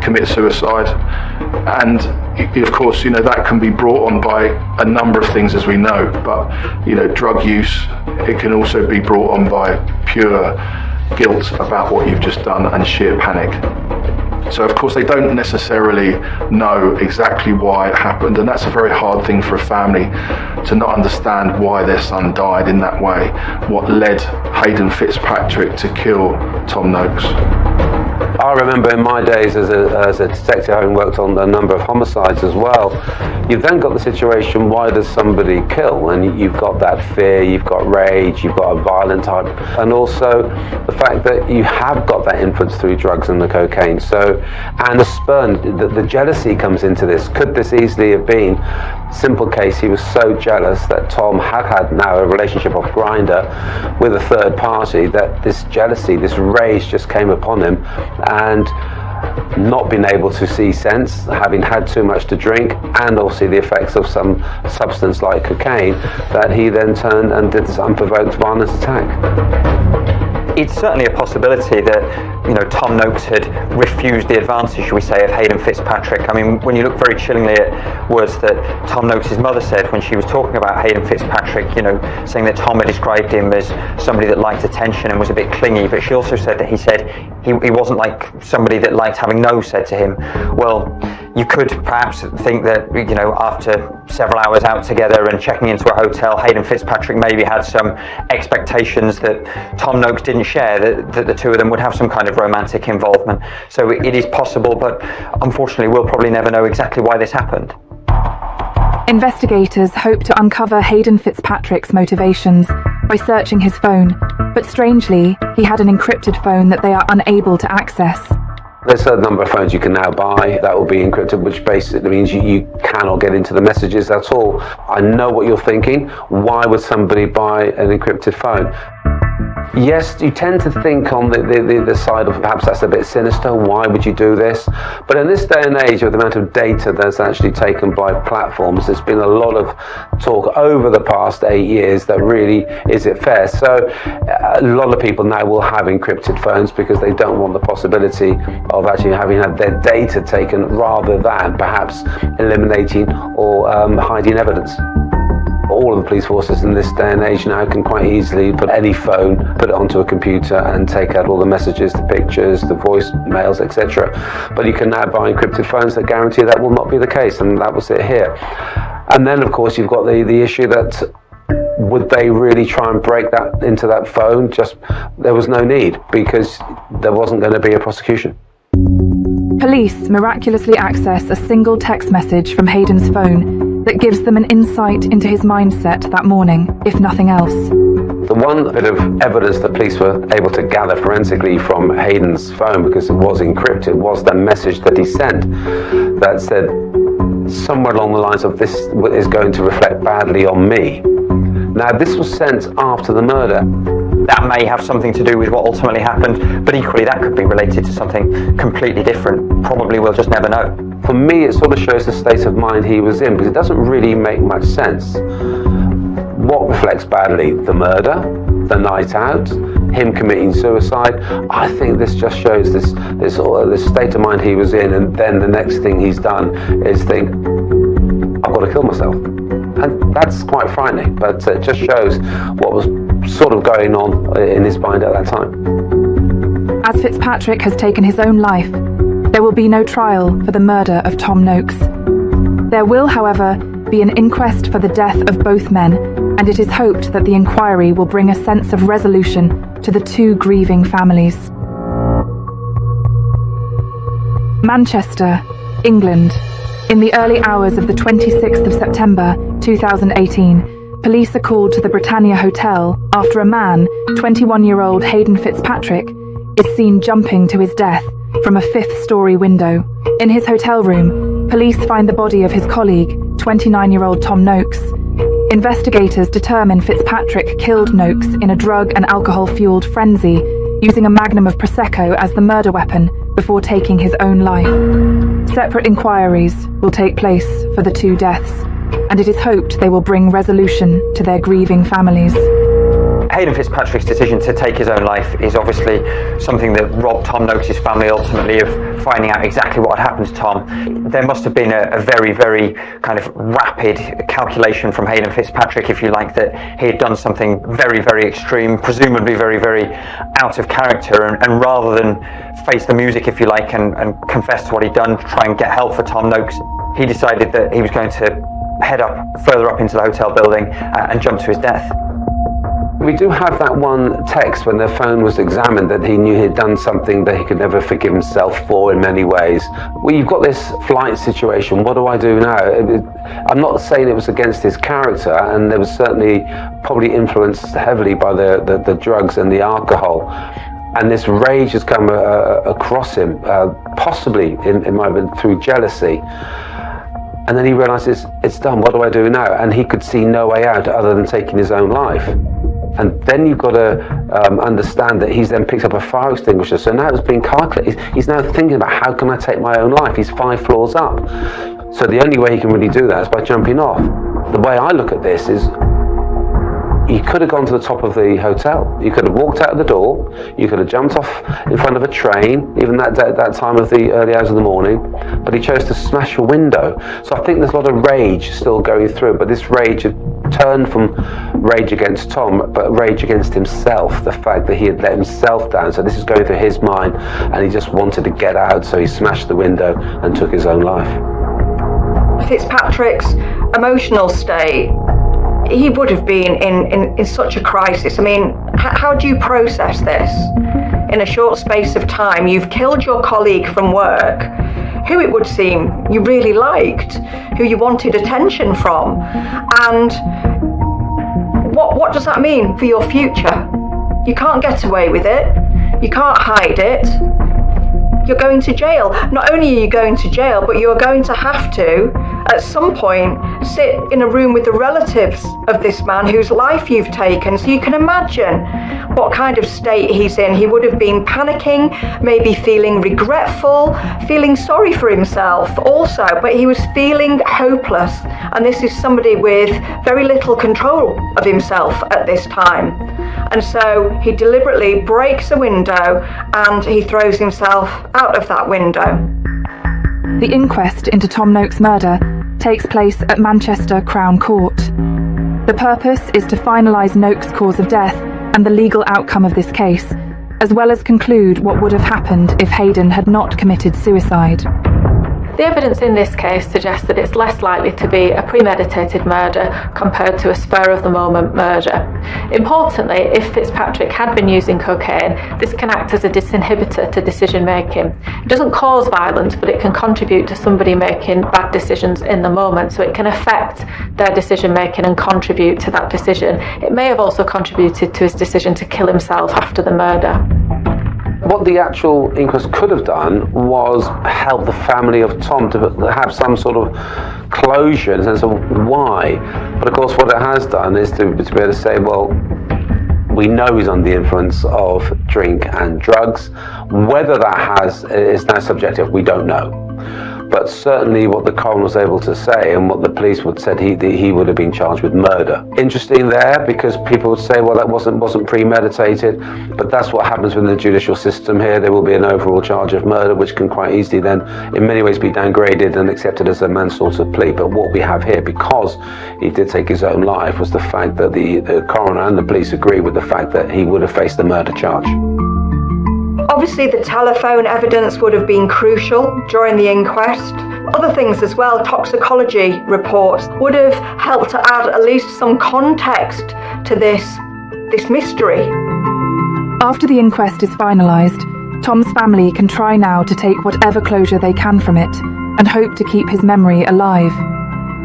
commit suicide, and of course that can be brought on by a number of things, as we know, but drug use, it can also be brought on by pure guilt about what you've just done and sheer panic. So of course they don't necessarily know exactly why it happened, and that's a very hard thing for a family to not understand why their son died in that way, what led Hayden Fitzpatrick to kill Tom Noakes. I remember in my days as a detective, having worked on a number of homicides as well, you've then got the situation, why does somebody kill? And you've got that fear, you've got rage, you've got a violent type, and also the fact that you have got that influence through drugs and the cocaine. So, and the spurn, the jealousy comes into this. Could this easily have been simple case he was so jealous that Tom had now a relationship off Grindr with a third party, that this jealousy, this rage just came upon him, and not being able to see sense, having had too much to drink, and also the effects of some substance like cocaine, that he then turned and did this unprovoked violent attack. It's certainly a possibility that Tom Noakes had refused the advances, shall we say, of Hayden Fitzpatrick. I mean, when you look very chillingly at words that Tom Noakes' mother said when she was talking about Hayden Fitzpatrick, saying that Tom had described him as somebody that liked attention and was a bit clingy, but she also said that he wasn't like somebody that liked having no said to him. Well, You could perhaps think that, you know, after several hours out together and checking into a hotel, Hayden Fitzpatrick maybe had some expectations that Tom Noakes didn't share, that the two of them would have some kind of romantic involvement. So it is possible, but unfortunately we'll probably never know exactly why this happened. Investigators hope to uncover Hayden Fitzpatrick's motivations by searching his phone, but strangely, he had an encrypted phone that they are unable to access. There's a number of phones you can now buy that will be encrypted, which basically means you cannot get into the messages at all. I know what you're thinking. Why would somebody buy an encrypted phone? Yes, you tend to think on the side of perhaps that's a bit sinister. Why would you do this? But in this day and age, with the amount of data that's actually taken by platforms, there's been a lot of talk over the past 8 years that really, is it fair? So a lot of people now will have encrypted phones because they don't want the possibility of actually having had their data taken, rather than perhaps eliminating or hiding evidence. All of the police forces in this day and age now can quite easily put any phone, put it onto a computer and take out all the messages, the pictures, the voicemails, etc. But you can now buy encrypted phones that guarantee that will not be the case, and that was it here. And then of course you've got the issue that would they really try and break that into that phone? Just, there was no need, because there wasn't going to be a prosecution. Police miraculously access a single text message from Hayden's phone that gives them an insight into his mindset that morning, if nothing else. The one bit of evidence that police were able to gather forensically from Hayden's phone, because it was encrypted, was the message that he sent that said somewhere along the lines of, "This is going to reflect badly on me." Now, this was sent after the murder. That may have something to do with what ultimately happened, but equally that could be related to something completely different. Probably we'll just never know. For me, it sort of shows the state of mind he was in, because it doesn't really make much sense. What reflects badly? The murder, the night out, him committing suicide? I think this just shows this state of mind he was in, and then the next thing he's done is think, I've got to kill myself. And that's quite frightening, but it just shows what was sort of going on in his mind at that time. As Fitzpatrick has taken his own life, there will be no trial for the murder of Tom Noakes. There will, however, be an inquest for the death of both men, and it is hoped that the inquiry will bring a sense of resolution to the two grieving families. Manchester, England. In the early hours of the 26th of September 2018, police are called to the Britannia Hotel after a man, 21-year-old Hayden Fitzpatrick, is seen jumping to his death from a 5th-story window. In his hotel room, police find the body of his colleague, 29-year-old Tom Noakes. Investigators determine Fitzpatrick killed Noakes in a drug and alcohol-fueled frenzy, using a magnum of Prosecco as the murder weapon before taking his own life. Separate inquiries will take place for the two deaths, and it is hoped they will bring resolution to their grieving families. Hayden Fitzpatrick's decision to take his own life is obviously something that robbed Tom Noakes' family ultimately of finding out exactly what had happened to Tom. There must have been a very, very kind of rapid calculation from Hayden Fitzpatrick, if you like, that he had done something very, very extreme, presumably very, very out of character, and rather than face the music, if you like, and confess to what he'd done, try and get help for Tom Noakes, he decided that he was going to head further up into the hotel building and jump to his death. We do have that one text when their phone was examined that he knew he'd done something that he could never forgive himself for in many ways. Well, you've got this flight situation. What do I do now? I'm not saying it was against his character, and there was certainly probably influenced heavily by the drugs and the alcohol. And this rage has come across him, possibly it might have been through jealousy. And then he realizes, it's done, what do I do now? And he could see no way out other than taking his own life. And then you've got to understand that he's then picked up a fire extinguisher. So now it's being calculated. He's now thinking about, how can I take my own life? He's 5 floors up. So the only way he can really do that is by jumping off. The way I look at this is, You could have gone to the top of the hotel. You could have walked out of the door. You could have jumped off in front of a train, even that time of the early hours of the morning. But he chose to smash a window. So I think there's a lot of rage still going through. But this rage had turned from rage against Tom, but rage against himself. The fact that he had let himself down. So this is going through his mind, and he just wanted to get out. So he smashed the window and took his own life. Fitzpatrick's emotional state, he would have been in such a crisis. I mean, how do you process this? In a short space of time, you've killed your colleague from work, who it would seem you really liked, who you wanted attention from. And what does that mean for your future? You can't get away with it. You can't hide it. You're going to jail. Not only are you going to jail, but you're going to have to, at some point, sit in a room with the relatives of this man whose life you've taken. So you can imagine what kind of state he's in. He would have been panicking, maybe feeling regretful, feeling sorry for himself also, but he was feeling hopeless. And this is somebody with very little control of himself at this time. And so he deliberately breaks a window and he throws himself out of that window. The inquest into Tom Noakes' murder takes place at Manchester Crown Court. The purpose is to finalise Noakes' cause of death and the legal outcome of this case, as well as conclude what would have happened if Hayden had not committed suicide. The evidence in this case suggests that it's less likely to be a premeditated murder compared to a spur-of-the-moment murder. Importantly, if Fitzpatrick had been using cocaine, this can act as a disinhibitor to decision-making. It doesn't cause violence, but it can contribute to somebody making bad decisions in the moment, so it can affect their decision-making and contribute to that decision. It may have also contributed to his decision to kill himself after the murder. What the actual inquest could have done was help the family of Tom to have some sort of closure in the sense of why. But of course what it has done is to be able to say, well, we know he's under the influence of drink and drugs. Whether that is now subjective, we don't know. But certainly what the coroner was able to say and what the police would said, he would have been charged with murder. Interesting there, because people would say, well, that wasn't premeditated, but that's what happens within the judicial system here. There will be an overall charge of murder, which can quite easily then in many ways be downgraded and accepted as a manslaughter plea. But what we have here, because he did take his own life, was the fact that the coroner and the police agree with the fact that he would have faced the murder charge. Obviously, the telephone evidence would have been crucial during the inquest. Other things as well, toxicology reports would have helped to add at least some context to this mystery. After the inquest is finalised, Tom's family can try now to take whatever closure they can from it and hope to keep his memory alive.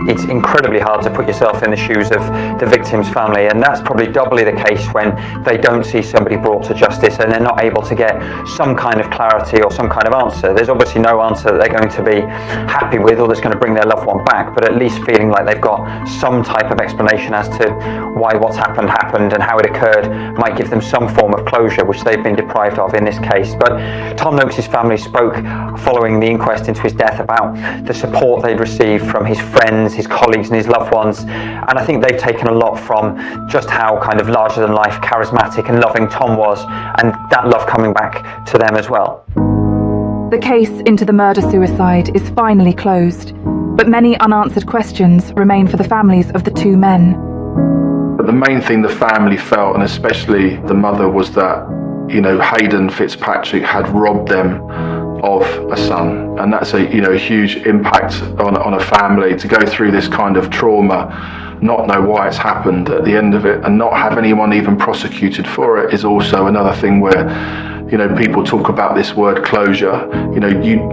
It's incredibly hard to put yourself in the shoes of the victim's family, and that's probably doubly the case when they don't see somebody brought to justice and they're not able to get some kind of clarity or some kind of answer. There's obviously no answer that they're going to be happy with or that's going to bring their loved one back, but at least feeling like they've got some type of explanation as to why what's happened and how it occurred might give them some form of closure, which they've been deprived of in this case. But Tom Noakes' family spoke following the inquest into his death about the support they'd received from his friends, his colleagues and his loved ones, and I think they've taken a lot from just how kind of larger than life, charismatic and loving Tom was, and that love coming back to them as well. The case into the murder-suicide is finally closed, but many unanswered questions remain for the families of the two men. But the main thing the family felt, and especially the mother, was that, Hayden Fitzpatrick had robbed them of a son, and that's a huge impact on a family to go through this kind of trauma, not know why it's happened at the end of it, and not have anyone even prosecuted for it is also another thing where people talk about this word closure.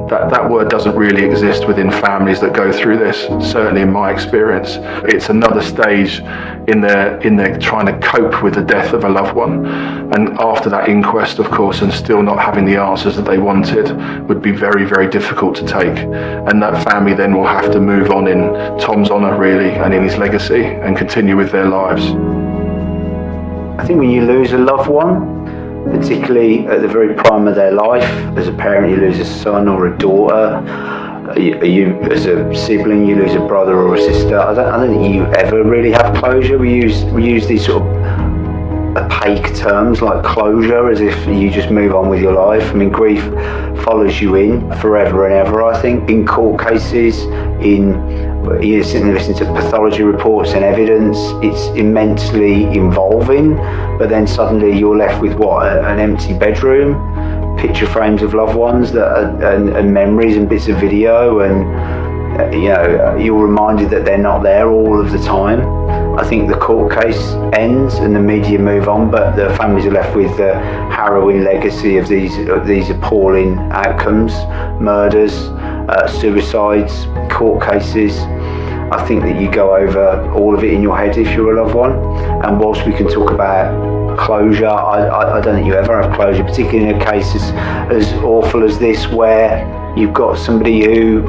That word doesn't really exist within families that go through this. Certainly in my experience, it's another stage in their trying to cope with the death of a loved one. And after that inquest, of course, and still not having the answers that they wanted, would be very, very difficult to take. And that family then will have to move on in Tom's honour, really, and in his legacy, and continue with their lives. I think when you lose a loved one, particularly at the very prime of their life, as a parent you lose a son or a daughter, you as a sibling you lose a brother or a sister. I don't think you ever really have closure. We use these sort of take terms like closure as if you just move on with your life. I mean, grief follows you in forever and ever, I think. In court cases, you're sitting there listening to pathology reports and evidence, it's immensely involving, but then suddenly you're left with what? An empty bedroom, picture frames of loved ones and memories and bits of video, and you're reminded that they're not there all of the time. I think the court case ends and the media move on, but the families are left with the harrowing legacy of these appalling outcomes, murders, suicides, court cases. I think that you go over all of it in your head if you're a loved one. And whilst we can talk about closure, I don't think you ever have closure, particularly in a case as awful as this, where you've got somebody who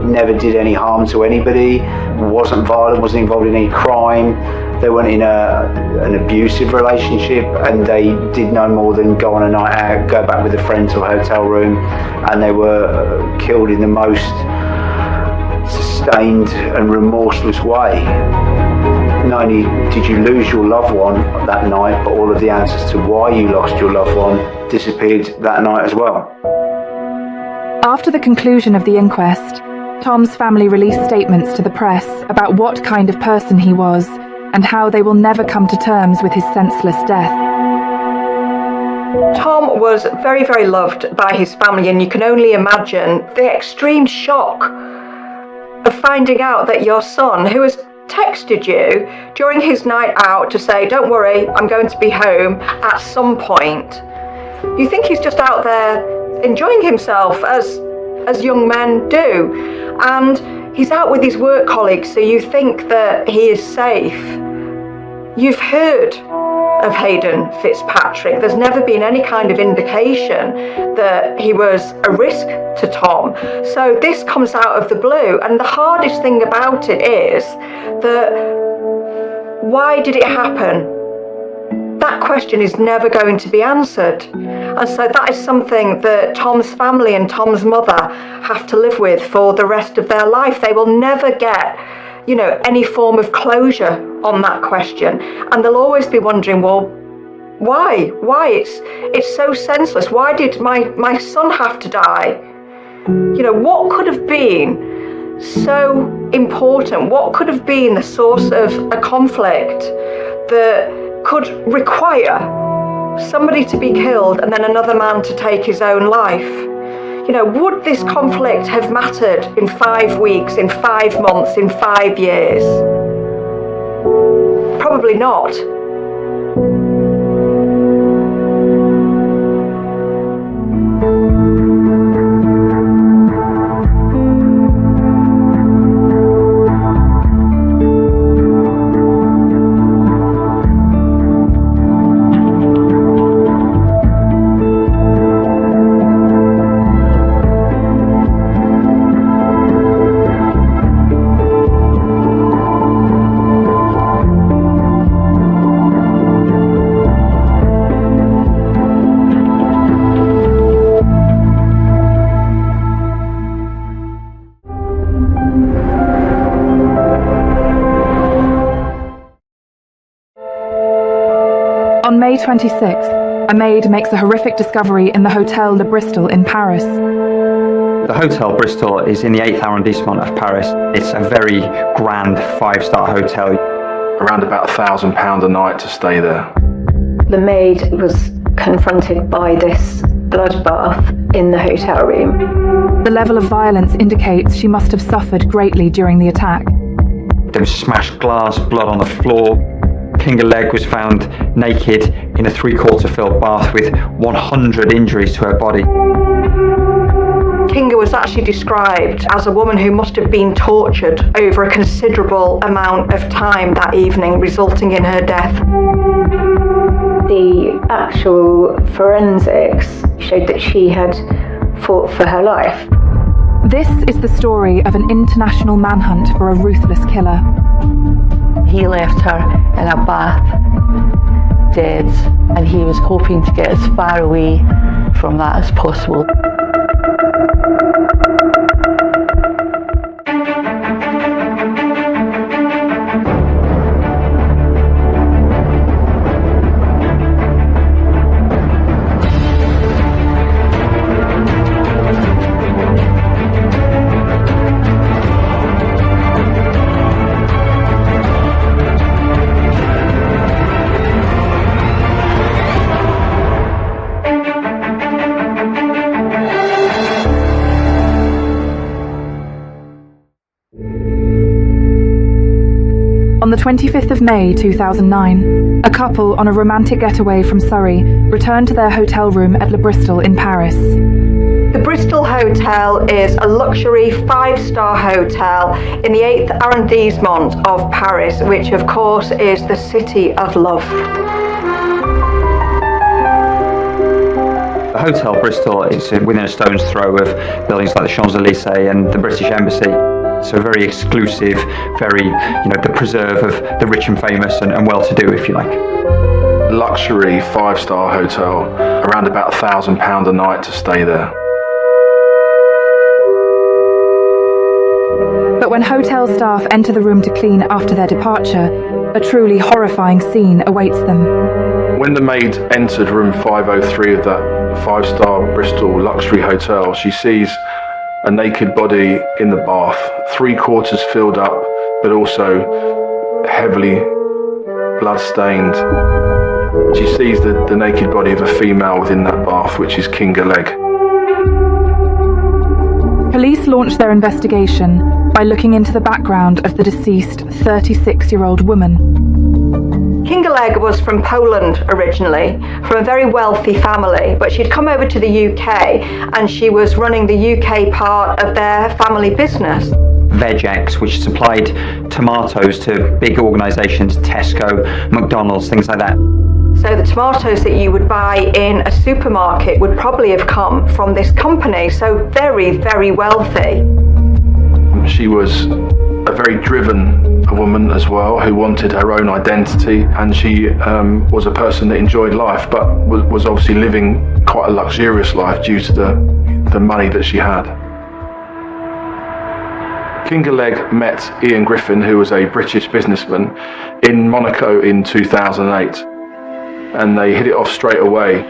never did any harm to anybody, wasn't violent, wasn't involved in any crime, they weren't in an abusive relationship, and they did no more than go on a night out, go back with a friend to a hotel room, and they were killed in the most sustained and remorseless way. Not only did you lose your loved one that night, but all of the answers to why you lost your loved one disappeared that night as well. After the conclusion of the inquest, Tom's family released statements to the press about what kind of person he was and how they will never come to terms with his senseless death. Tom was very, very loved by his family, and you can only imagine the extreme shock of finding out that your son, who has texted you during his night out to say, don't worry, I'm going to be home at some point. You think he's just out there enjoying himself as young men do, and he's out with his work colleagues, so you think that he is safe. You've heard of Hayden Fitzpatrick. There's never been any kind of indication that he was a risk to Tom. So this comes out of the blue, and the hardest thing about it is that why did it happen? That question is never going to be answered. And so that is something that Tom's family and Tom's mother have to live with for the rest of their life. They will never get, any form of closure on that question. And they'll always be wondering, well, why? Why? It's so senseless. Why did my son have to die? What could have been so important? What could have been the source of a conflict that could require somebody to be killed and then another man to take his own life? Would this conflict have mattered in 5 weeks, in 5 months, in 5 years? Probably not. On May 26th, a maid makes a horrific discovery in the Hotel Le Bristol in Paris. The Hotel Bristol is in the 8th arrondissement of Paris. It's a very grand 5-star hotel. Around about £1,000 a night to stay there. The maid was confronted by this bloodbath in the hotel room. The level of violence indicates she must have suffered greatly during the attack. There was smashed glass, blood on the floor. Kinga Legg was found naked in a 3/4 filled bath with 100 injuries to her body. Kinga was actually described as a woman who must have been tortured over a considerable amount of time that evening, resulting in her death. The actual forensics showed that she had fought for her life. This is the story of an international manhunt for a ruthless killer. He left her in a bath, dead, and he was hoping to get as far away from that as possible. 25th of May 2009, a couple on a romantic getaway from Surrey returned to their hotel room at Le Bristol in Paris. The Bristol Hotel is a luxury 5-star hotel in the 8th arrondissement of Paris, which of course is the city of love. The Hotel Bristol is within a stone's throw of buildings like the Champs-Elysees and the British Embassy. So very exclusive, very, the preserve of the rich and famous and well-to-do, if you like. Luxury 5-star hotel, around about £1,000 a night to stay there. But when hotel staff enter the room to clean after their departure, a truly horrifying scene awaits them. When the maid entered room 503 of that 5-star Bristol luxury hotel, she sees a naked body in the bath, 3/4 filled up, but also heavily blood-stained. She sees the naked body of a female within that bath, which is Kinga Legg. Police launched their investigation by looking into the background of the deceased 36-year-old woman. Kinga Legg was from Poland originally, from a very wealthy family, but she'd come over to the UK and she was running the UK part of their family business. Vegex, which supplied tomatoes to big organisations, Tesco, McDonald's, things like that. So the tomatoes that you would buy in a supermarket would probably have come from this company, so very, very wealthy. She was a very driven woman as well, who wanted her own identity, and she was a person that enjoyed life, but was obviously living quite a luxurious life due to the money that she had. Kinga Legg met Ian Griffin, who was a British businessman, in Monaco in 2008, and they hit it off straight away.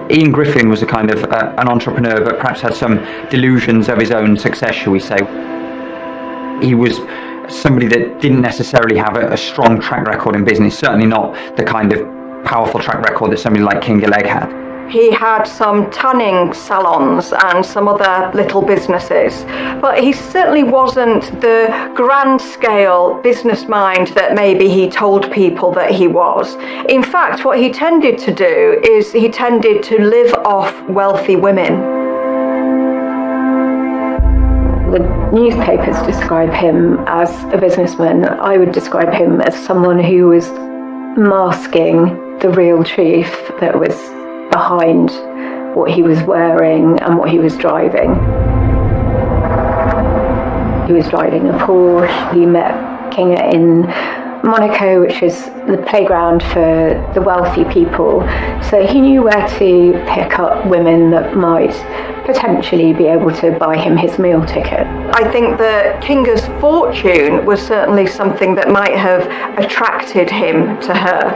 Ian Griffin was a kind of an entrepreneur, but perhaps had some delusions of his own success, shall we say. He was somebody that didn't necessarily have a strong track record in business, certainly not the kind of powerful track record that somebody like Kinga Legg had. He had some tanning salons and some other little businesses, but he certainly wasn't the grand scale business mind that maybe he told people that he was. In fact, what he tended to do is he tended to live off wealthy women. The newspapers describe him as a businessman. I would describe him as someone who was masking the real truth that was behind what he was wearing and what he was driving. He was driving a Porsche. He met Kinga in Monaco, which is the playground for the wealthy people. So he knew where to pick up women that might potentially be able to buy him his meal ticket. I think that Kinga's fortune was certainly something that might have attracted him to her.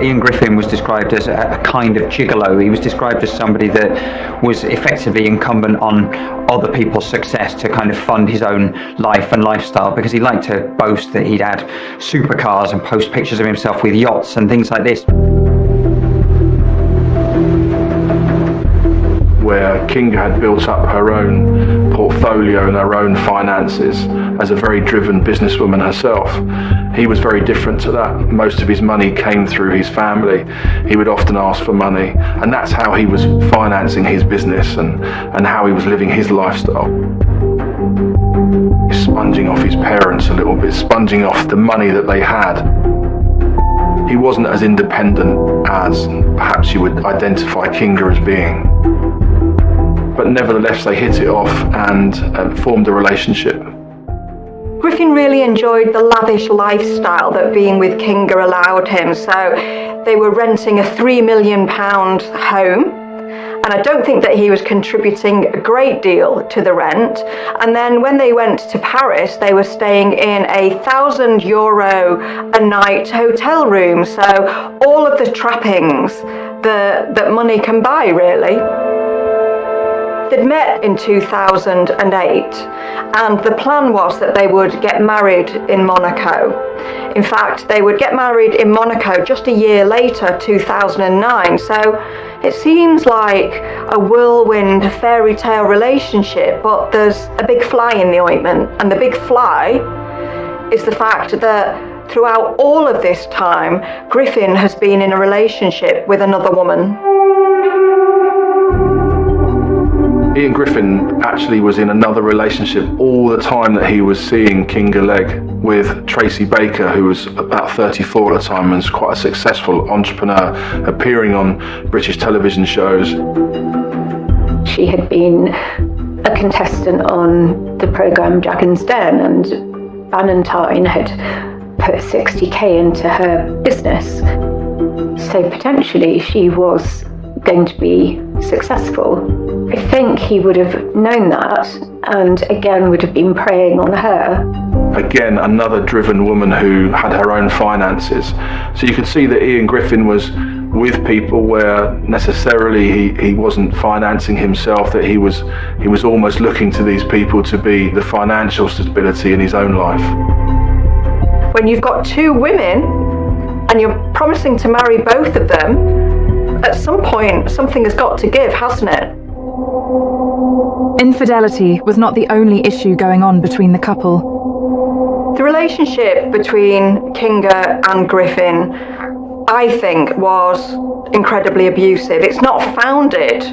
Ian Griffin was described as a kind of gigolo. He was described as somebody that was effectively incumbent on other people's success to kind of fund his own life and lifestyle, because he liked to boast that he'd had supercars and post pictures of himself with yachts and things like this. Where Kinga had built up her own portfolio and her own finances as a very driven businesswoman herself. He was very different to that. Most of his money came through his family. He would often ask for money, and that's how he was financing his business and how he was living his lifestyle. Sponging off his parents a little bit, sponging off the money that they had. He wasn't as independent as perhaps you would identify Kinga as being. But nevertheless, they hit it off and formed a relationship. Griffin really enjoyed the lavish lifestyle that being with Kinga allowed him. So they were renting a £3 million home, and I don't think that he was contributing a great deal to the rent. And then when they went to Paris, they were staying in a €1,000 a night hotel room. So all of the trappings that money can buy, really. They'd met in 2008, and the plan was that they would get married in Monaco. In fact, they would get married in Monaco just a year later, 2009. So it seems like a whirlwind fairy tale relationship, but there's a big fly in the ointment, and the big fly is the fact that throughout all of this time, Griffin has been in a relationship with another woman. Ian Griffin actually was in another relationship all the time that he was seeing Kinga Legg with Tracy Baker, who was about 34 at the time and was quite a successful entrepreneur, appearing on British television shows. She had been a contestant on the programme Dragon's Den, and Bannatyne had put 60k into her business. So potentially she was going to be successful. I think he would have known that and again would have been preying on her. Again, another driven woman who had her own finances. So you could see that Ian Griffin was with people where necessarily he wasn't financing himself, that he was almost looking to these people to be the financial stability in his own life. When you've got two women and you're promising to marry both of them, at some point something has got to give, hasn't it? Infidelity was not the only issue going on between the couple. The relationship between Kinga and Griffin, I think, was incredibly abusive. It's not founded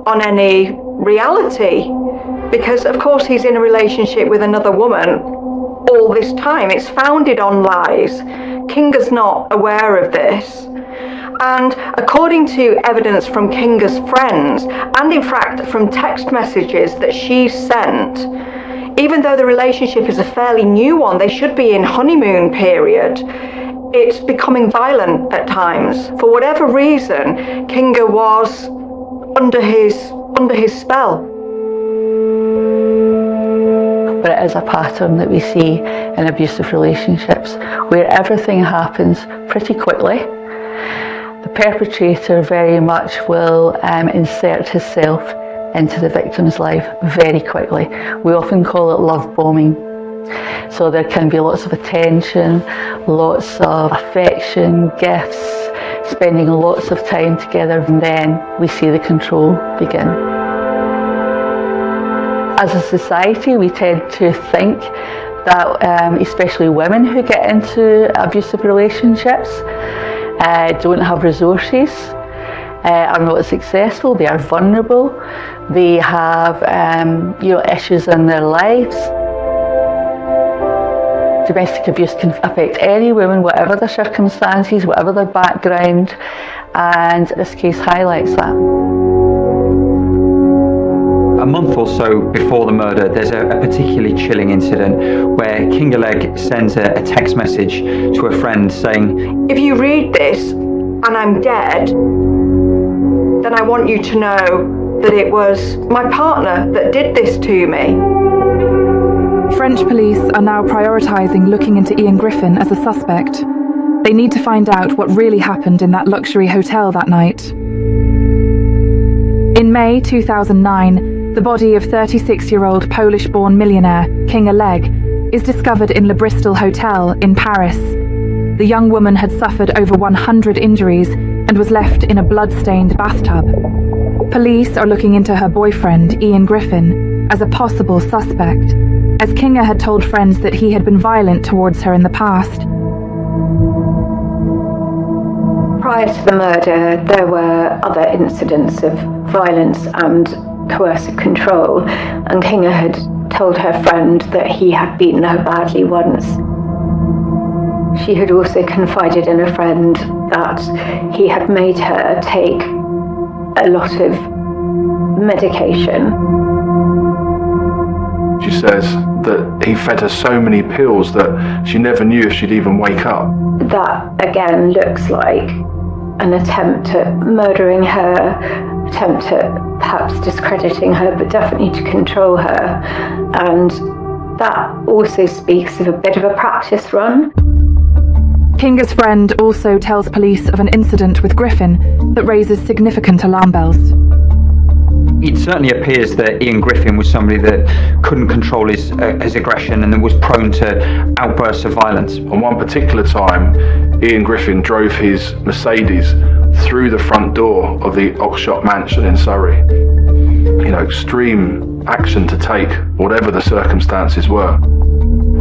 on any reality because, of course, he's in a relationship with another woman all this time. It's founded on lies. Kinga's not aware of this. And according to evidence from Kinga's friends, and in fact from text messages that she sent, even though the relationship is a fairly new one, they should be in honeymoon period, it's becoming violent at times. For whatever reason, Kinga was under his spell. But it is a pattern that we see in abusive relationships where everything happens pretty quickly. The perpetrator very much will insert himself into the victim's life very quickly. We often call it love bombing. So there can be lots of attention, lots of affection, gifts, spending lots of time together, and then we see the control begin. As a society, we tend to think that especially women who get into abusive relationships don't have resources, are not successful, they are vulnerable, they have issues in their lives. Domestic abuse can affect any woman, whatever their circumstances, whatever their background, and this case highlights that. A month or so before the murder, there's a particularly chilling incident where Kinga Legg sends a text message to a friend saying, "If you read this and I'm dead, then I want you to know that it was my partner that did this to me." French police are now prioritising looking into Ian Griffin as a suspect. They need to find out what really happened in that luxury hotel that night. In May 2009, the body of 36-year-old Polish-born millionaire Kinga Legg is discovered in Le Bristol Hotel in Paris. The young woman had suffered over 100 injuries and was left in a blood-stained bathtub. Police are looking into her boyfriend, Ian Griffin, as a possible suspect, as Kinga had told friends that he had been violent towards her in the past. Prior to the murder, there were other incidents of violence and coercive control, and Kinga had told her friend that he had beaten her badly once. She had also confided in a friend that he had made her take a lot of medication. She says that he fed her so many pills that she never knew if she'd even wake up. That again looks like an attempt at murdering her, attempt at perhaps discrediting her, but definitely to control her. And that also speaks of a bit of a practice run. Kinga's friend also tells police of an incident with Griffin that raises significant alarm bells. It certainly appears that Ian Griffin was somebody that couldn't control his aggression and that was prone to outbursts of violence. On one particular time, Ian Griffin drove his Mercedes through the front door of the Oxshott mansion in Surrey. You know, extreme action to take, whatever the circumstances were.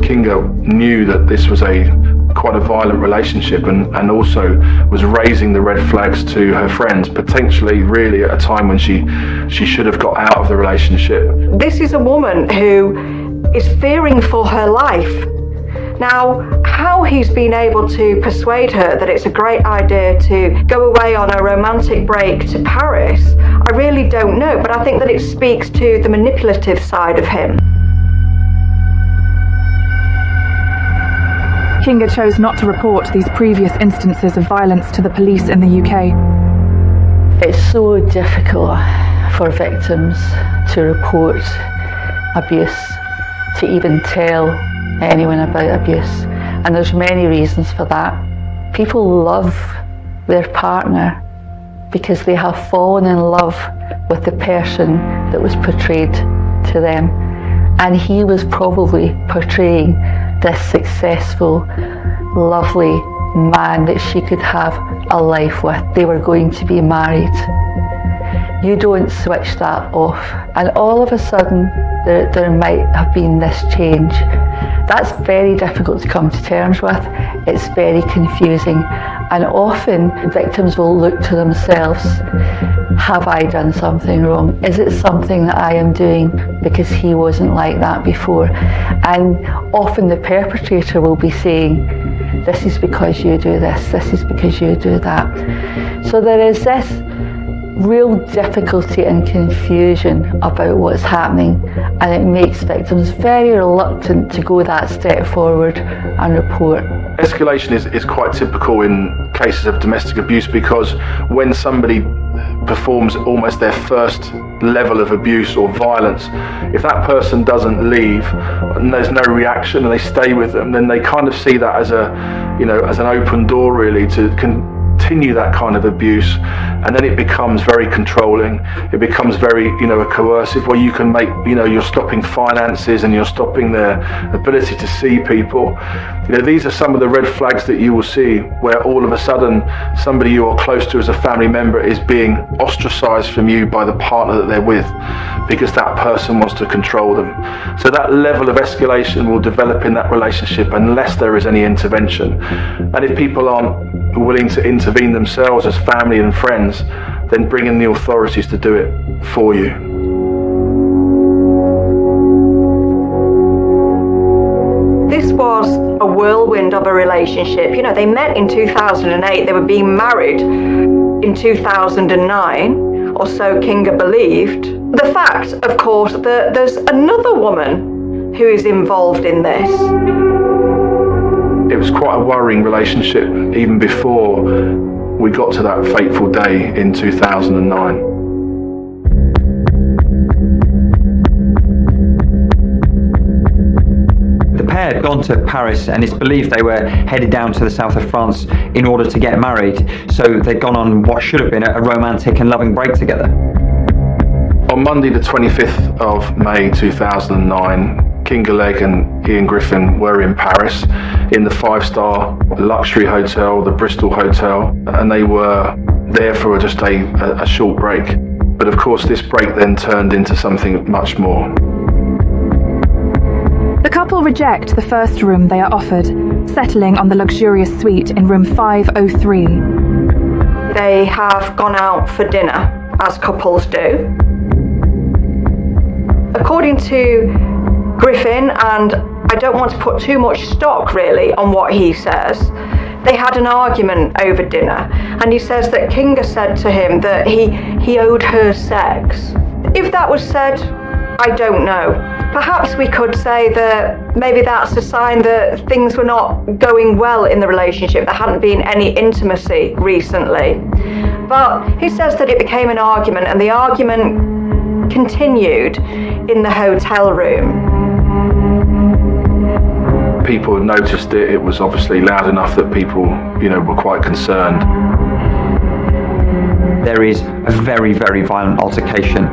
Kinga knew that this was quite a violent relationship and also was raising the red flags to her friends, potentially really at a time when she should have got out of the relationship. This is a woman who is fearing for her life. Now, how he's been able to persuade her that it's a great idea to go away on a romantic break to Paris, I really don't know, but I think that it speaks to the manipulative side of him. Kinga chose not to report these previous instances of violence to the police in the UK. It's so difficult for victims to report abuse, to even tell anyone about abuse, and there's many reasons for that. People love their partner because they have fallen in love with the person that was portrayed to them, and he was probably portraying this successful, lovely man that she could have a life with. They were going to be married. You don't switch that off, and all of a sudden there might have been this change. That's very difficult to come to terms with. It's very confusing, and often victims will look to themselves. Have I done something wrong? Is it something that I am doing because he wasn't like that before? And often the perpetrator will be saying, this is because you do this is because you do that. So there is this real difficulty and confusion about what's happening, and it makes victims very reluctant to go that step forward and report. Escalation is quite typical in cases of domestic abuse, because when somebody performs almost their first level of abuse or violence, if that person doesn't leave and there's no reaction and they stay with them, then they kind of see that as as an open door really to continue that kind of abuse, and then it becomes very controlling. It becomes very coercive, where you can make you're stopping finances and you're stopping their ability to see people. These are some of the red flags that you will see, where all of a sudden somebody you are close to as a family member is being ostracized from you by the partner that they're with, because that person wants to control them. So that level of escalation will develop in that relationship unless there is any intervention. And if people aren't willing to intervene themselves as family and friends, then bring in the authorities to do it for you. This was a whirlwind of a relationship. They met in 2008, they were being married in 2009, or so Kinga believed. The fact, of course, that there's another woman who is involved in this. It was quite a worrying relationship even before we got to that fateful day in 2009. The pair had gone to Paris, and it's believed they were headed down to the south of France in order to get married. So they'd gone on what should have been a romantic and loving break together. On Monday the 25th of May 2009, Kinga Legg and Ian Griffin were in Paris in the 5-star luxury hotel, the Bristol Hotel, and they were there for just a short break. But of course this break then turned into something much more. The couple reject the first room they are offered, settling on the luxurious suite in room 503. They have gone out for dinner, as couples do. According to Griffin, and I don't want to put too much stock really on what he says, they had an argument over dinner, and he says that Kinga said to him that he owed her sex. If that was said, I don't know. Perhaps we could say that maybe that's a sign that things were not going well in the relationship. There hadn't been any intimacy recently. But he says that it became an argument, and the argument continued in the hotel room. People had noticed it. It was obviously loud enough that people, were quite concerned. There is a very, very violent altercation.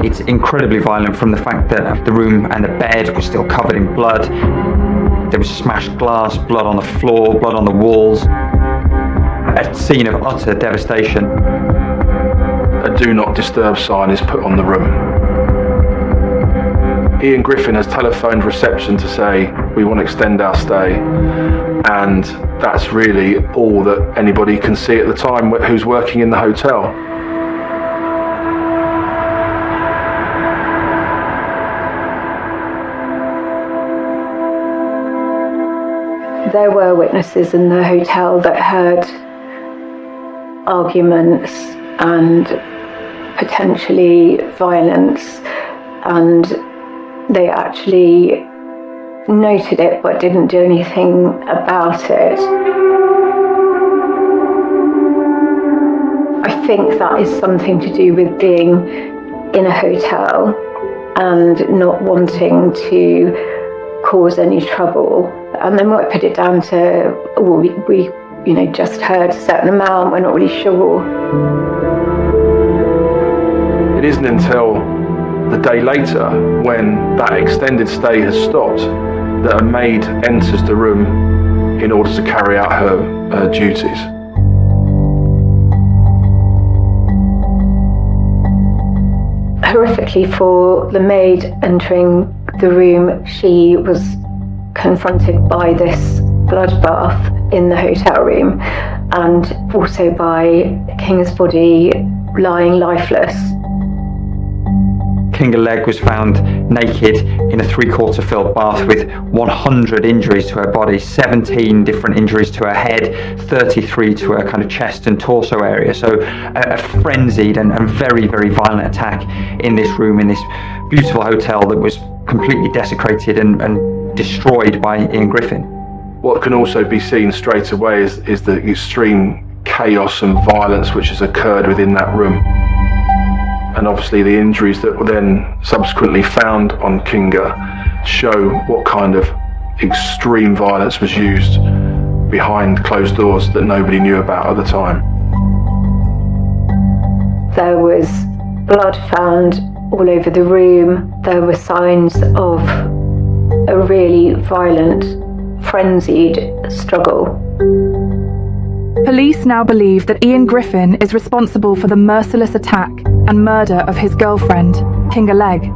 It's incredibly violent from the fact that the room and the bed were still covered in blood. There was smashed glass, blood on the floor, blood on the walls. a scene of utter devastation. A do not disturb sign is put on the room. Ian Griffin has telephoned reception to say we want to extend our stay, and that's really all that anybody can see at the time who's working in the hotel. There were witnesses in the hotel that heard arguments and potentially violence, and they actually noted it but didn't do anything about it. I think that is something to do with being in a hotel and not wanting to cause any trouble. And they might put it down to, well, we just heard a certain amount, we're not really sure. It isn't until the day later, when that extended stay has stopped, that a maid enters the room in order to carry out her duties. Horrifically for the maid entering the room, she was confronted by this bloodbath in the hotel room, and also by King's body lying lifeless. Kinga Legg was found naked in a 3/4 filled bath with 100 injuries to her body, 17 different injuries to her head, 33 to her kind of chest and torso area. So a frenzied and very, very violent attack in this room, in this beautiful hotel that was completely desecrated and destroyed by Ian Griffin. What can also be seen straight away is the extreme chaos and violence which has occurred within that room. And obviously the injuries that were then subsequently found on Kinga show what kind of extreme violence was used behind closed doors that nobody knew about at the time. There was blood found all over the room. There were signs of a really violent, frenzied struggle. Police now believe that Ian Griffin is responsible for the merciless attack and murder of his girlfriend, Kinga Legg,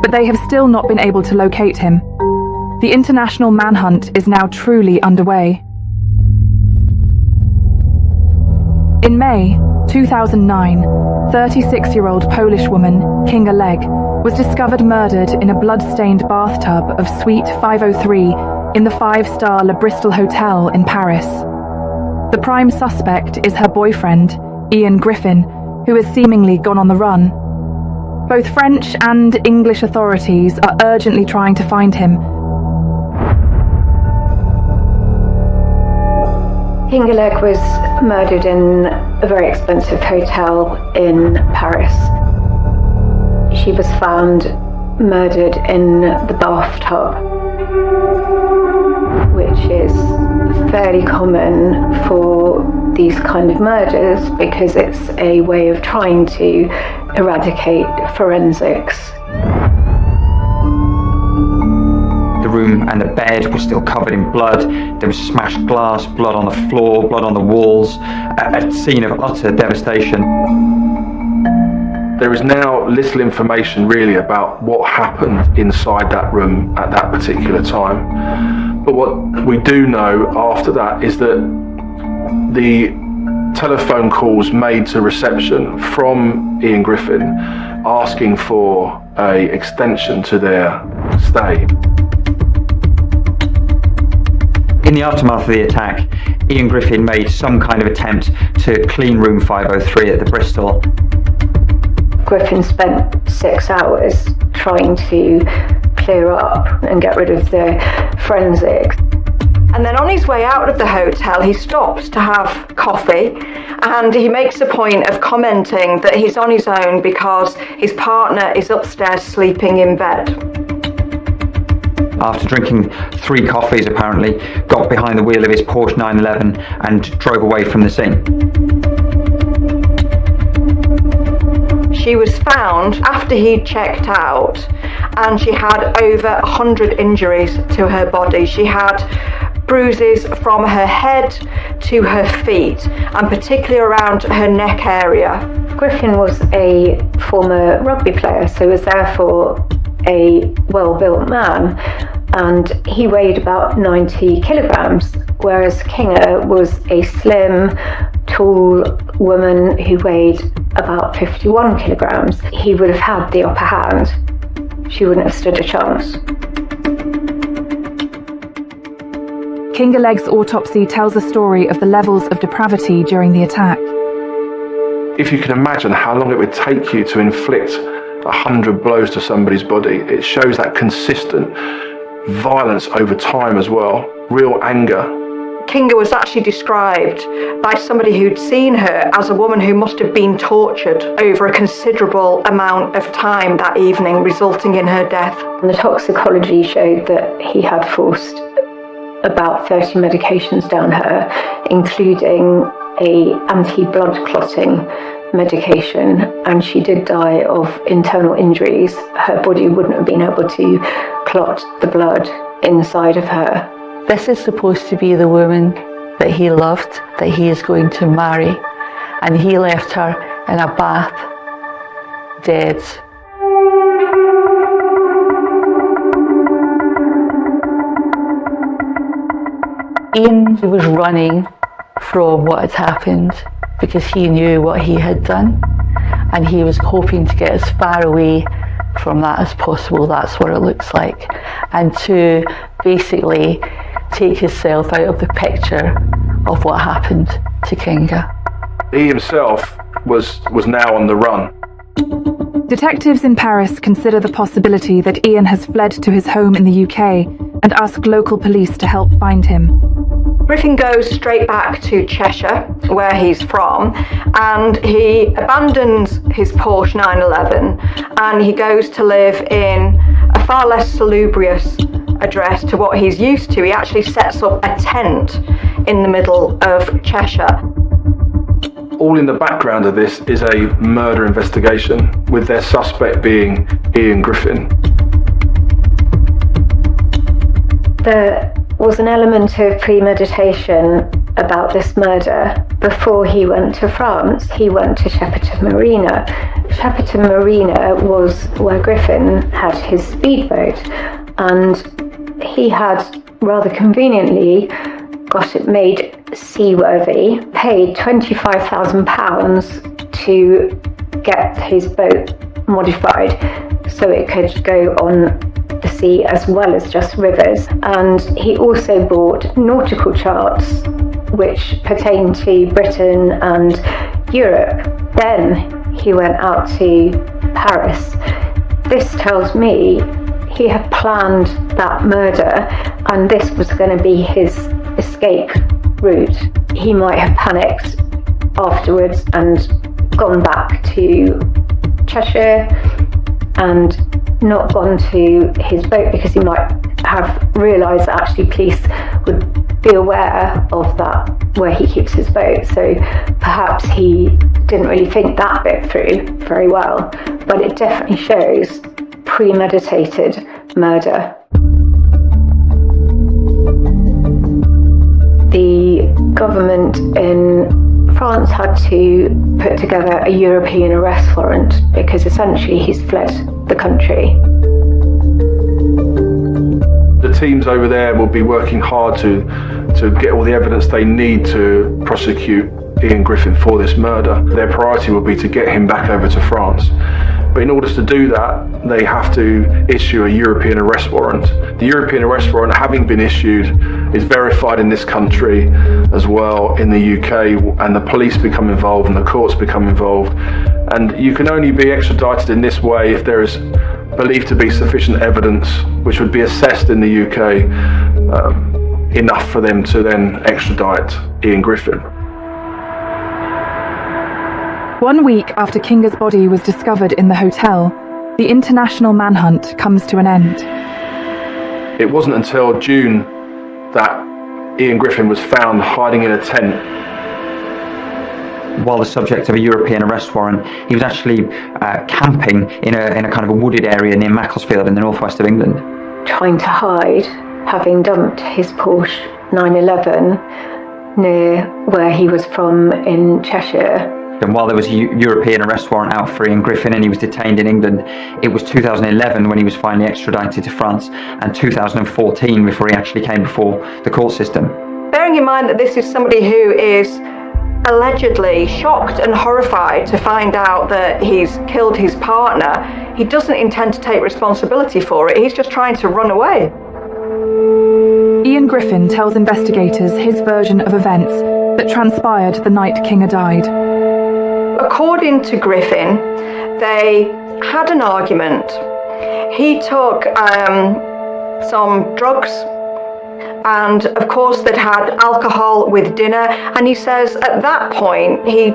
but they have still not been able to locate him. The international manhunt is now truly underway. In May 2009, 36-year-old Polish woman Kinga Legg was discovered murdered in a blood-stained bathtub of Suite 503 in the 5-star Le Bristol Hotel in Paris. The prime suspect is her boyfriend, Ian Griffin, who has seemingly gone on the run. Both French and English authorities are urgently trying to find him. Kinga Legg was murdered in a very expensive hotel in Paris. She was found murdered in the bathtub, which is fairly common for these kind of murders because it's a way of trying to eradicate forensics. The room and the bed were still covered in blood. There was smashed glass, blood on the floor, blood on the walls, a scene of utter devastation. There is now little information really about what happened inside that room at that particular time. But what we do know after that is that the telephone calls made to reception from Ian Griffin asking for an extension to their stay. In the aftermath of the attack, Ian Griffin made some kind of attempt to clean room 503 at the Bristol. Griffin spent 6 hours trying to clear up and get rid of the forensics. And then on his way out of the hotel, he stops to have coffee, and he makes a point of commenting that he's on his own because his partner is upstairs sleeping in bed. After drinking 3 coffees, apparently, got behind the wheel of his Porsche 911 and drove away from the scene. She was found after he'd checked out, and she had over 100 injuries to her body. She had bruises from her head to her feet, and particularly around her neck area. Griffin was a former rugby player, so was therefore a well-built man, and he weighed about 90 kilograms, whereas Kinga was a slim, tall woman who weighed about 51 kilograms. He would have had the upper hand. She wouldn't have stood a chance. Kinga Legg's autopsy tells a story of the levels of depravity during the attack. If you can imagine how long it would take you to inflict 100 blows to somebody's body, it shows that consistent violence over time as well, real anger. Kinga was actually described by somebody who'd seen her as a woman who must have been tortured over a considerable amount of time that evening, resulting in her death. And the toxicology showed that he had forced about 30 medications down her, including a anti-blood clotting medication, and she did die of internal injuries. Her body wouldn't have been able to clot the blood inside of her. This is supposed to be the woman that he loved, that he is going to marry, and he left her in a bath, dead. Ian was running from what had happened because he knew what he had done, and he was hoping to get as far away from that as possible. That's what it looks like, and to basically take himself out of the picture of what happened to Kinga. He himself was now on the run. Detectives in Paris consider the possibility that Ian has fled to his home in the UK and ask local police to help find him. Griffin goes straight back to Cheshire, where he's from, and he abandons his Porsche 911 and he goes to live in a far less salubrious address to what he's used to. He actually sets up a tent in the middle of Cheshire. All in the background of this is a murder investigation, with their suspect being Ian Griffin. There was an element of premeditation about this murder. Before he went to France, he went to Shepperton Marina. Shepperton Marina was where Griffin had his speedboat, and he had rather conveniently got it made seaworthy, paid £25,000 to get his boat modified so it could go on the sea as well as just rivers. And he also bought nautical charts which pertain to Britain and Europe. Then he went out to Paris. This tells me he had planned that murder, and this was going to be his escape route. He might have panicked afterwards and gone back to Cheshire and not gone to his boat, because he might have realised that actually police would be aware of that, where he keeps his boat. So perhaps he didn't really think that bit through very well, but it definitely shows premeditated murder. The government in France had to put together a European arrest warrant because essentially he's fled the country. The teams over there will be working hard to get all the evidence they need to prosecute Ian Griffin for this murder. Their priority will be to get him back over to France. But in order to do that, they have to issue a European arrest warrant. The European arrest warrant, having been issued, is verified in this country as well in the UK, and the police become involved and the courts become involved. And you can only be extradited in this way if there is believed to be sufficient evidence, which would be assessed in the UK, enough for them to then extradite Ian Griffin. 1 week after Kinga's body was discovered in the hotel, the international manhunt comes to an end. It wasn't until June that Ian Griffin was found hiding in a tent. While the subject of a European arrest warrant, he was actually camping in a kind of a wooded area near Macclesfield in the northwest of England. Trying to hide having dumped his Porsche 911 near where he was from in Cheshire. And while there was a European arrest warrant out for Ian Griffin and he was detained in England, it was 2011 when he was finally extradited to France, and 2014 before he actually came before the court system. Bearing in mind that this is somebody who is allegedly shocked and horrified to find out that he's killed his partner, he doesn't intend to take responsibility for it. He's just trying to run away. Ian Griffin tells investigators his version of events that transpired the night Kinga died. According to Griffin, they had an argument. He took some drugs, and of course they'd had alcohol with dinner, and he says at that point he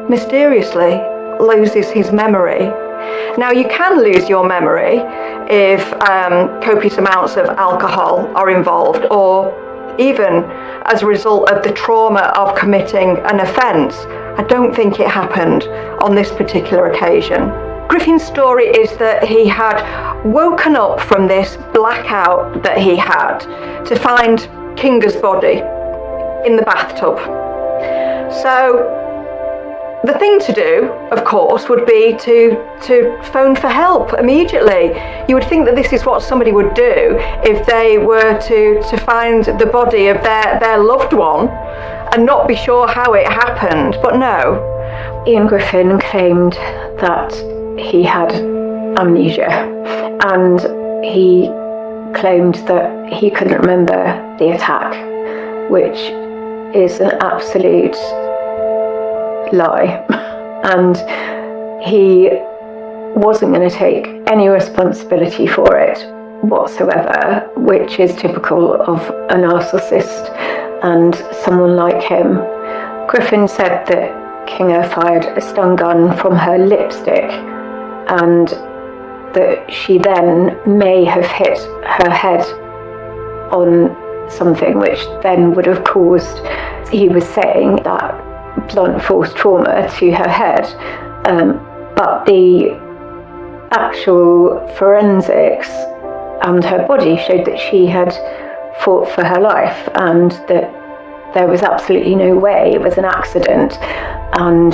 mysteriously loses his memory. Now, you can lose your memory if copious amounts of alcohol are involved, or even as a result of the trauma of committing an offence. I don't think it happened on this particular occasion. Griffin's story is that he had woken up from this blackout that he had to find Kinga's body in the bathtub. So the thing to do, of course, would be to phone for help immediately. You would think that this is what somebody would do if they were to find the body of their loved one and not be sure how it happened, but no. Ian Griffin claimed that he had amnesia, and he claimed that he couldn't remember the attack, which is an absolute lie. And he wasn't going to take any responsibility for it whatsoever, which is typical of a narcissist and someone like him. Griffin said that Kinga fired a stun gun from her lipstick, and that she then may have hit her head on something, which then would have caused, he was saying, that blunt force trauma to her head. But the actual forensics and her body showed that she had fought for her life, and that there was absolutely no way it was an accident. And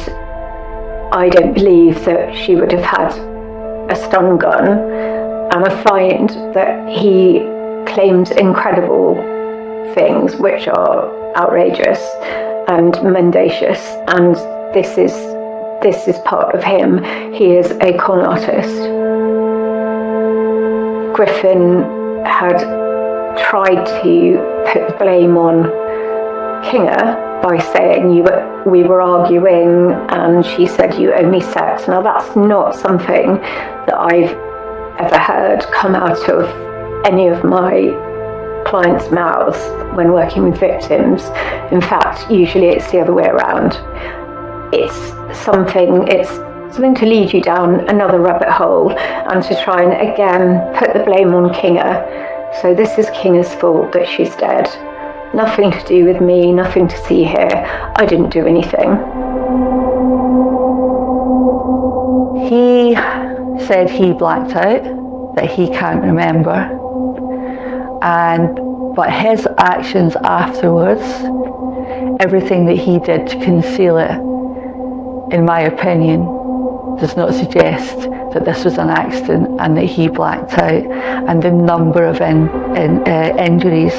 I don't believe that she would have had a stun gun. And I find that he claims incredible things which are outrageous and mendacious, and this is part of him. He is a con artist. Griffin had tried to put the blame on Kinga by saying we were arguing and she said you owe me sex. Now, that's not something that I've ever heard come out of any of my clients' mouths when working with victims. In fact, usually it's the other way around. It's something to lead you down another rabbit hole and to try and again put the blame on Kinga. So this is Kinga's fault that she's dead. Nothing to do with me, nothing to see here. I didn't do anything. He said he blacked out, that he can't remember. But his actions afterwards, everything that he did to conceal it, in my opinion, does not suggest that this was an accident and that he blacked out. And the number of injuries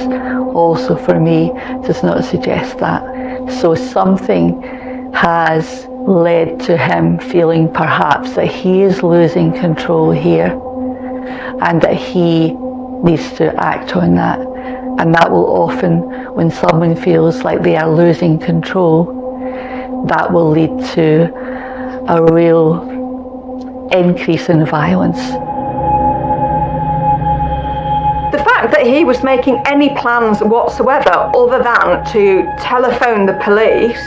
also, for me, does not suggest that. So something has led to him feeling perhaps that he is losing control here, and that he needs to act on that. And that will often, when someone feels like they are losing control, that will lead to a real increase in violence. The fact that he was making any plans whatsoever other than to telephone the police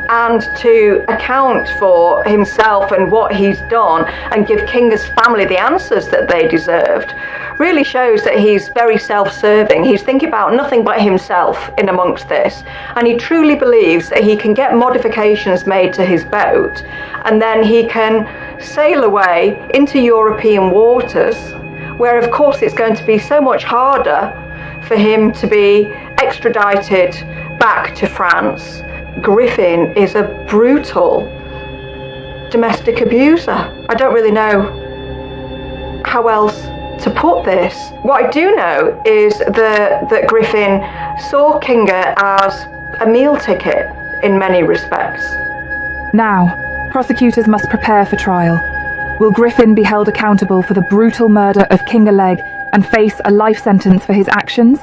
and to account for himself and what he's done and give Kinga's family the answers that they deserved really shows that he's very self-serving. He's thinking about nothing but himself in amongst this, and he truly believes that he can get modifications made to his boat and then he can sail away into European waters, where of course it's going to be so much harder for him to be extradited back to France. Griffin is a brutal domestic abuser. I don't really know how else to put this. What I do know is that Griffin saw Kinga as a meal ticket in many respects. Now, prosecutors must prepare for trial. Will Griffin be held accountable for the brutal murder of Kinga Legg and face a life sentence for his actions?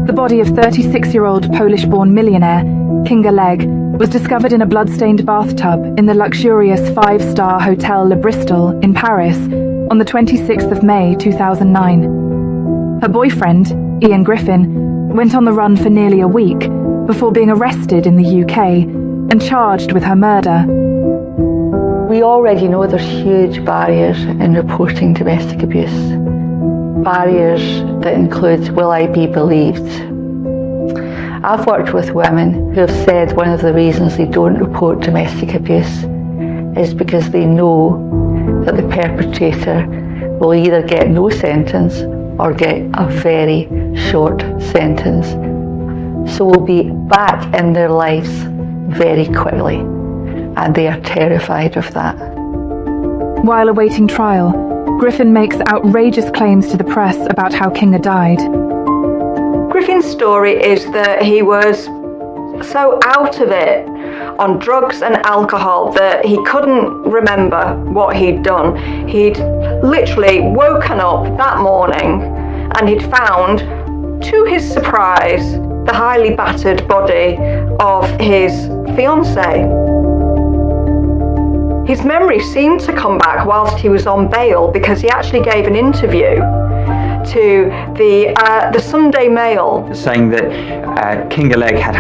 The body of 36-year-old Polish-born millionaire Kinga Legg was discovered in a blood-stained bathtub in the luxurious 5-star Hotel Le Bristol in Paris on the 26th of May 2009. Her boyfriend, Ian Griffin, went on the run for nearly a week before being arrested in the UK and charged with her murder. We already know there's huge barriers in reporting domestic abuse. Barriers that include, will I be believed? I've worked with women who have said one of the reasons they don't report domestic abuse is because they know that the perpetrator will either get no sentence or get a very short sentence. So will be back in their lives very quickly, and they are terrified of that. While awaiting trial, Griffin makes outrageous claims to the press about how Kinga died. Griffin's story is that he was so out of it on drugs and alcohol that he couldn't remember what he'd done. He'd literally woken up that morning and he'd found, to his surprise, the highly battered body of his fiancée. His memory seemed to come back whilst he was on bail because he actually gave an interview to the Sunday Mail, saying that Kinga Legg had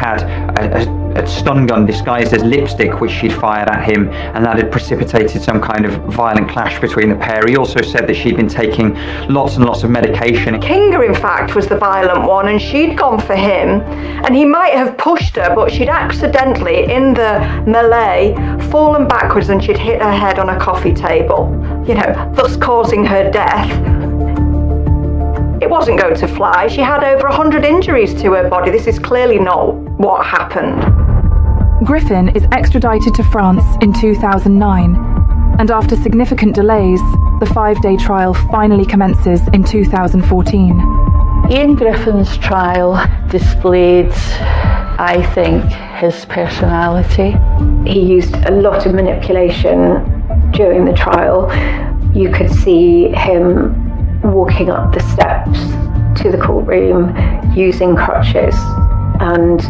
a stun gun disguised as lipstick which she'd fired at him, and that had precipitated some kind of violent clash between the pair. He also said that she'd been taking lots and lots of medication. Kinga, in fact, was the violent one, and she'd gone for him, and he might have pushed her, but she'd accidentally, in the melee, fallen backwards and she'd hit her head on a coffee table, thus causing her death. It wasn't going to fly. She had over 100 injuries to her body. This is clearly not what happened. Griffin is extradited to France in 2009, and after significant delays, the 5-day trial finally commences in 2014. Ian Griffin's trial displayed, I think, his personality. He used a lot of manipulation during the trial. You could see him walking up the steps to the courtroom using crutches, and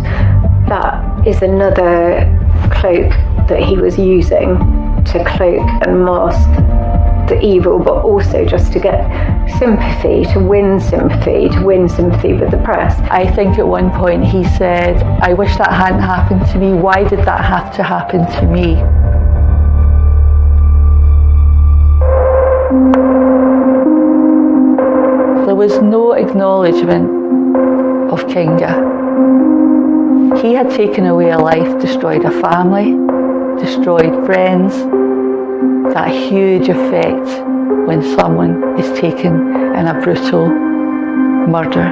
that is another cloak that he was using to cloak and mask the evil, but also just to get sympathy, to win sympathy with the press. I think at one point he said, I wish that hadn't happened to me. Why did that have to happen to me? There was no acknowledgement of Kinga. He had taken away a life, destroyed a family, destroyed friends. That huge effect when someone is taken in a brutal murder.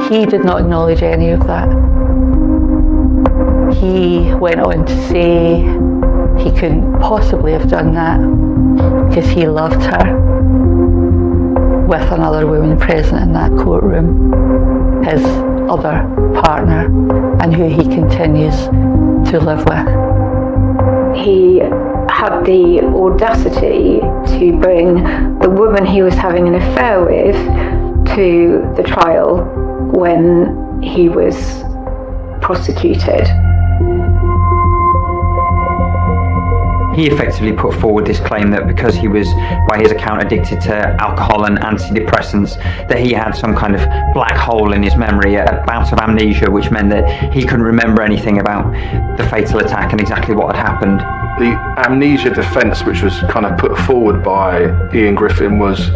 He did not acknowledge any of that. He went on to say he couldn't possibly have done that because he loved her, with another woman present in that courtroom, his other partner, and who he continues to live with. He had the audacity to bring the woman he was having an affair with to the trial when he was prosecuted. He effectively put forward this claim that because he was, by his account, addicted to alcohol and antidepressants, that he had some kind of black hole in his memory, a bout of amnesia, which meant that he couldn't remember anything about the fatal attack and exactly what had happened. The amnesia defence, which was kind of put forward by Ian Griffin, was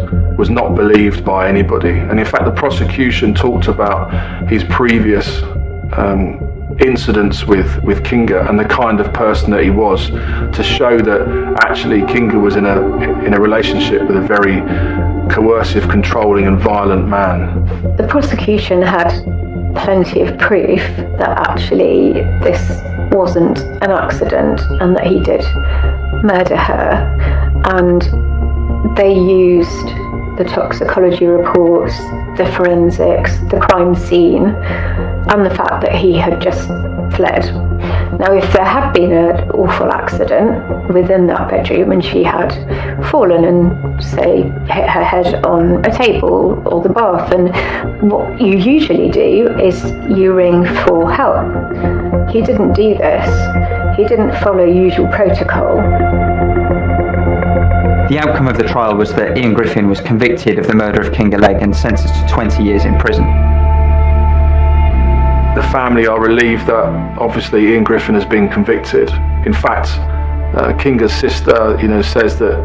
not believed by anybody. And in fact, the prosecution talked about his previous incidents with Kinga and the kind of person that he was, to show that actually Kinga was in a relationship with a very coercive, controlling and violent man. The prosecution had plenty of proof that actually this wasn't an accident and that he did murder her, and they used the toxicology reports, the forensics, the crime scene, and the fact that he had just fled. Now, if there had been an awful accident within that bedroom and she had fallen and, say, hit her head on a table or the bath, and what you usually do is you ring for help. He didn't do this. He didn't follow usual protocol. The outcome of the trial was that Ian Griffin was convicted of the murder of Kinga Legg and sentenced to 20 years in prison. The family are relieved that obviously Ian Griffin has been convicted. In fact, Kinga's sister, says that,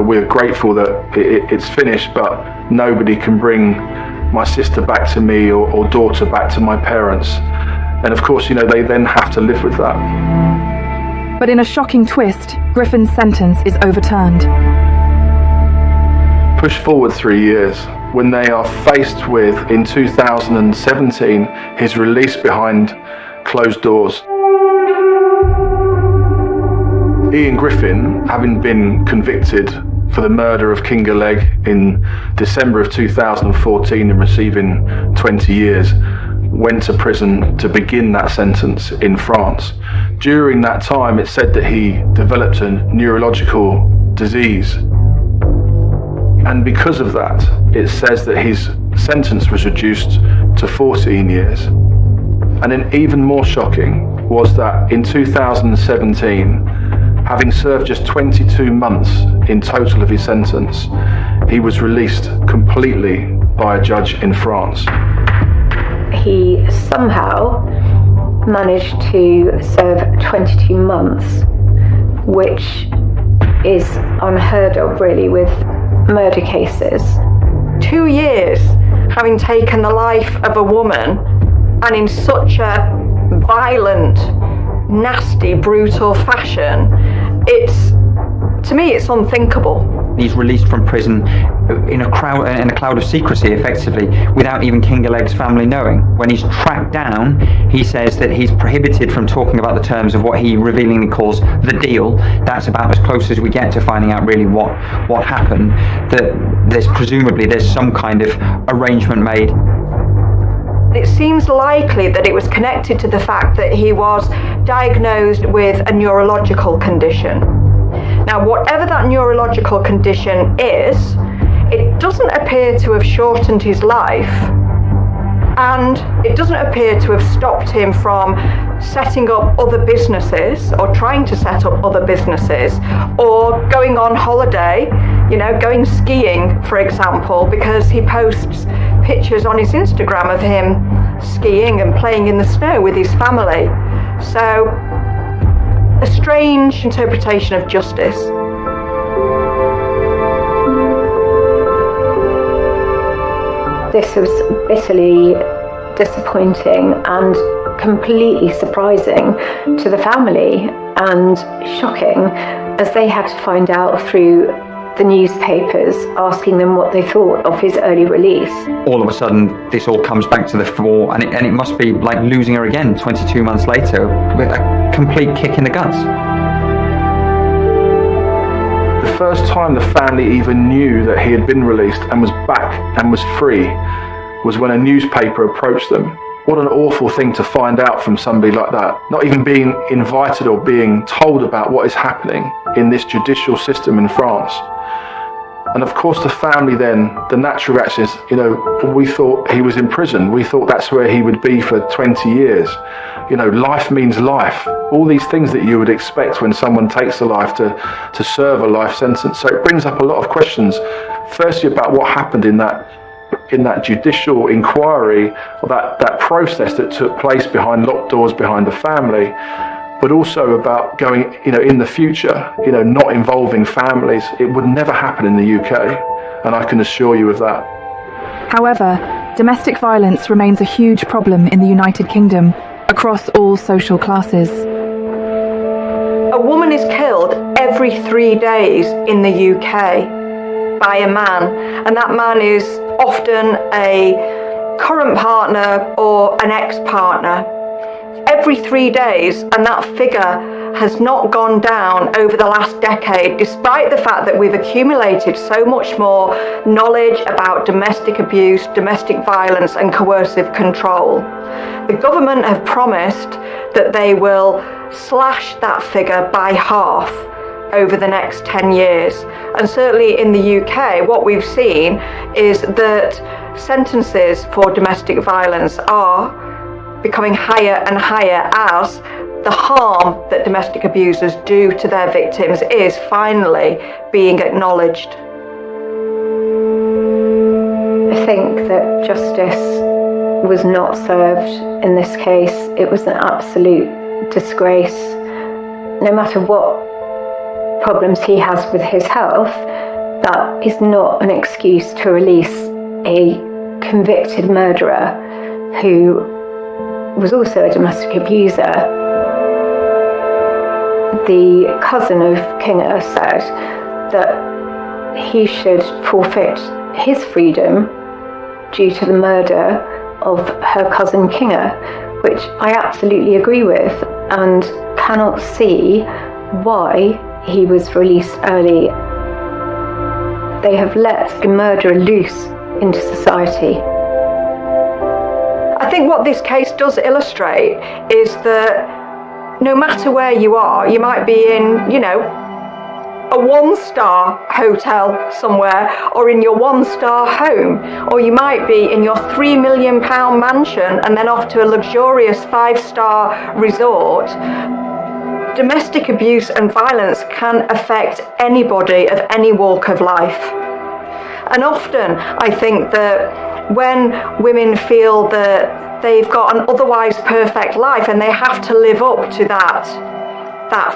we're grateful that it's finished, but nobody can bring my sister back to me or daughter back to my parents. And of course, they then have to live with that. But in a shocking twist, Griffin's sentence is overturned. Push forward 3 years, when they are faced with, in 2017, his release behind closed doors. Ian Griffin, having been convicted for the murder of Kinga Legg in December of 2014 and receiving 20 years, went to prison to begin that sentence in France. During that time, it said that he developed a neurological disease. And because of that, it says that his sentence was reduced to 14 years. And then even more shocking was that in 2017, having served just 22 months in total of his sentence, he was released completely by a judge in France. He somehow managed to serve 22 months, which is unheard of really with murder cases. 2 years having taken the life of a woman, and in such a violent, nasty, brutal fashion, to me it's unthinkable. He's released from prison in a cloud of secrecy, effectively, without even Kinga Legg's family knowing. When he's tracked down, he says that he's prohibited from talking about the terms of what he revealingly calls the deal. That's about as close as we get to finding out really what happened. That there's some kind of arrangement made. It seems likely that it was connected to the fact that he was diagnosed with a neurological condition. Now, whatever that neurological condition is, it doesn't appear to have shortened his life, and it doesn't appear to have stopped him from setting up other businesses or trying to set up other businesses or going on holiday, going skiing, for example, because he posts pictures on his Instagram of him skiing and playing in the snow with his family. So, a strange interpretation of justice. This was bitterly disappointing and completely surprising to the family and shocking, as they had to find out through the newspapers asking them what they thought of his early release. All of a sudden, this all comes back to the fore, and it must be like losing her again 22 months later, with a complete kick in the guts. The first time the family even knew that he had been released and was back and was free was when a newspaper approached them. What an awful thing to find out from somebody like that. Not even being invited or being told about what is happening in this judicial system in France. And of course the family then, the natural reaction is, we thought he was in prison. We thought that's where he would be for 20 years. Life means life. All these things that you would expect when someone takes a life to serve a life sentence. So it brings up a lot of questions. Firstly, about what happened in that judicial inquiry, or that process that took place behind locked doors behind the family, but also about going, in the future, not involving families. It would never happen in the UK, and I can assure you of that. However, domestic violence remains a huge problem in the United Kingdom, across all social classes. A woman is killed every 3 days in the UK by a man, and that man is often a current partner or an ex-partner. Every 3 days, and that figure has not gone down over the last decade, despite the fact that we've accumulated so much more knowledge about domestic abuse, domestic violence and coercive control. The government have promised that they will slash that figure by half over the next 10 years. And certainly in the UK, what we've seen is that sentences for domestic violence are becoming higher and higher as the harm that domestic abusers do to their victims is finally being acknowledged. I think that justice was not served in this case. It was an absolute disgrace. No matter what problems he has with his health, that is not an excuse to release a convicted murderer who was also a domestic abuser. The cousin of Kinga said that he should forfeit his freedom due to the murder of her cousin Kinga, which I absolutely agree with and cannot see why he was released early. They have let a murderer loose into society. I think what this case does illustrate is that no matter where you are, you might be in, a 1-star hotel somewhere, or in your 1-star home, or you might be in your £3 million mansion and then off to a luxurious 5-star resort. Domestic abuse and violence can affect anybody of any walk of life. And often I think that when women feel that they've got an otherwise perfect life and they have to live up to that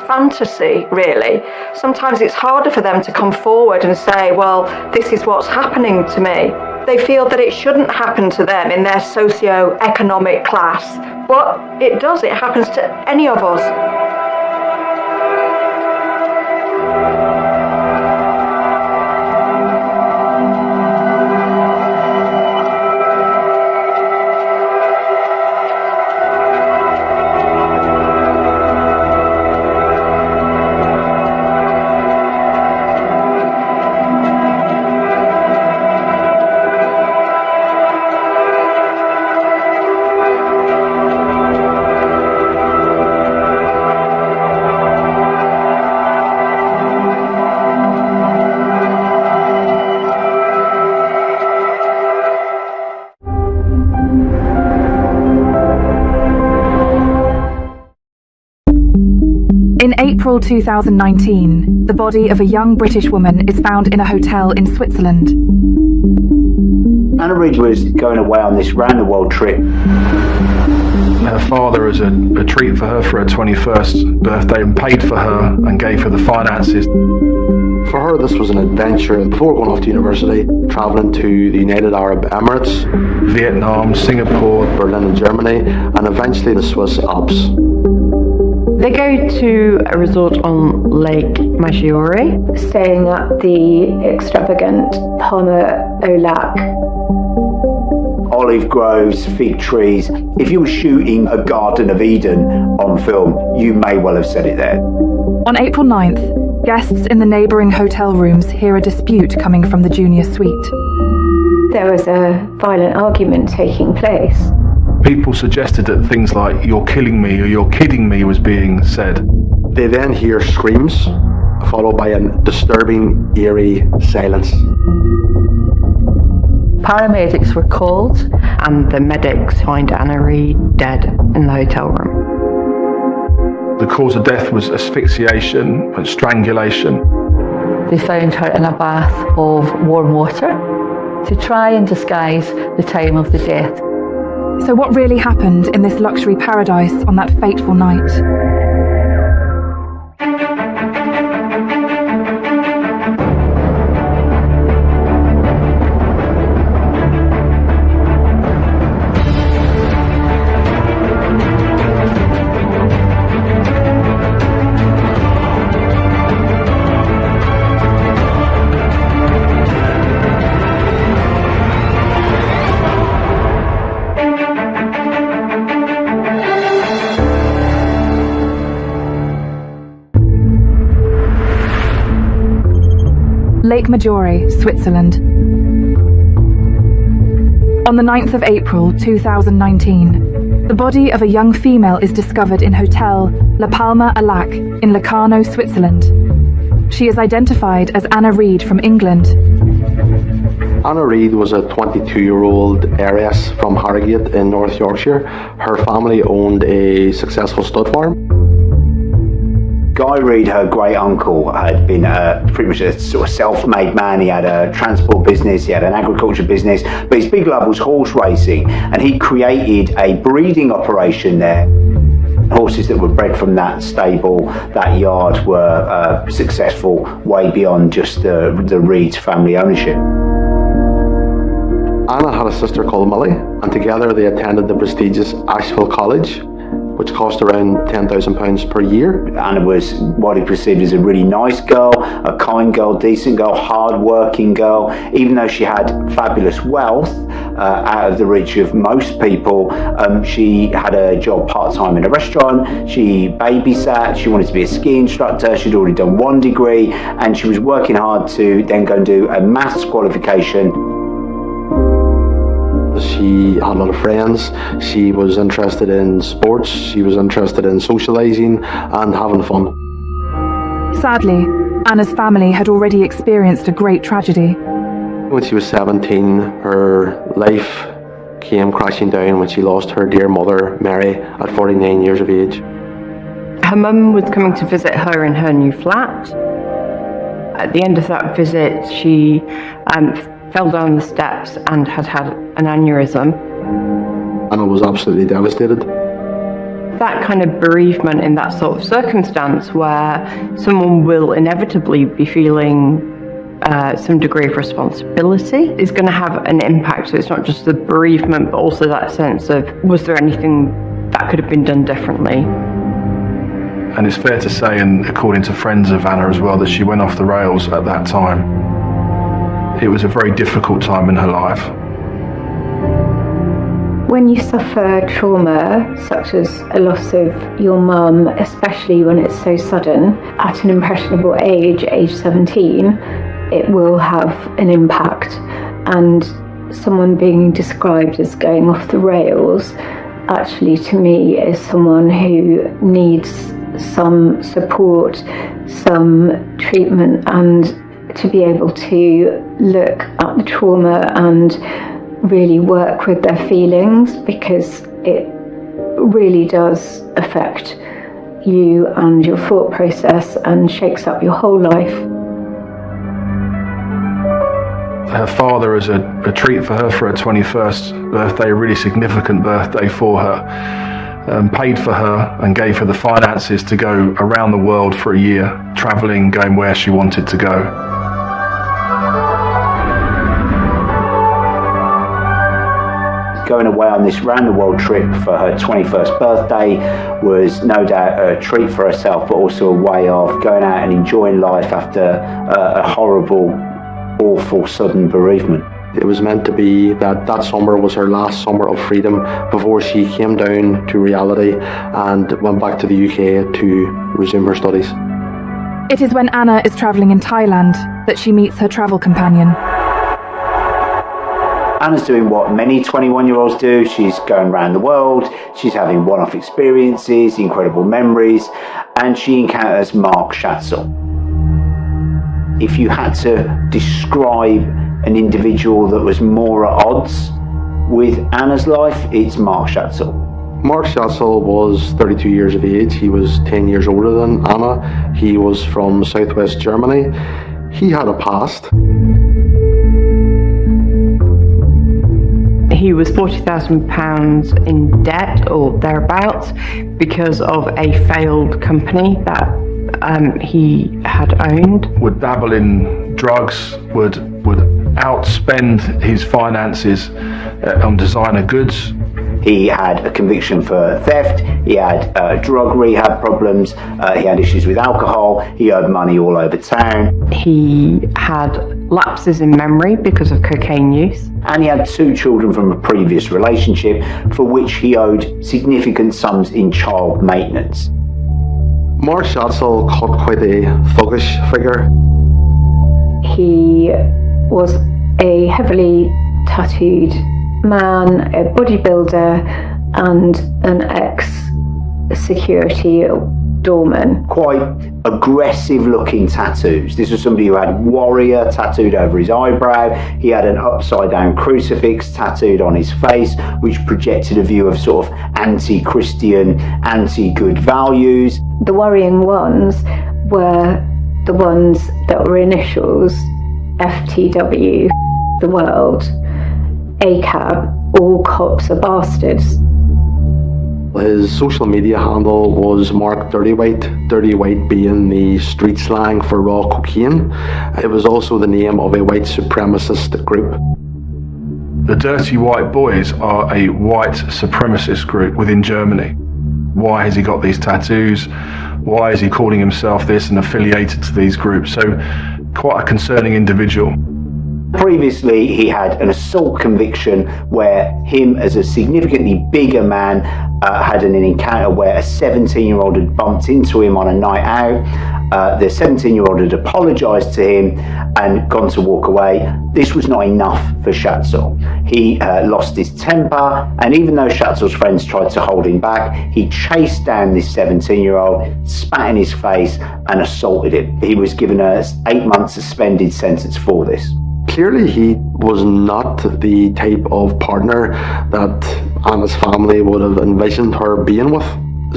fantasy, really, sometimes it's harder for them to come forward and say, well, this is what's happening to me. They feel that it shouldn't happen to them in their socio-economic class, but it does. It happens to any of us. In April 2019, the body of a young British woman is found in a hotel in Switzerland. Anna Reid was going away on this round-the-world trip. Her father, as a treat for her for her 21st birthday, paid for her and gave her the finances. For her, this was an adventure. Before going off to university, travelling to the United Arab Emirates, Vietnam, Singapore, Berlin and Germany, and eventually the Swiss Alps. They go to a resort on Lake Maggiore, staying at the extravagant Palma au Lac. Olive groves, fig trees. If you were shooting a Garden of Eden on film, you may well have said it there. On April 9th, guests in the neighbouring hotel rooms hear a dispute coming from the junior suite. There was a violent argument taking place. People suggested that things like, "You're killing me" or "You're kidding me" was being said. They then hear screams, followed by a disturbing, eerie silence. Paramedics were called, and the medics find Anna Reid dead in the hotel room. The cause of death was asphyxiation and strangulation. They found her in a bath of warm water to try and disguise the time of the death. So what really happened in this luxury paradise on that fateful night? Lake Maggiore, Switzerland. On the 9th of April 2019, the body of a young female is discovered in Hotel La Palma a Lac in Locarno, Switzerland. She is identified as Anna Reid from England. Anna Reid was a 22-year-old heiress from Harrogate in North Yorkshire. Her family owned a successful stud farm. Guy Reid, her great uncle, had been pretty much a sort of self-made man. He had a transport business, he had an agriculture business, but his big love was horse racing, and he created a breeding operation there. Horses that were bred from that stable, that yard, were successful way beyond just the Reid's family ownership. Anna had a sister called Millie, and together they attended the prestigious Ashfield College, which cost around £10,000 per year. Anna was widely perceived as a really nice girl, a kind girl, decent girl, hard-working girl. Even though she had fabulous wealth, out of the reach of most people, she had a job part-time in a restaurant, she babysat, she wanted to be a ski instructor, she'd already done 1 degree, and she was working hard to then go and do a maths qualification. She had a lot of friends, she was interested in sports, she was interested in socialising and having fun. Sadly, Anna's family had already experienced a great tragedy. When she was 17, her life came crashing down when she lost her dear mother, Mary, at 49 years of age. Her mum was coming to visit her in her new flat. At the end of that visit, she fell down the steps and had an aneurysm. Anna was absolutely devastated. That kind of bereavement in that sort of circumstance where someone will inevitably be feeling some degree of responsibility is going to have an impact. So it's not just the bereavement, but also that sense of, was there anything that could have been done differently? And it's fair to say, and according to friends of Anna as well, that she went off the rails at that time. It was a very difficult time in her life. When you suffer trauma, such as a loss of your mum, especially when it's so sudden, at an impressionable age 17, it will have an impact. And someone being described as going off the rails, actually to me is someone who needs some support, some treatment, and to be able to look at the trauma and really work with their feelings, because it really does affect you and your thought process and shakes up your whole life. Her father, as a treat for her 21st birthday, a really significant birthday for her, paid for her and gave her the finances to go around the world for a year, travelling, going where she wanted to go. Going away on this round-the-world trip for her 21st birthday was no doubt a treat for herself, but also a way of going out and enjoying life after a horrible, awful, sudden bereavement. It was meant to be that summer was her last summer of freedom before she came down to reality and went back to the UK to resume her studies. It is when Anna is travelling in Thailand that she meets her travel companion. Anna's doing what many 21-year-olds do. She's going around the world, she's having one-off experiences, incredible memories, and she encounters Mark Schatzel. If you had to describe an individual that was more at odds with Anna's life, it's Mark Schatzel. Mark Schatzel was 32 years of age. He was 10 years older than Anna. He was from southwest Germany. He had a past. He was £40,000 in debt or thereabouts because of a failed company that he had owned. Would dabble in drugs, would outspend his finances on designer goods. He had a conviction for theft, he had drug rehab problems, he had issues with alcohol, he owed money all over town. He had lapses in memory because of cocaine use. And he had 2 children from a previous relationship for which he owed significant sums in child maintenance. Mark Schatzel cut quite a thuggish figure. he was a heavily tattooed man, a bodybuilder, and an ex-security doorman. Quite aggressive looking tattoos. This was somebody who had warrior tattooed over his eyebrow. He had an upside down crucifix tattooed on his face, which projected a view of sort of anti-Christian, anti-good values. The worrying ones were the ones that were initials FTW, the world, ACAB, all cops are bastards. His social media handle was Mark Dirtyweight, Dirtyweight being the street slang for raw cocaine. It was also the name of a white supremacist group. The Dirty White Boys are a white supremacist group within Germany. Why has he got these tattoos? Why is he calling himself this and affiliated to these groups? So, quite a concerning individual. Previously, he had an assault conviction where him, as a significantly bigger man, had an encounter where a 17-year-old had bumped into him on a night out. The 17-year-old had apologised to him and gone to walk away. This was not enough for Schatzel. He lost his temper, and even though Schatzel's friends tried to hold him back, he chased down this 17-year-old, spat in his face and assaulted him. He was given a 8-month suspended sentence for this. Clearly, he was not the type of partner that Anna's family would have envisioned her being with.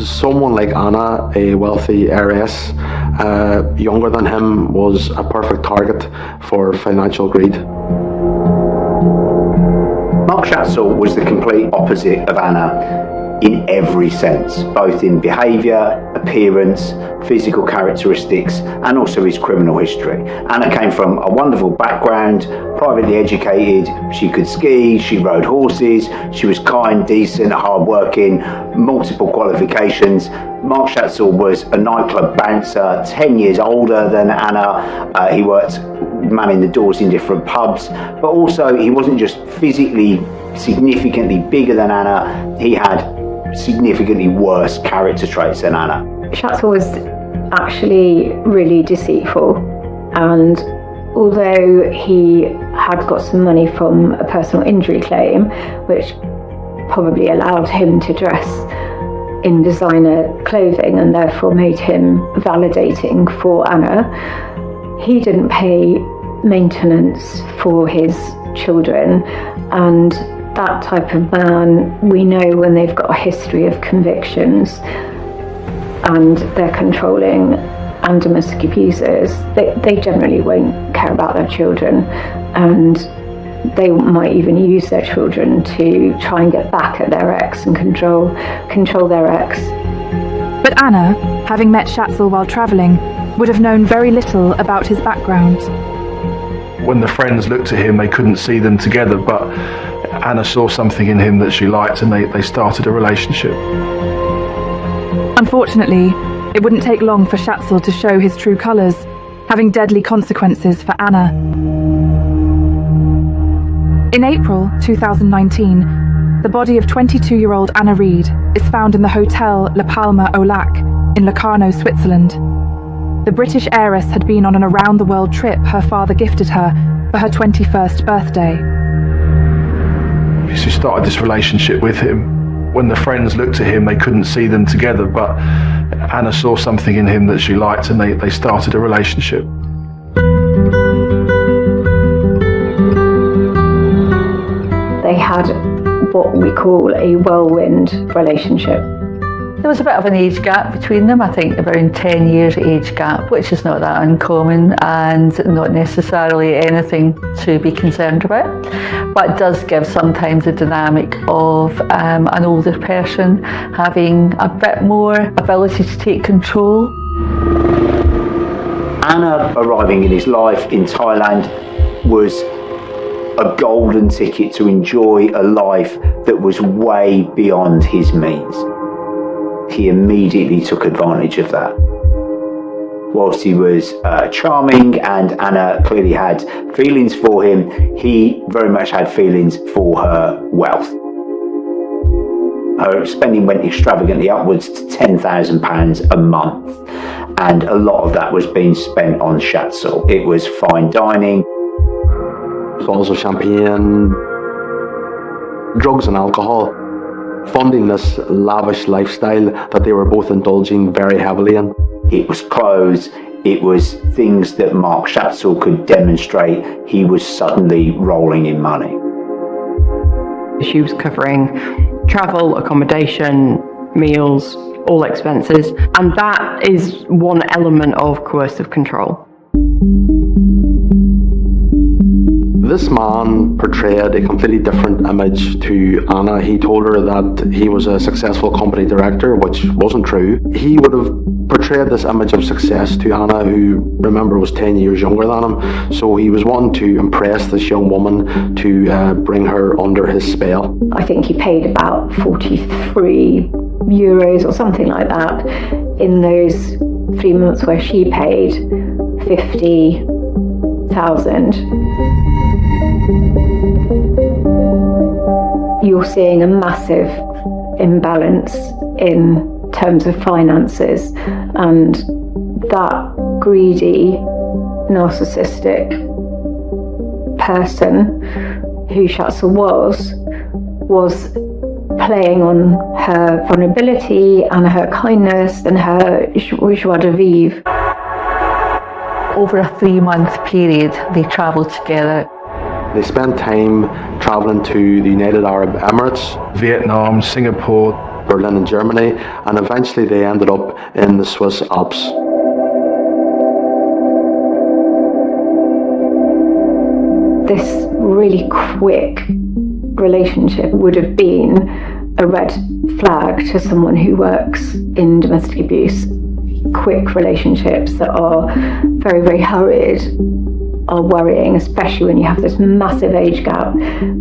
Someone like Anna, a wealthy heiress, younger than him, was a perfect target for financial greed. Mark Schatzel was the complete opposite of Anna in every sense, both in behaviour, appearance, physical characteristics, and also his criminal history. Anna came from a wonderful background, privately educated, she could ski, she rode horses, she was kind, decent, hard-working, multiple qualifications. Mark Schatzel was a nightclub bouncer, 10 years older than Anna. He worked manning the doors in different pubs, but also he wasn't just physically significantly bigger than Anna, he had significantly worse character traits than Anna. Schatzel was actually really deceitful, and although he had got some money from a personal injury claim, which probably allowed him to dress in designer clothing and therefore made him validating for Anna, he didn't pay maintenance for his children, and that type of man, we know when they've got a history of convictions and they're controlling and domestic abusers, they generally won't care about their children, and they might even use their children to try and get back at their ex and control their ex. But Anna, having met Schatzel while travelling, would have known very little about his background. When the friends looked at him, they couldn't see them together, but Anna saw something in him that she liked, and they started a relationship. Unfortunately, it wouldn't take long for Schatzel to show his true colours, having deadly consequences for Anna. In April 2019, the body of 22-year-old Anna Reid is found in the hotel La Palma au Lac in Locarno, Switzerland. The British heiress had been on an around-the-world trip her father gifted her for her 21st birthday. She started this relationship with him. When the friends looked at him, they couldn't see them together, but Anna saw something in him that she liked, and they started a relationship. They had what we call a whirlwind relationship. There was a bit of an age gap between them, I think around 10 years age gap, which is not that uncommon and not necessarily anything to be concerned about. But it does give sometimes a dynamic of an older person having a bit more ability to take control. Anna arriving in his life in Thailand was a golden ticket to enjoy a life that was way beyond his means. He immediately took advantage of that. Whilst he was charming and Anna clearly had feelings for him, he very much had feelings for her wealth. Her spending went extravagantly upwards to £10,000 a month. and a lot of that was being spent on Schatzl. It was fine dining. Bottles of champagne, drugs and alcohol, funding this lavish lifestyle that they were both indulging very heavily in. It was clothes, it was things that Mark Schatzl could demonstrate he was suddenly rolling in money. She was covering travel, accommodation, meals, all expenses, and that is one element of coercive control. This man portrayed a completely different image to Anna. He told her that he was a successful company director, which wasn't true. He would have portrayed this image of success to Anna, who, remember, was 10 years younger than him. So he was wanting to impress this young woman to bring her under his spell. I think he paid about 43 euros or something like that in those 3 months where she paid 50,000. You're seeing a massive imbalance in terms of finances, and that greedy, narcissistic person who Schatzl was playing on her vulnerability and her kindness and her joie de vivre. Over a 3-month period, they travelled together. They spent time travelling to the United Arab Emirates, Vietnam, Singapore, Berlin and Germany, and eventually they ended up in the Swiss Alps. This really quick relationship would have been a red flag to someone who works in domestic abuse. Quick relationships that are very, very hurried are worrying, especially when you have this massive age gap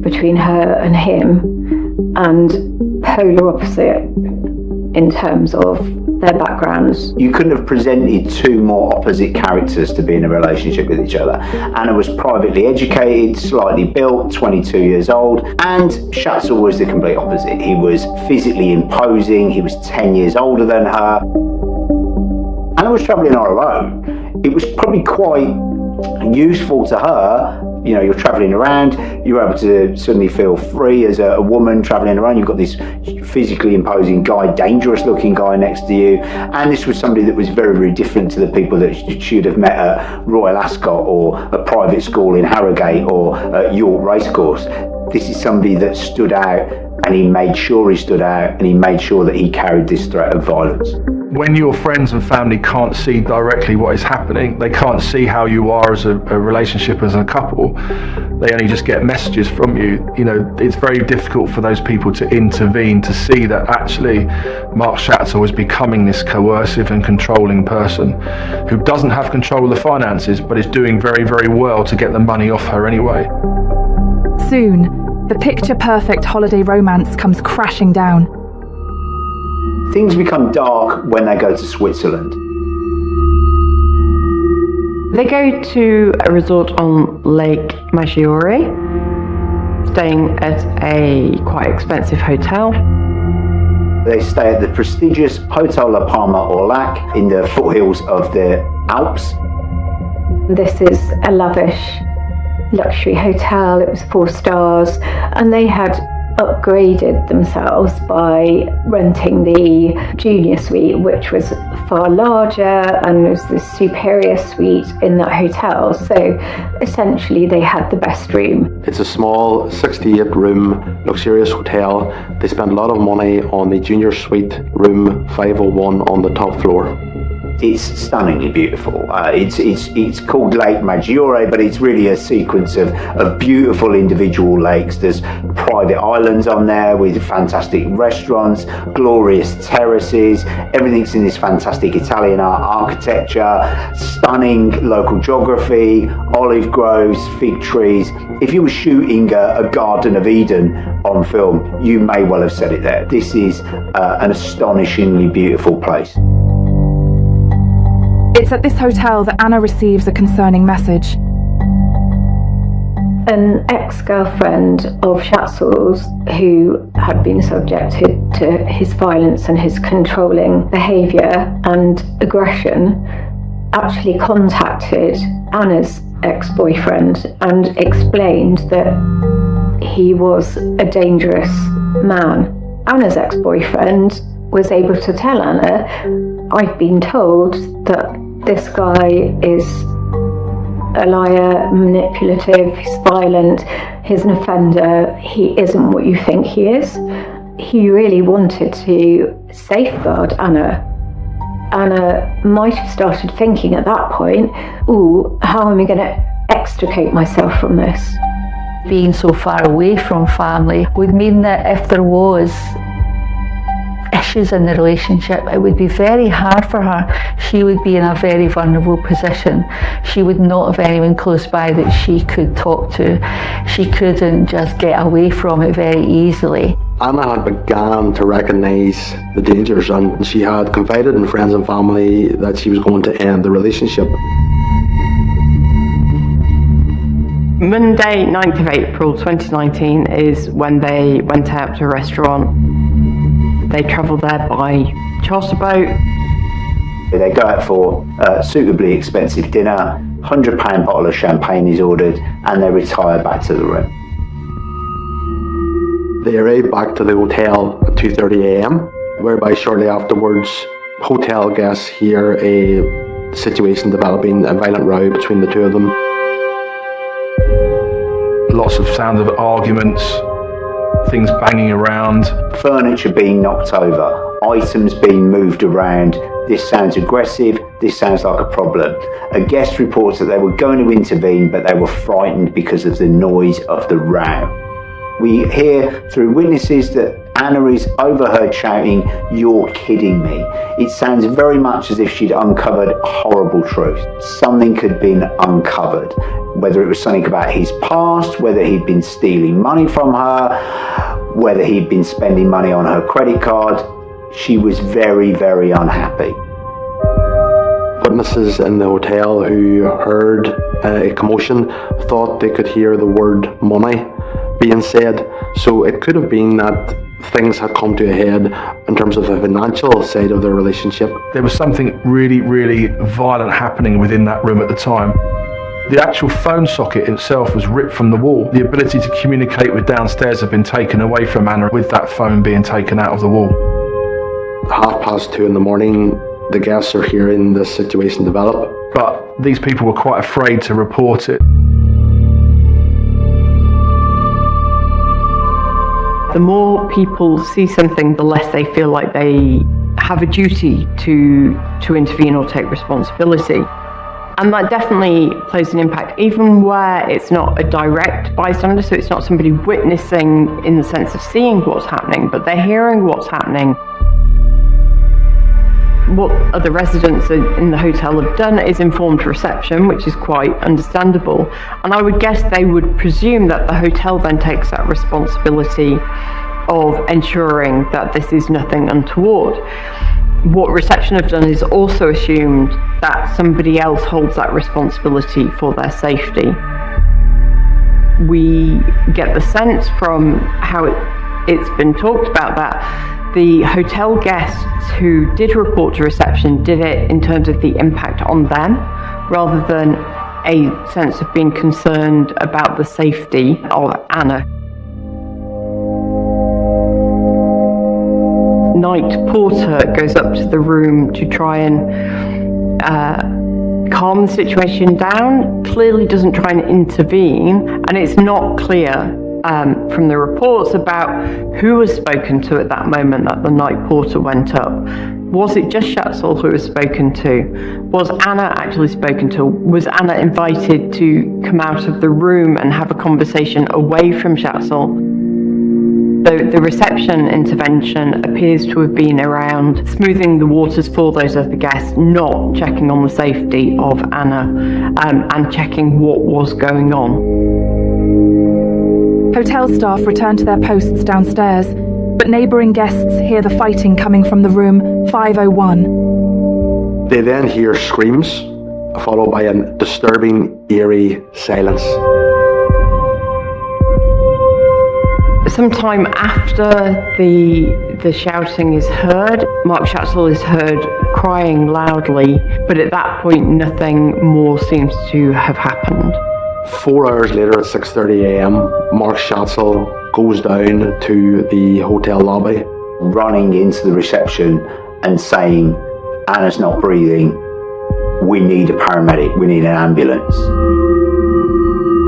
between her and him, and polar opposite in terms of their backgrounds. You couldn't have presented two more opposite characters to be in a relationship with each other. Anna was privately educated, slightly built, 22 years old, and Schatzl was the complete opposite. He was physically imposing, he was 10 years older than her. Anna was travelling on her own. It was probably quite useful to her. You know, you're travelling around, you're able to suddenly feel free as a woman travelling around. You've got this physically imposing guy, dangerous looking guy next to you. And this was somebody that was very, very different to the people that she'd have met at Royal Ascot or a private school in Harrogate or at York Racecourse. This is somebody that stood out, and he made sure he stood out, and he made sure that he carried this threat of violence. When your friends and family can't see directly what is happening, they can't see how you are as a relationship, as a couple, they only just get messages from you. You know, it's very difficult for those people to intervene, to see that actually Mark Schatzl is becoming this coercive and controlling person who doesn't have control of the finances, but is doing very, very well to get the money off her anyway. Soon, the picture-perfect holiday romance comes crashing down. Things become dark when they go to Switzerland. They go to a resort on Lake Maggiore, staying at a quite expensive hotel. They stay at the prestigious Hotel La Palma Orlac in the foothills of the Alps. This is a lavish luxury hotel. It was 4 stars, and they had upgraded themselves by renting the junior suite, which was far larger and was the superior suite in that hotel. So essentially they had the best room. It's a small 68-room luxurious hotel. They spent a lot of money on the junior suite, room 501 on the top floor. It's stunningly beautiful. It's called Lake Maggiore, but it's really a sequence of beautiful individual lakes. There's private islands on there with fantastic restaurants, glorious terraces. Everything's in this fantastic Italian architecture, stunning local geography, olive groves, fig trees. If you were shooting a Garden of Eden on film, you may well have said it there. This is an astonishingly beautiful place. It's at this hotel that Anna receives a concerning message. An ex-girlfriend of Schatzell's, who had been subjected to his violence and his controlling behaviour and aggression, actually contacted Anna's ex-boyfriend and explained that he was a dangerous man. Anna's ex-boyfriend was able to tell Anna, "I've been told that this guy is a liar, manipulative, he's violent, he's an offender, he isn't what you think he is." He really wanted to safeguard Anna. Anna might have started thinking at that point, "Ooh, how am I going to extricate myself from this?" Being so far away from family would mean that if there was issues in the relationship, it would be very hard for her. She would be in a very vulnerable position. She would not have anyone close by that she could talk to. She couldn't just get away from it very easily. Anna had begun to recognise the dangers, and she had confided in friends and family that she was going to end the relationship. Monday, 9th of April 2019 is when they went out to a restaurant. They travelled there by charter boat. They go out for a suitably expensive dinner, £100 bottle of champagne is ordered, and they retire back to the room. They arrived back to the hotel at 2:30 a.m, whereby shortly afterwards, hotel guests hear a situation developing, a violent row between the two of them. Lots of sound of arguments, things banging around. Furniture being knocked over, items being moved around. This sounds aggressive, this sounds like a problem. A guest reports that they were going to intervene, but they were frightened because of the noise of the row. We hear through witnesses that Anna is overheard shouting, "You're kidding me." It sounds very much as if she'd uncovered a horrible truth. Something had been uncovered, whether it was something about his past, whether he'd been stealing money from her, whether he'd been spending money on her credit card. She was very, very unhappy. Witnesses in the hotel who heard a commotion thought they could hear the word money being said, so it could have been that things had come to a head in terms of the financial side of their relationship. There was something really, really violent happening within that room at the time. The actual phone socket itself was ripped from the wall. The ability to communicate with downstairs had been taken away from Anna, with that phone being taken out of the wall. 2:30 in the morning, the guests are hearing this situation develop. But these people were quite afraid to report it. The more people see something, the less they feel like they have a duty to intervene or take responsibility. And that definitely plays an impact, even where it's not a direct bystander, so it's not somebody witnessing in the sense of seeing what's happening, but they're hearing what's happening. What other residents in the hotel have done is informed reception, which is quite understandable. And I would guess they would presume that the hotel then takes that responsibility of ensuring that this is nothing untoward. What reception have done is also assumed that somebody else holds that responsibility for their safety. We get the sense from how it's been talked about that the hotel guests who did report to reception did it in terms of the impact on them, rather than a sense of being concerned about the safety of Anna. Night porter goes up to the room to try and calm the situation down, clearly doesn't try and intervene, and it's not clear from the reports about who was spoken to at that moment that the night porter went up. Was it just Schatzell who was spoken to? Was Anna actually spoken to? Was Anna invited to come out of the room and have a conversation away from Schatzell? The reception intervention appears to have been around smoothing the waters for those other guests, not checking on the safety of Anna and checking what was going on. Hotel staff return to their posts downstairs, but neighbouring guests hear the fighting coming from the room 501. They then hear screams, followed by a disturbing, eerie silence. Sometime after the shouting is heard, Mark Schatzel is heard crying loudly, but at that point nothing more seems to have happened. 4 hours later at 6:30 a.m, Mark Schatzel goes down to the hotel lobby, running into the reception and saying, "Anna's not breathing, we need a paramedic, we need an ambulance."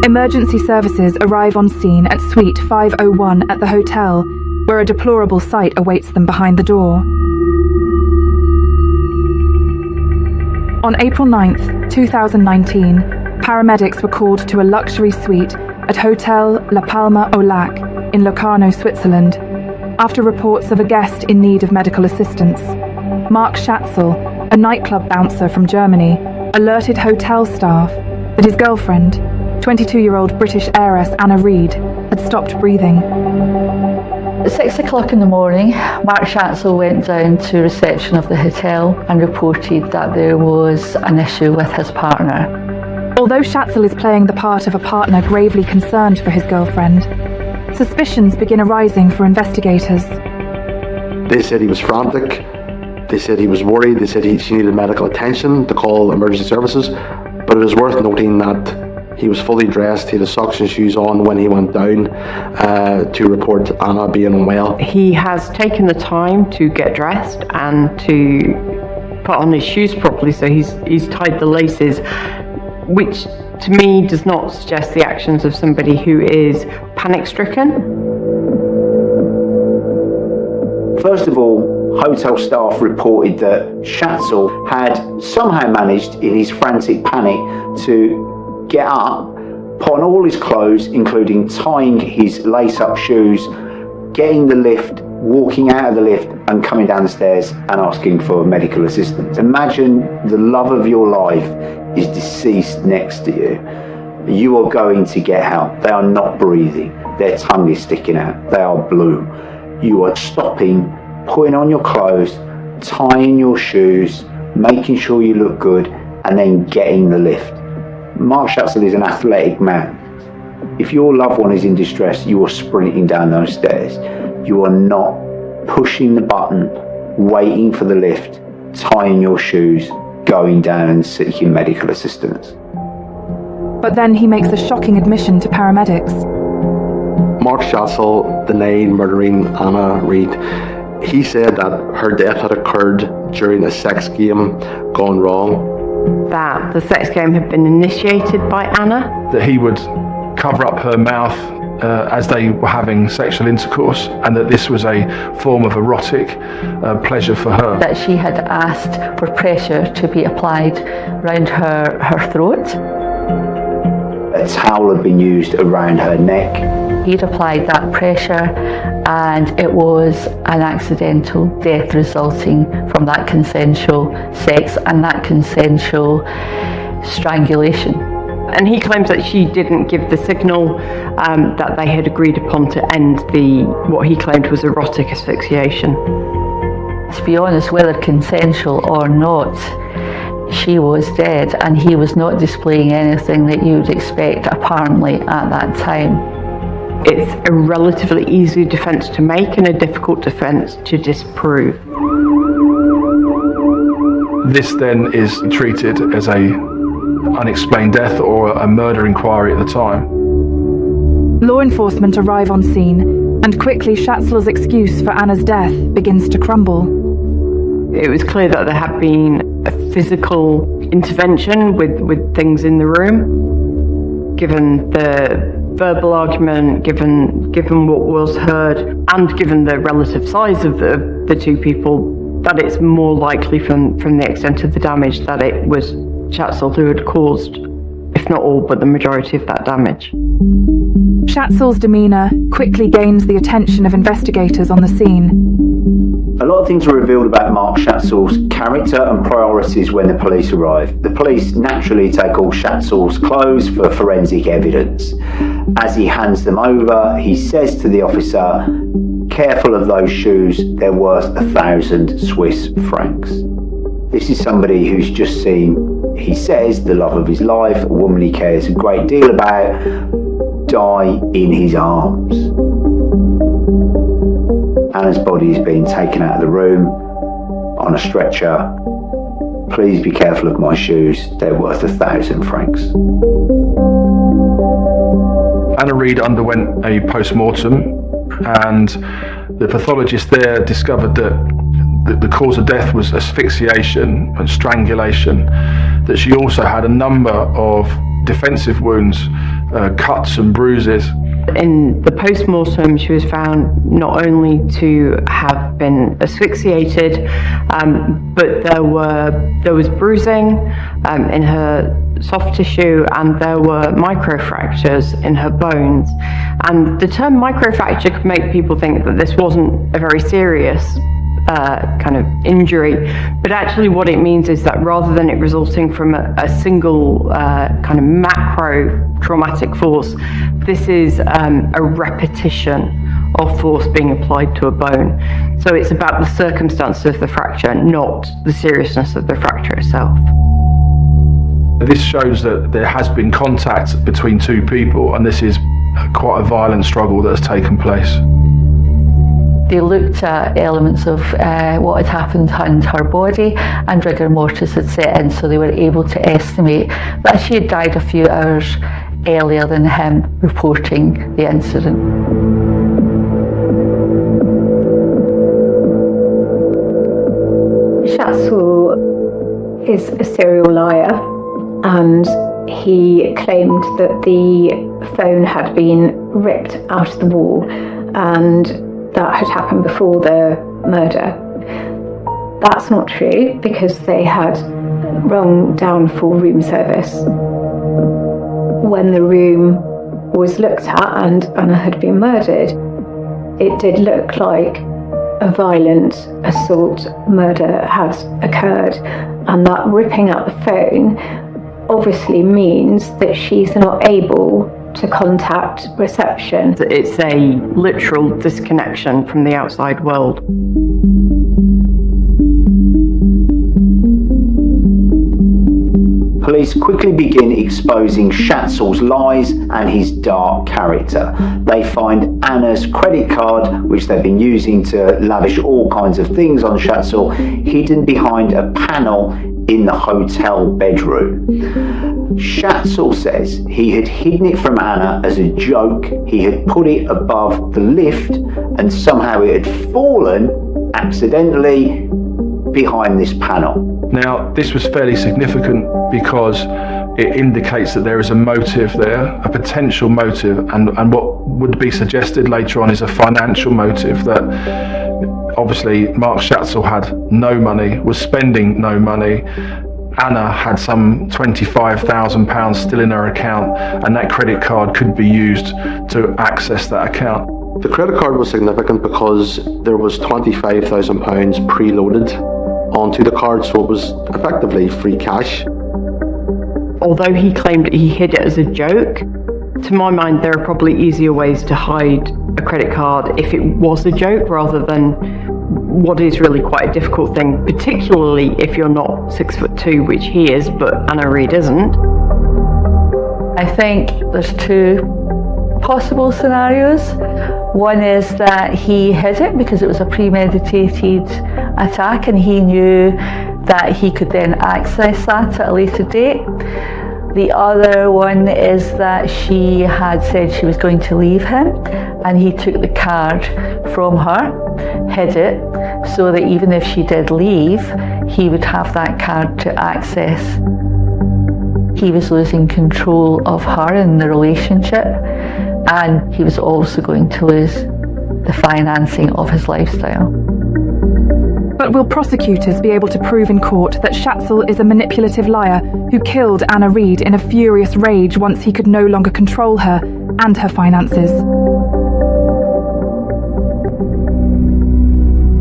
Emergency services arrive on scene at Suite 501 at the hotel, where a deplorable sight awaits them behind the door. On April 9th, 2019, paramedics were called to a luxury suite at Hotel La Palma au Lac in Locarno, Switzerland, after reports of a guest in need of medical assistance. Mark Schatzel, a nightclub bouncer from Germany, alerted hotel staff that his girlfriend, 22-year-old British heiress Anna Reid, had stopped breathing. At 6 o'clock in the morning, Mark Schatzel went down to reception of the hotel and reported that there was an issue with his partner. Although Schatzel is playing the part of a partner gravely concerned for his girlfriend, suspicions begin arising for investigators. They said he was frantic, they said he was worried, they said she needed medical attention to call emergency services, but it is worth noting that he was fully dressed, he had suction shoes on when he went down to report Anna being unwell. He has taken the time to get dressed and to put on his shoes properly, so he's tied the laces, which to me does not suggest the actions of somebody who is panic-stricken. First of all, hotel staff reported that Schatzel had somehow managed, in his frantic panic, to get up, put on all his clothes, including tying his lace-up shoes, getting the lift, walking out of the lift and coming down the stairs and asking for medical assistance. Imagine the love of your life is deceased next to you. You are going to get help. They are not breathing. Their tongue is sticking out. They are blue. You are stopping, putting on your clothes, tying your shoes, making sure you look good, and then getting the lift. Mark Schatzel is an athletic man. If your loved one is in distress, you are sprinting down those stairs. You are not pushing the button, waiting for the lift, tying your shoes, going down and seeking medical assistance. But then he makes a shocking admission to paramedics. Mark Schatzel denied murdering Anna Reid. He said that her death had occurred during a sex game gone wrong. That the sex game had been initiated by Anna. That he would cover up her mouth as they were having sexual intercourse, and that this was a form of erotic pleasure for her. That she had asked for pressure to be applied around her throat. A towel had been used around her neck. He'd applied that pressure, and it was an accidental death resulting from that consensual sex and that consensual strangulation. And he claims that she didn't give the signal that they had agreed upon to end what he claimed was erotic asphyxiation. To be honest, whether consensual or not, she was dead, and he was not displaying anything that you would expect apparently at that time. It's a relatively easy defence to make and a difficult defence to disprove. This then is treated as a unexplained death or a murder inquiry at the time. Law enforcement arrive on scene, and quickly Schatzel's excuse for Anna's death begins to crumble. It was clear that there had been a physical intervention with things in the room. Given the verbal argument, given what was heard, and given the relative size of the two people, that it's more likely from the extent of the damage that it was Schatzel who had caused, if not all, but the majority of that damage. Schatzel's demeanour quickly gains the attention of investigators on the scene. A lot of things were revealed about Mark Schatzel's character and priorities when the police arrived. The police naturally take all Schatzel's clothes for forensic evidence. As he hands them over, he says to the officer, "Careful of those shoes, they're worth 1,000 Swiss francs." This is somebody who's just seen, he says, the love of his life, a woman he cares a great deal about, die in his arms. Anna's body is being taken out of the room on a stretcher. Please be careful of my shoes, they're worth 1,000 francs. Anna Reid underwent a post-mortem, and the pathologist there discovered that the cause of death was asphyxiation and strangulation, that she also had a number of defensive wounds, cuts and bruises. In the post-mortem, she was found not only to have been asphyxiated, but there was bruising in her soft tissue, and there were microfractures in her bones. And the term microfracture could make people think that this wasn't a very serious kind of injury, but actually what it means is that rather than it resulting from a single kind of macro traumatic force, this is a repetition of force being applied to a bone. So it's about the circumstances of the fracture, not the seriousness of the fracture itself. This shows that there has been contact between two people, and this is quite a violent struggle that has taken place. They looked at elements of what had happened in her body, and rigor mortis had set in, so they were able to estimate that she had died a few hours earlier than him reporting the incident. Schatzel is a serial liar, and he claimed that the phone had been ripped out of the wall, and that had happened before the murder. That's not true, because they had rung down for room service. When the room was looked at and Anna had been murdered, it did look like a violent assault murder had occurred, and that ripping out the phone obviously means that she's not able to contact reception. It's a literal disconnection from the outside world. Police quickly begin exposing Schatzel's lies and his dark character. They find Anna's credit card, which they've been using to lavish all kinds of things on Schatzel, hidden behind a panel in the hotel bedroom. Schatzel says he had hidden it from Anna as a joke. He had put it above the lift, and somehow it had fallen accidentally behind this panel. Now, this was fairly significant because it indicates that there is a motive there, a potential motive, and what would be suggested later on is a financial motive, that obviously Mark Schatzel had no money, was spending no money. Anna had some £25,000 still in her account, and that credit card could be used to access that account. The credit card was significant because there was £25,000 preloaded onto the card, so it was effectively free cash. Although he claimed he hid it as a joke, to my mind there are probably easier ways to hide a credit card if it was a joke rather than what is really quite a difficult thing, particularly if you're not 6'2", which he is, but Anna Reid isn't. I think there's two possible scenarios. One is that he hid it because it was a premeditated attack and he knew that he could then access that at a later date. The other one is that she had said she was going to leave him and he took the card from her, hid it, so that even if she did leave, he would have that card to access. He was losing control of her in the relationship, and he was also going to lose the financing of his lifestyle. But will prosecutors be able to prove in court that Schatzel is a manipulative liar who killed Anna Reid in a furious rage once he could no longer control her and her finances?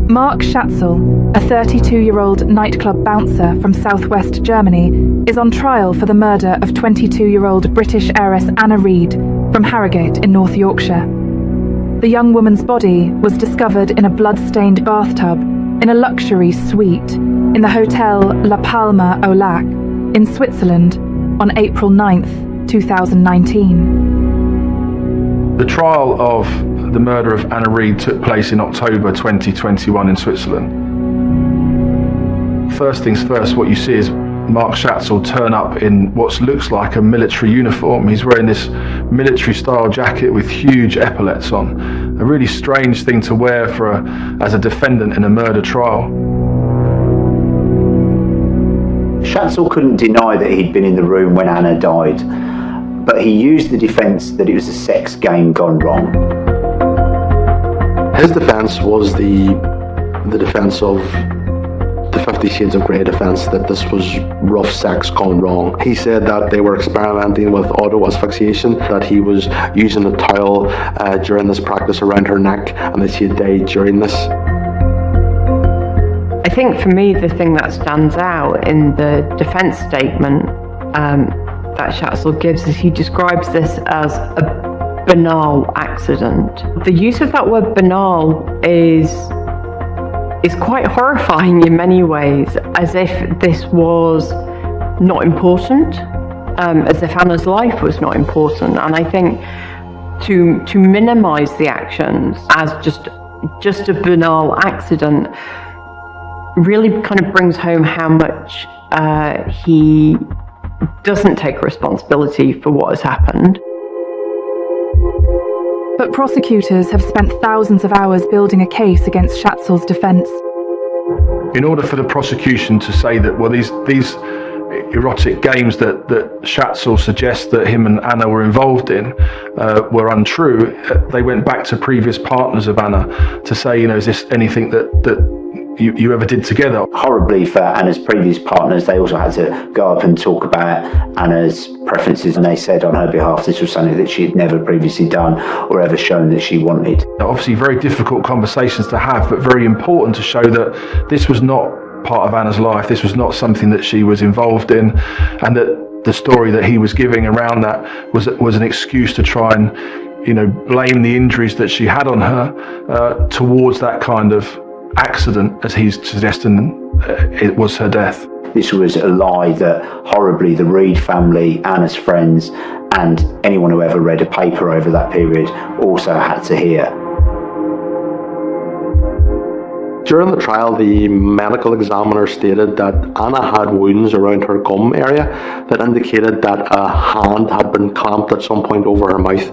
Mark Schatzel, a 32-year-old nightclub bouncer from southwest Germany, is on trial for the murder of 22-year-old British heiress Anna Reid from Harrogate in North Yorkshire. The young woman's body was discovered in a blood-stained bathtub in a luxury suite in the hotel La Palma au Lac in Switzerland on April 9th, 2019. The trial of the murder of Anna Reid took place in October 2021 in Switzerland. First things first, what you see is Mark Schatzel turn up in what looks like a military uniform. He's wearing this military-style jacket with huge epaulets on. A really strange thing to wear as a defendant in a murder trial. Schatzel couldn't deny that he'd been in the room when Anna died, but he used the defence that it was a sex game gone wrong. His defence was the defence of the 50 Shades of Grey defence, that this was rough sex gone wrong. He said that they were experimenting with auto asphyxiation, that he was using a towel during this practice around her neck, and that she had died during this. I think for me the thing that stands out in the defence statement that Schatzel gives is he describes this as a banal accident. The use of that word banal is quite horrifying in many ways, as if this was not important, as if Anna's life was not important. And I think to minimise the actions as just a banal accident really kind of brings home how much he doesn't take responsibility for what has happened. But prosecutors have spent thousands of hours building a case against Schatzel's defence. In order for the prosecution to say that, well, these erotic games that Schatzel suggests that him and Anna were involved in were untrue, they went back to previous partners of Anna to say, is this anything that you ever did together? Horribly for Anna's previous partners, they also had to go up and talk about Anna's preferences, and they said on her behalf this was something that she had never previously done or ever shown that she wanted. Obviously very difficult conversations to have, but very important to show that this was not part of Anna's life, this was not something that she was involved in, and that the story that he was giving around that was an excuse to try and blame the injuries that she had on her towards that kind of accident, as he's suggesting it was her death. This was a lie that horribly the Reid family, Anna's friends, and anyone who ever read a paper over that period also had to hear. During the trial, the medical examiner stated that Anna had wounds around her gum area that indicated that a hand had been clamped at some point over her mouth.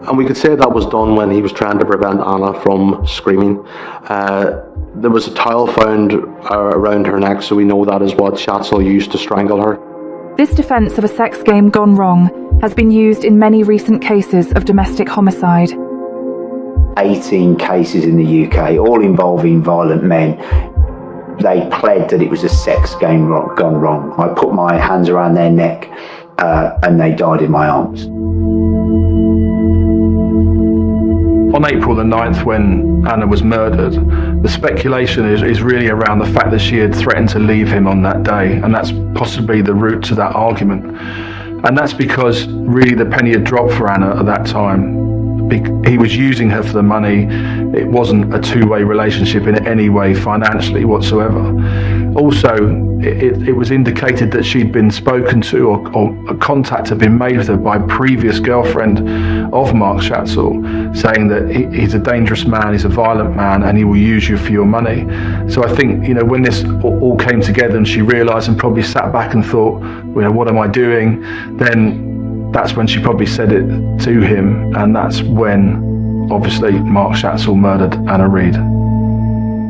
And we could say that was done when he was trying to prevent Anna from screaming. There was a towel found around her neck, so we know that is what Schatzel used to strangle her. This defence of a sex game gone wrong has been used in many recent cases of domestic homicide. 18 cases in the UK, all involving violent men. They pled that it was a sex game gone wrong. I put my hands around their neck and they died in my arms. On April the 9th, when Anna was murdered, the speculation is really around the fact that she had threatened to leave him on that day, and that's possibly the root to that argument. And that's because really the penny had dropped for Anna at that time. He was using her for the money. It wasn't a two-way relationship in any way financially whatsoever. Also, it was indicated that she'd been spoken to or a contact had been made with her by a previous girlfriend of Mark Schatzel, saying that he's a dangerous man, he's a violent man, and he will use you for your money. So I think, when this all came together and she realised and probably sat back and thought, what am I doing? Then that's when she probably said it to him, and that's when, obviously, Mark Schatzel murdered Anna Reid.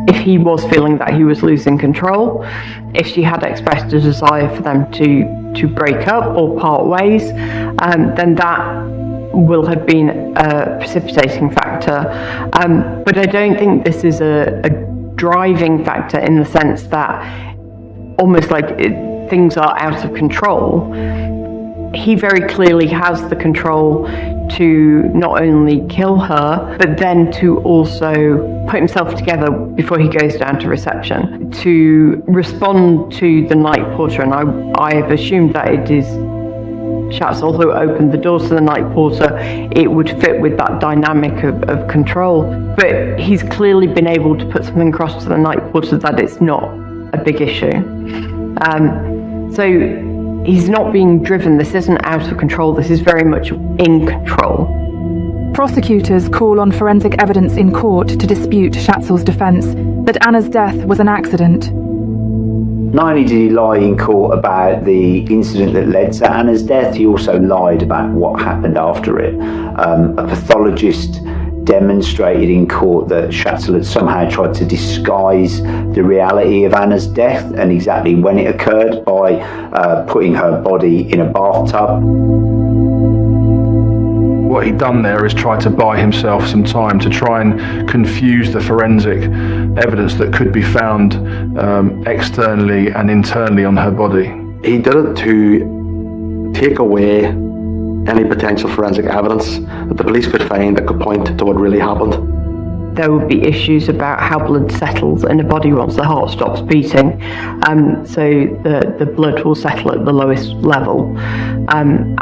If he was feeling that he was losing control, if she had expressed a desire for them to break up or part ways, then that will have been a precipitating factor. But I don't think this is a driving factor in the sense that almost like things are out of control. He very clearly has the control to not only kill her, but then to also put himself together before he goes down to reception, to respond to the night porter. And I have assumed that it is Schatzel who opened the doors to the night porter. It would fit with that dynamic of control. But he's clearly been able to put something across to the night porter that it's not a big issue. So he's not being driven. This isn't out of control. This is very much in control. Prosecutors call on forensic evidence in court to dispute Schatzel's defence that Anna's death was an accident. Not only did he lie in court about the incident that led to Anna's death, he also lied about what happened after it. A pathologist demonstrated in court that Schatzel had somehow tried to disguise the reality of Anna's death and exactly when it occurred by putting her body in a bathtub. What he'd done there is try to buy himself some time to try and confuse the forensic evidence that could be found externally and internally on her body. He did it to take away any potential forensic evidence that the police could find that could point to what really happened. There would be issues about how blood settles in a body once the heart stops beating. So the blood will settle at the lowest level. And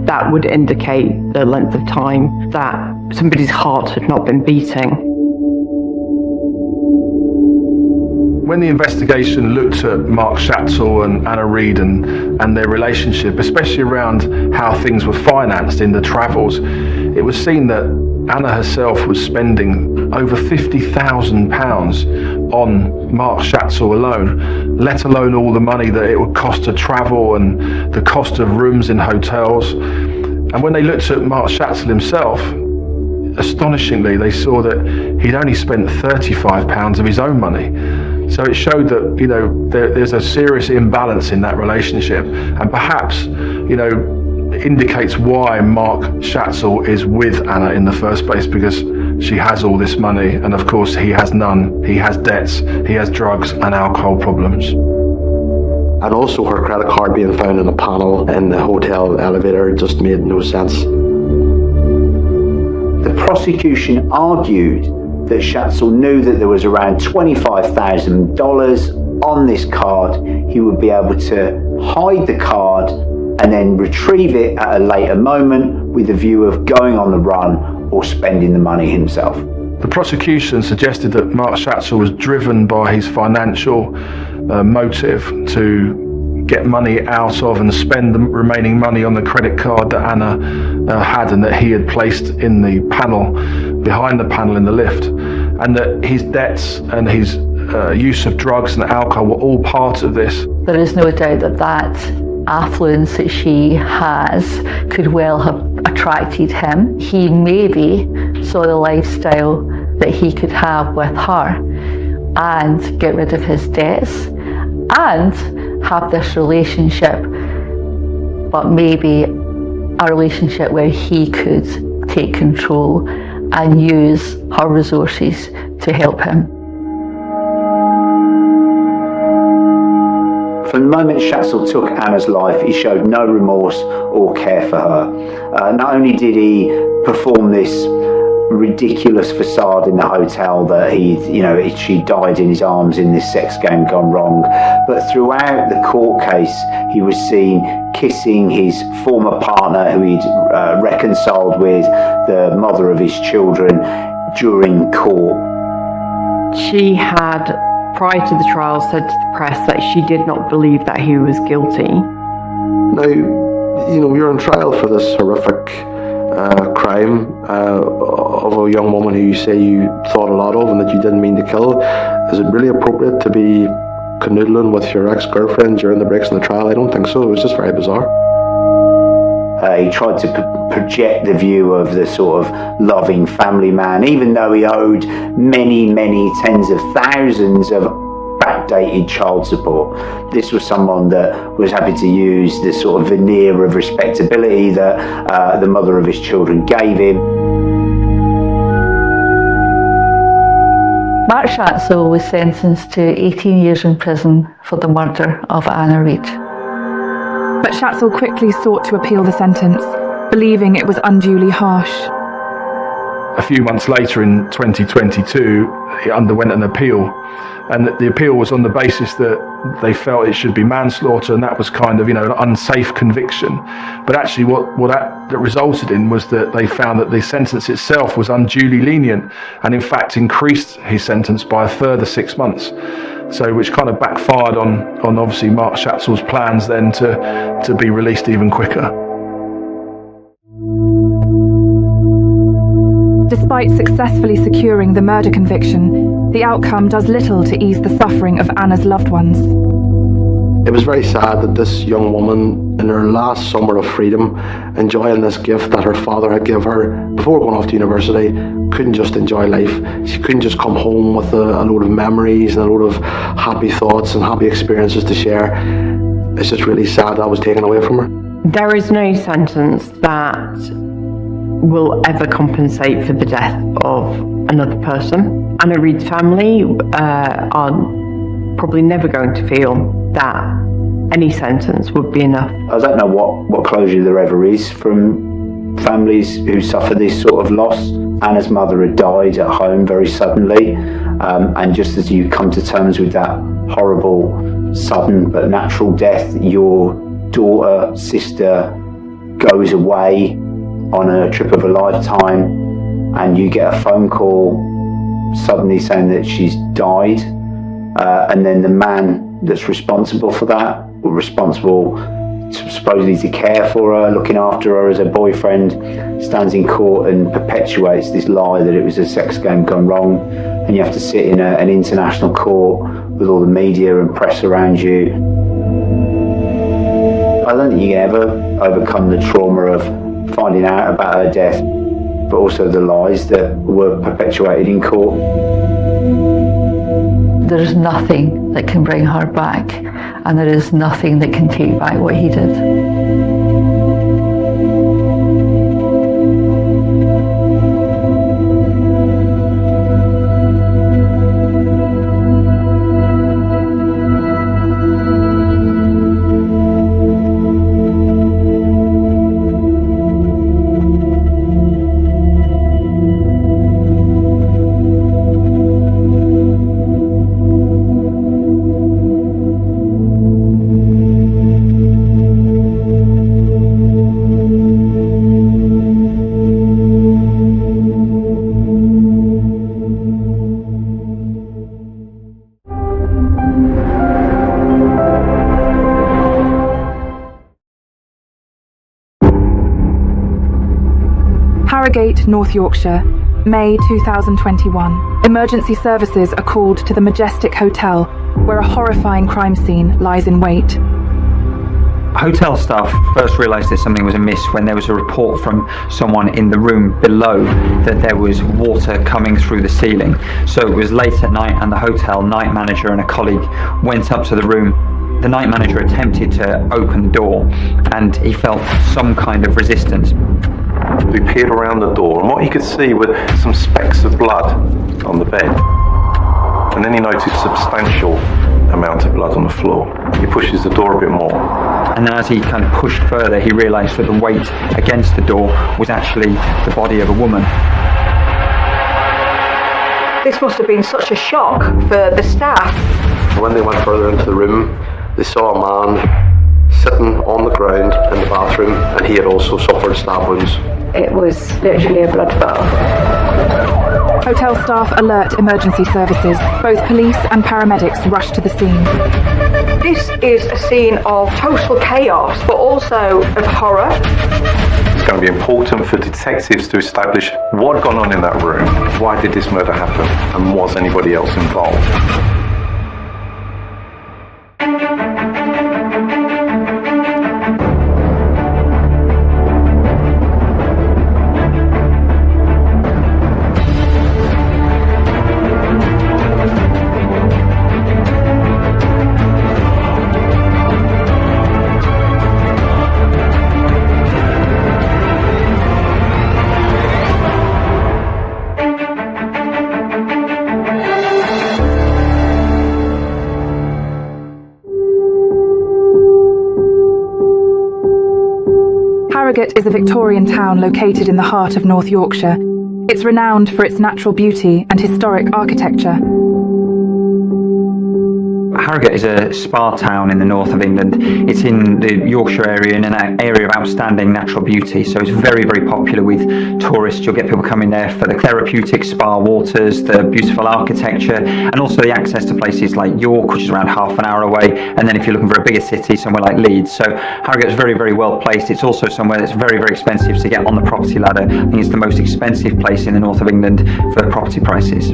that would indicate the length of time that somebody's heart had not been beating. When the investigation looked at Mark Schatzel and Anna Reid and their relationship, especially around how things were financed in the travels, it was seen that Anna herself was spending over £50,000 on Mark Schatzel alone, let alone all the money that it would cost to travel and the cost of rooms in hotels. And when they looked at Mark Schatzel himself, astonishingly, they saw that he'd only spent £35 of his own money. So it showed that, you know, there's a serious imbalance in that relationship, and perhaps, you know, indicates why Mark Schatzel is with Anna in the first place, because she has all this money and of course he has none. He has debts, he has drugs and alcohol problems. And also her credit card being found in a panel in the hotel elevator just made no sense. The prosecution argued that Schatzel knew that there was around $25,000 on this card. He would be able to hide the card and then retrieve it at a later moment with a view of going on the run or spending the money himself. The prosecution suggested that Mark Schatzel was driven by his financial motive to get money out of and spend the remaining money on the credit card that Anna had and that he had placed in the panel, behind the panel in the lift, and that his debts and his use of drugs and alcohol were all part of this. There is no doubt that affluence that she has could well have attracted him. He maybe saw the lifestyle that he could have with her and get rid of his debts and have this relationship, but maybe a relationship where he could take control and use her resources to help him. From the moment Schatzel took Anna's life, he showed no remorse or care for her. Not only did he perform this ridiculous facade in the hotel that she died in his arms in this sex game gone wrong, but throughout the court case, he was seen kissing his former partner who he'd reconciled with, the mother of his children, during court. She had, prior to the trial, said to the press that she did not believe that he was guilty. Now, you're on trial for this horrific crime of a young woman who you say you thought a lot of and that you didn't mean to kill. Is it really appropriate to be canoodling with your ex-girlfriend during the breaks in the trial? I don't think so. It was just very bizarre. He tried to project the view of the sort of loving family man, even though he owed many, many tens of thousands of backdated child support. This was someone that was happy to use the sort of veneer of respectability that the mother of his children gave him. Mark Schatzel was sentenced to 18 years in prison for the murder of Anna Reid. But Schatzel quickly sought to appeal the sentence, believing it was unduly harsh. A few months later in 2022, he underwent an appeal, and the appeal was on the basis that they felt it should be manslaughter, and that was kind of, an unsafe conviction. But actually what that resulted in was that they found that the sentence itself was unduly lenient, and in fact increased his sentence by a further 6 months. So which kind of backfired on obviously Mark Schatzel's plans then to be released even quicker. Despite successfully securing the murder conviction, the outcome does little to ease the suffering of Anna's loved ones. It was very sad that this young woman, in her last summer of freedom, enjoying this gift that her father had given her before going off to university, couldn't just enjoy life. She couldn't just come home with a load of memories and a load of happy thoughts and happy experiences to share. It's just really sad that was taken away from her. There is no sentence that will ever compensate for the death of another person. Anna Reid's family are probably never going to feel that any sentence would be enough. I don't know what closure there ever is from families who suffer this sort of loss. Anna's mother had died at home very suddenly, and just as you come to terms with that horrible, sudden but natural death, your daughter, sister goes away on a trip of a lifetime, and you get a phone call suddenly saying that she's died, and then the man that's responsible for that, or responsible supposedly to care for her, looking after her as a boyfriend, stands in court and perpetuates this lie that it was a sex game gone wrong, and you have to sit in an international court with all the media and press around you. I don't think you can ever overcome the trauma of finding out about her death, but also the lies that were perpetuated in court. There is nothing that can bring her back, and there is nothing that can take back what he did. Harrogate, North Yorkshire, May 2021. Emergency services are called to the Majestic Hotel, where a horrifying crime scene lies in wait. Hotel staff first realised that something was amiss when there was a report from someone in the room below that there was water coming through the ceiling. So it was late at night, and the hotel night manager and a colleague went up to the room. The night manager attempted to open the door, and he felt some kind of resistance. We peered around the door, and what he could see were some specks of blood on the bed. And then he noticed a substantial amount of blood on the floor. He pushes the door a bit more. And then as he kind of pushed further, he realised that the weight against the door was actually the body of a woman. This must have been such a shock for the staff. When they went further into the room, they saw a man sitting on the ground in the bathroom, and he had also suffered stab wounds. It was literally a bloodbath. Hotel staff alert emergency services. Both police and paramedics rush to the scene. This is a scene of total chaos, but also of horror. It's going to be important for detectives to establish what had gone on in that room, why did this murder happen, and was anybody else involved. Harrogate is a Victorian town located in the heart of North Yorkshire. It's renowned for its natural beauty and historic architecture. Harrogate is a spa town in the north of England. It's in the Yorkshire area, in an area of outstanding natural beauty, so it's very, very popular with tourists. You'll get people coming there for the therapeutic spa waters, the beautiful architecture, and also the access to places like York, which is around half an hour away, and then if you're looking for a bigger city, somewhere like Leeds. So Harrogate is very, very well placed. It's also somewhere that's very, very expensive to get on the property ladder. I think it's the most expensive place in the north of England for property prices.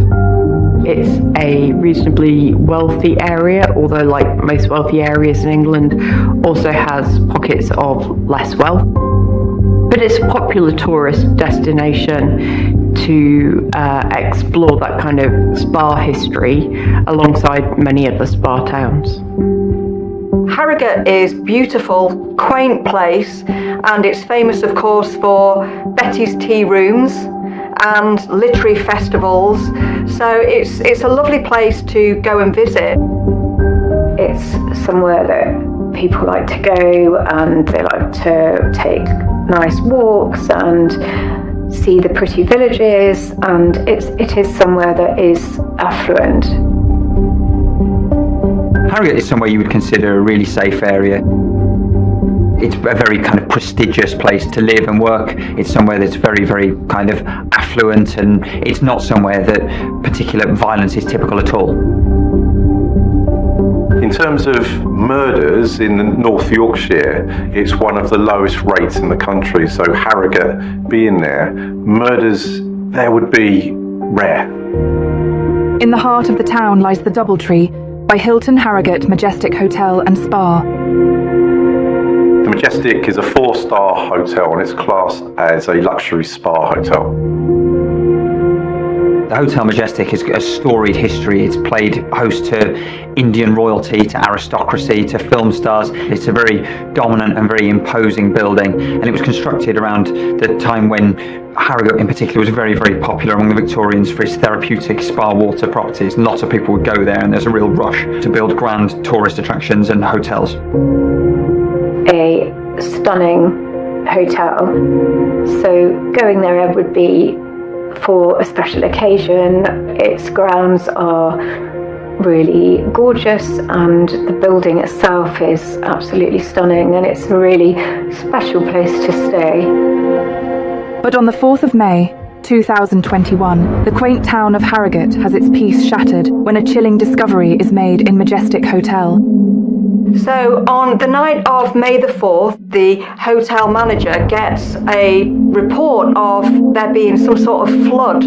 It's a reasonably wealthy area, although like most wealthy areas in England, also has pockets of less wealth. But it's a popular tourist destination to explore that kind of spa history alongside many other spa towns. Harrogate is beautiful, quaint place, and it's famous, of course, for Betty's tea rooms and literary festivals. So it's a lovely place to go and visit. It's somewhere that people like to go, and they like to take nice walks and see the pretty villages, and it is somewhere that is affluent. Harrogate is somewhere you would consider a really safe area. It's a very kind of prestigious place to live and work. It's somewhere that's very, very kind of affluent, and it's not somewhere that particular violence is typical at all. In terms of murders in North Yorkshire, it's one of the lowest rates in the country. So Harrogate being there, murders there would be rare. In the heart of the town lies the Doubletree by Hilton Harrogate Majestic Hotel and Spa. The Majestic is a 4-star hotel and it's classed as a luxury spa hotel. The Hotel Majestic has a storied history. It's played host to Indian royalty, to aristocracy, to film stars. It's a very dominant and very imposing building, and it was constructed around the time when Harrogate in particular was very, very popular among the Victorians for its therapeutic spa water properties. Lots of people would go there, and there's a real rush to build grand tourist attractions and hotels. A stunning hotel, so going there would be for a special occasion. Its grounds are really gorgeous, and the building itself is absolutely stunning, and it's a really special place to stay. But on the 4th of May, 2021, the quaint town of Harrogate has its peace shattered when a chilling discovery is made in Majestic Hotel. So on the night of May the 4th, the hotel manager gets a report of there being some sort of flood.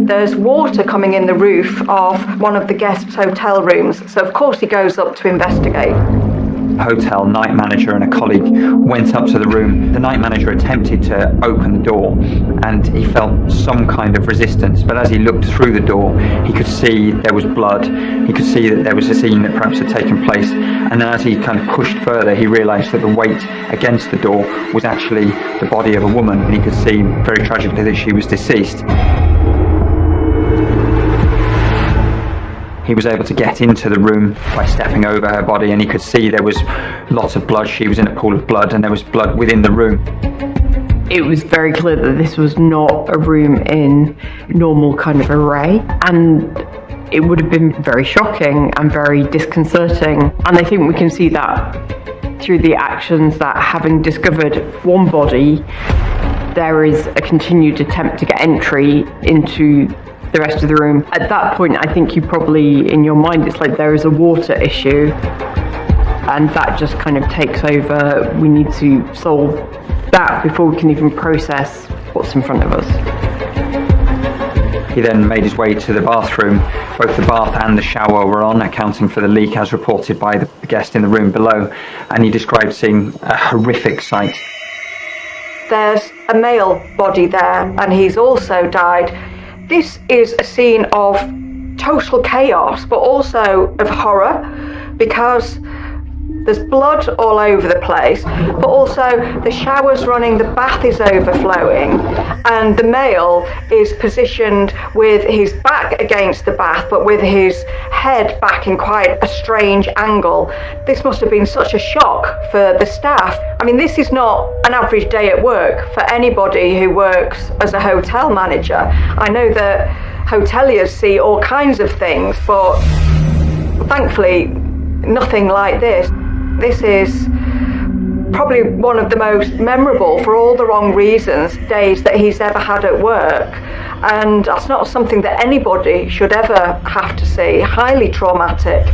There's water coming in the roof of one of the guests' hotel rooms. So of course he goes up to investigate. Hotel night manager and a colleague went up to the room. The night manager attempted to open the door, and he felt some kind of resistance, but as he looked through the door he could see there was blood. He could see that there was a scene that perhaps had taken place, and then as he kind of pushed further he realised that the weight against the door was actually the body of a woman, and he could see very tragically that she was deceased. He was able to get into the room by stepping over her body, and he could see there was lots of blood. She was in a pool of blood, and there was blood within the room. It was very clear that this was not a room in normal kind of array, and it would have been very shocking and very disconcerting. And I think we can see that through the actions that, having discovered one body, there is a continued attempt to get entry into the rest of the room. At that point, I think you probably, in your mind, it's like there is a water issue, and that just kind of takes over. We need to solve that before we can even process what's in front of us. He then made his way to the bathroom. Both the bath and the shower were on, accounting for the leak as reported by the guest in the room below, and he described seeing a horrific sight. There's a male body there, and he's also died. This is a scene of total chaos, but also of horror, because there's blood all over the place, but also the shower's running, the bath is overflowing, and the male is positioned with his back against the bath, but with his head back in quite a strange angle. This must have been such a shock for the staff. I mean, this is not an average day at work for anybody who works as a hotel manager. I know that hoteliers see all kinds of things, but thankfully nothing like this. This is probably one of the most memorable, for all the wrong reasons, days that he's ever had at work. And that's not something that anybody should ever have to see. Highly traumatic.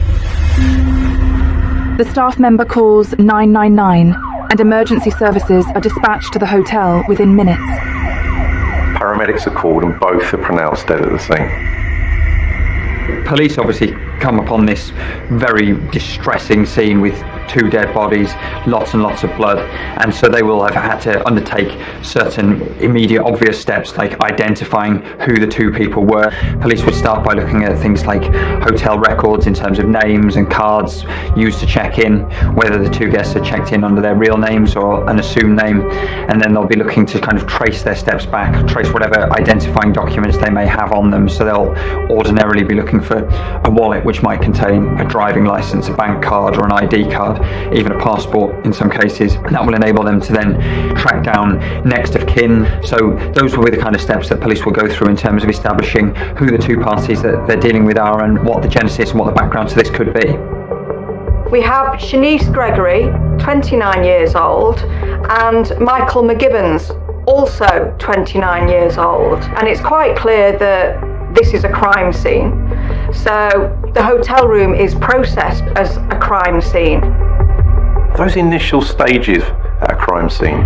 The staff member calls 999 and emergency services are dispatched to the hotel within minutes. Paramedics are called and both are pronounced dead at the scene. Police obviously come upon this very distressing scene with 2 dead bodies, lots and lots of blood, and so they will have had to undertake certain immediate obvious steps like identifying who the 2 people were. Police would start by looking at things like hotel records in terms of names and cards used to check in, whether the 2 guests had checked in under their real names or an assumed name, and then they'll be looking to kind of trace their steps back, trace whatever identifying documents they may have on them. So they'll ordinarily be looking for a wallet which might contain a driving license, a bank card or an ID card, even a passport in some cases. And that will enable them to then track down next of kin. So those will be the kind of steps that police will go through in terms of establishing who the 2 parties that they're dealing with are and what the genesis and what the background to this could be. We have Shanice Gregory, 29 years old, and Michael McGibbons, also 29 years old. And it's quite clear that this is a crime scene. So the hotel room is processed as a crime scene. Those initial stages at a crime scene,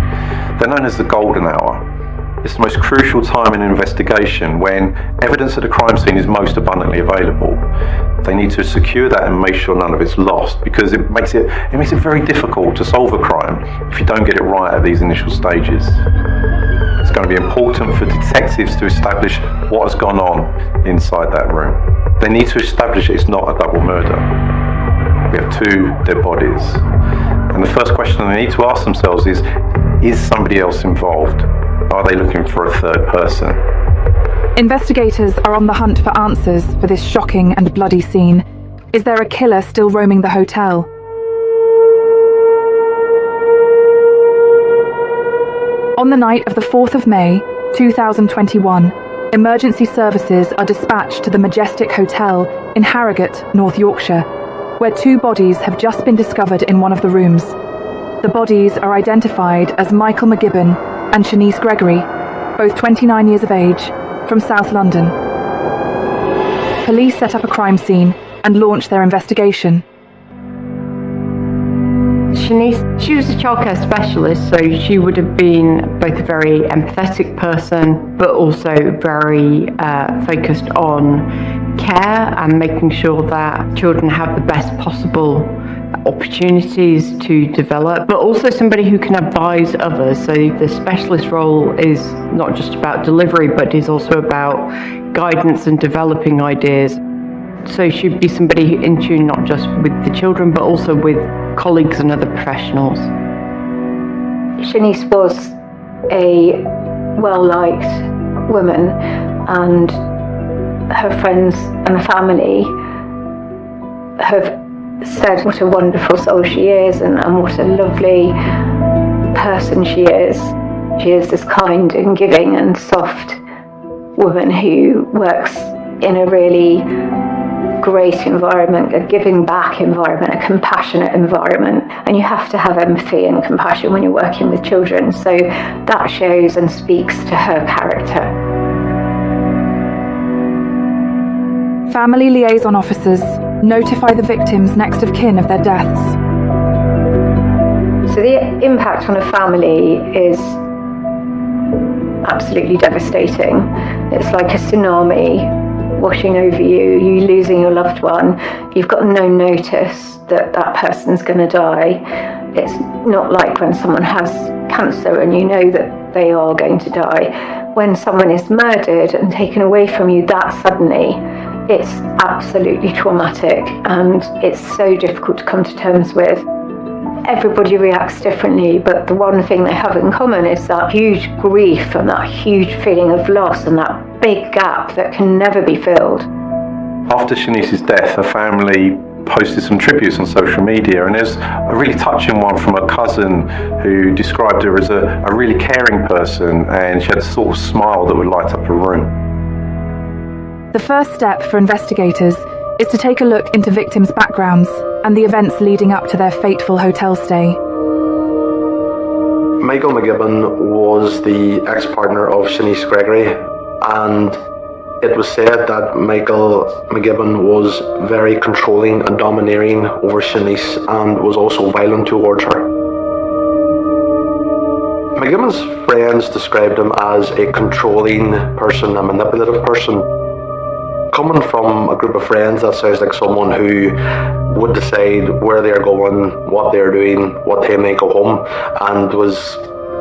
they're known as the golden hour. It's the most crucial time in an investigation when evidence at a crime scene is most abundantly available. They need to secure that and make sure none of it's lost, because it makes it very difficult to solve a crime if you don't get it right at these initial stages. It's going to be important for detectives to establish what has gone on inside that room. They need to establish it's not a double murder. We have 2 dead bodies. And the first question they need to ask themselves is somebody else involved? Are they looking for a 3rd person? Investigators are on the hunt for answers for this shocking and bloody scene. Is there a killer still roaming the hotel? On the night of the 4th of May, 2021, emergency services are dispatched to the Majestic Hotel in Harrogate, North Yorkshire, where 2 bodies have just been discovered in one of the rooms. The bodies are identified as Michael McGibbon and Shanice Gregory, both 29 years of age, from South London. Police set up a crime scene and launched their investigation. Shanice, she was a childcare specialist, so she would have been both a very empathetic person, but also very focused on care and making sure that children have the best possible opportunities to develop, but also somebody who can advise others. So the specialist role is not just about delivery, but is also about guidance and developing ideas. So she'd be somebody in tune not just with the children, but also with colleagues and other professionals. Shanice was a well-liked woman, and her friends and family have said what a wonderful soul she is and what a lovely person she is. She is this kind and giving and soft woman who works in a really great environment, a giving back environment, a compassionate environment, and you have to have empathy and compassion when you're working with children, so that shows and speaks to her character. Family liaison officers notify the victims next of kin of their deaths. So the impact on a family is absolutely devastating. It's like a tsunami washing over you, you losing your loved one. You've got no notice that that person's going to die. It's not like when someone has cancer and you know that they are going to die. When someone is murdered and taken away from you that suddenly, it's absolutely traumatic and it's so difficult to come to terms with. Everybody reacts differently, but the one thing they have in common is that huge grief and that huge feeling of loss and that big gap that can never be filled. After Shanice's death, her family posted some tributes on social media, and there's a really touching one from a cousin who described her as a really caring person, and she had a sort of smile that would light up a room. The first step for investigators is to take a look into victims' backgrounds and the events leading up to their fateful hotel stay. Michael McGibbon was the ex-partner of Shanice Gregory, and it was said that Michael McGibbon was very controlling and domineering over Shanice and was also violent towards her. McGibbon's friends described him as a controlling person, a manipulative person. Coming from a group of friends, that sounds like someone who would decide where they're going, what they're doing, what time they go home, and was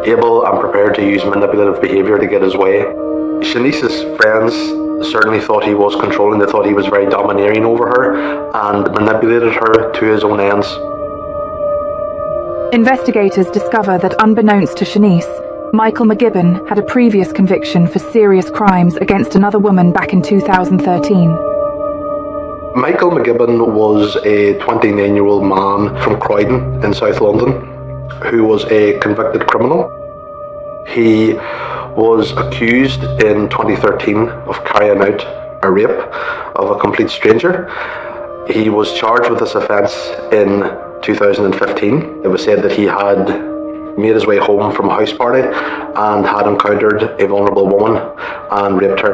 able and prepared to use manipulative behaviour to get his way. Shanice's friends certainly thought he was controlling. They thought he was very domineering over her and manipulated her to his own ends. Investigators discover that unbeknownst to Shanice, Michael McGibbon had a previous conviction for serious crimes against another woman back in 2013. Michael McGibbon was a 29-year-old man from Croydon in South London who was a convicted criminal. He was accused in 2013 of carrying out a rape of a complete stranger. He was charged with this offence in 2015. It was said that he had made his way home from a house party and had encountered a vulnerable woman and raped her.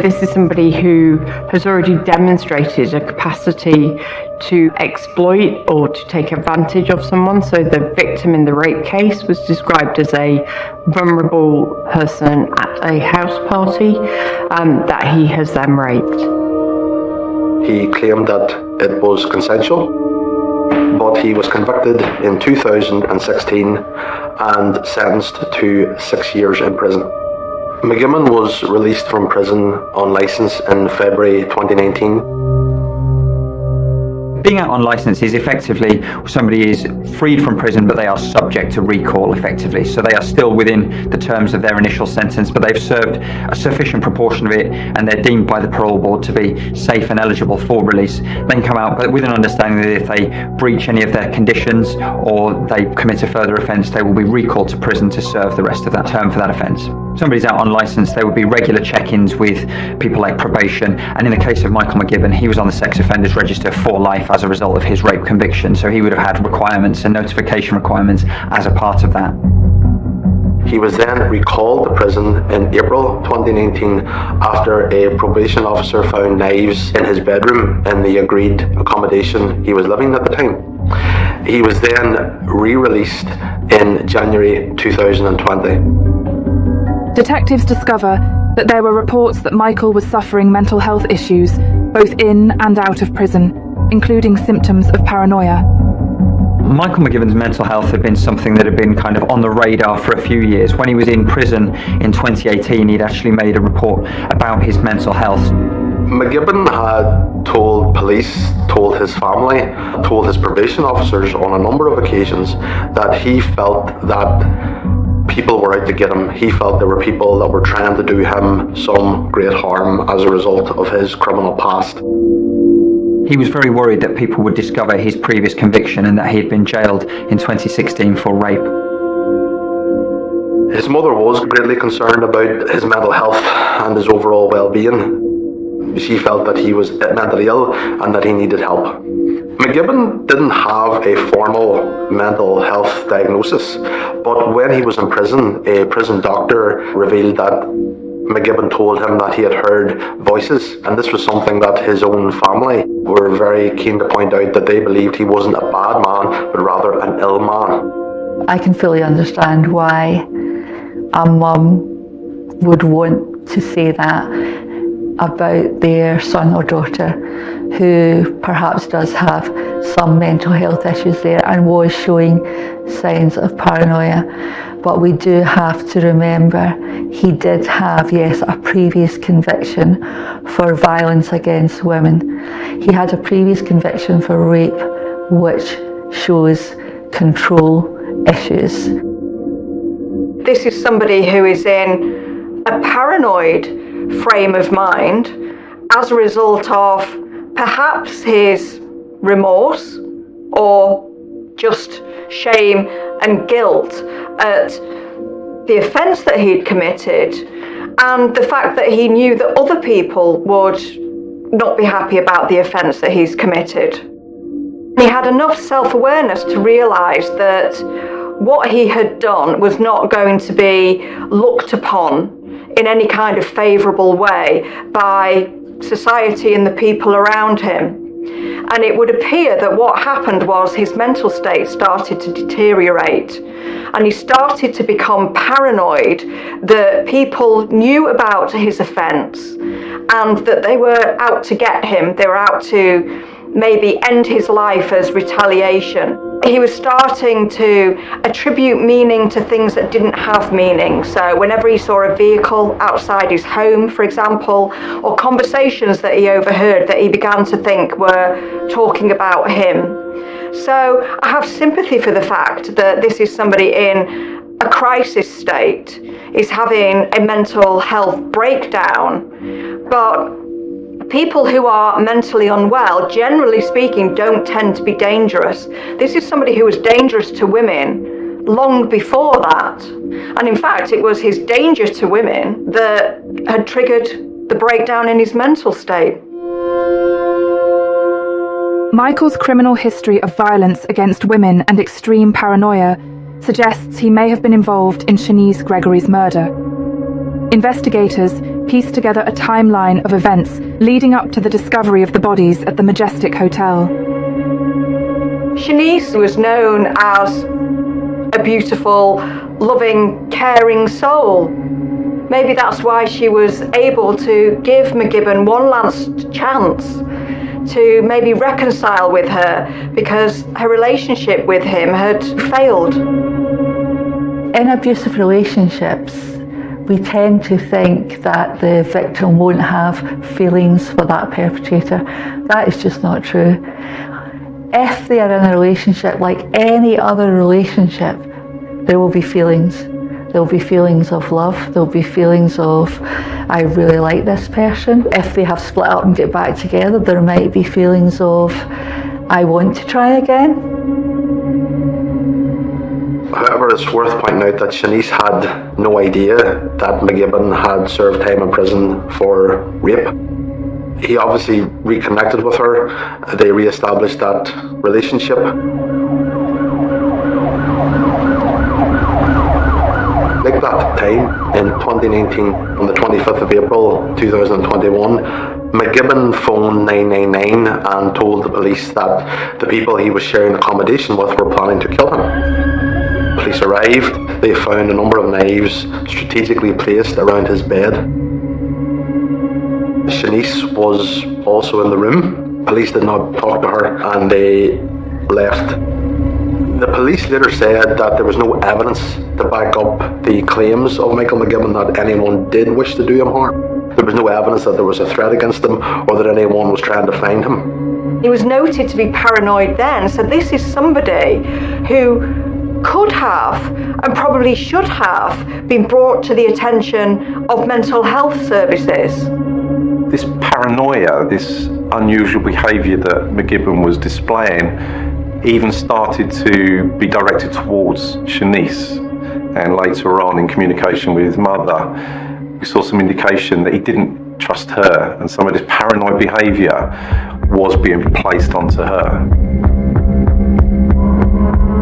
This is somebody who has already demonstrated a capacity to exploit or to take advantage of someone. So the victim in the rape case was described as a vulnerable person at a house party that he has then raped. He claimed that it was consensual, but he was convicted in 2016 and sentenced to 6 years in prison. McGibbon was released from prison on licence in February 2019. Being out on licence is effectively somebody is freed from prison, but they are subject to recall effectively. So they are still within the terms of their initial sentence, but they've served a sufficient proportion of it and they're deemed by the parole board to be safe and eligible for release. Then come out, but with an understanding that if they breach any of their conditions or they commit a further offence, they will be recalled to prison to serve the rest of that term for that offence. Somebody's out on licence, there would be regular check-ins with people like probation, and in the case of Michael McGibbon, he was on the sex offenders register for life as a result of his rape conviction, so he would have had requirements and notification requirements as a part of that. He was then recalled to prison in April 2019 after a probation officer found knives in his bedroom in the agreed accommodation he was living at the time. He was then re-released in January 2020. Detectives discover that there were reports that Michael was suffering mental health issues both in and out of prison, including symptoms of paranoia. Michael McGibbon's mental health had been something that had been kind of on the radar for a few years. When he was in prison in 2018, he'd actually made a report about his mental health. McGibbon had told police, told his family, told his probation officers on a number of occasions that he felt that people were out to get him. He felt there were people that were trying to do him some great harm as a result of his criminal past. He was very worried that people would discover his previous conviction and that he had been jailed in 2016 for rape. His mother was greatly concerned about his mental health and his overall well-being. She felt that he was mentally ill and that he needed help. McGibbon didn't have a formal mental health diagnosis, but when he was in prison, a prison doctor revealed that McGibbon told him that he had heard voices, and this was something that his own family were very keen to point out, that they believed he wasn't a bad man, but rather an ill man. I can fully understand why a mum would want to say that about their son or daughter who perhaps does have some mental health issues there and was showing signs of paranoia. But we do have to remember he did have, yes, a previous conviction for violence against women. He had a previous conviction for rape, which shows control issues. This is somebody who is in a paranoid frame of mind as a result of perhaps his remorse or just shame and guilt at the offence that he'd committed, and the fact that he knew that other people would not be happy about the offence that he's committed. He had enough self-awareness to realise that what he had done was not going to be looked upon in any kind of favourable way by society and the people around him. And it would appear that what happened was his mental state started to deteriorate, and he started to become paranoid that people knew about his offence and that they were out to get him. They were out to maybe end his life as retaliation. He was starting to attribute meaning to things that didn't have meaning. So whenever he saw a vehicle outside his home, for example, or conversations that he overheard that he began to think were talking about him. So I have sympathy for the fact that this is somebody in a crisis state, is having a mental health breakdown, but people who are mentally unwell, generally speaking, don't tend to be dangerous. This is somebody who was dangerous to women long before that. And in fact, it was his danger to women that had triggered the breakdown in his mental state. Michael's criminal history of violence against women and extreme paranoia suggests he may have been involved in Shanice Gregory's murder. Investigators pieced together a timeline of events leading up to the discovery of the bodies at the Majestic Hotel. Shanice was known as a beautiful, loving, caring soul. Maybe that's why she was able to give McGibbon one last chance to maybe reconcile with her, because her relationship with him had failed. In abusive relationships, we tend to think that the victim won't have feelings for that perpetrator. That is just not true. If they are in a relationship like any other relationship, there will be feelings. There will be feelings of love. There will be feelings of, I really like this person. If they have split up and get back together, there might be feelings of, I want to try again. However, it's worth pointing out that Shanice had no idea that McGibbon had served time in prison for rape. He obviously reconnected with her. They re-established that relationship. Like that time in 2019, on the 25th of April 2021, McGibbon phoned 999 and told the police that the people he was sharing accommodation with were planning to kill him. Police arrived. They found a number of knives strategically placed around his bed. Shanice was also in the room. Police did not talk to her and they left. The police later said that there was no evidence to back up the claims of Michael McGibbon that anyone did wish to do him harm. There was no evidence that there was a threat against him or that anyone was trying to find him. He was noted to be paranoid then, so this is somebody who could have and probably should have been brought to the attention of mental health services. This paranoia, this unusual behaviour that McGibbon was displaying, even started to be directed towards Shanice, and later on in communication with his mother we saw some indication that he didn't trust her, and some of this paranoid behaviour was being placed onto her.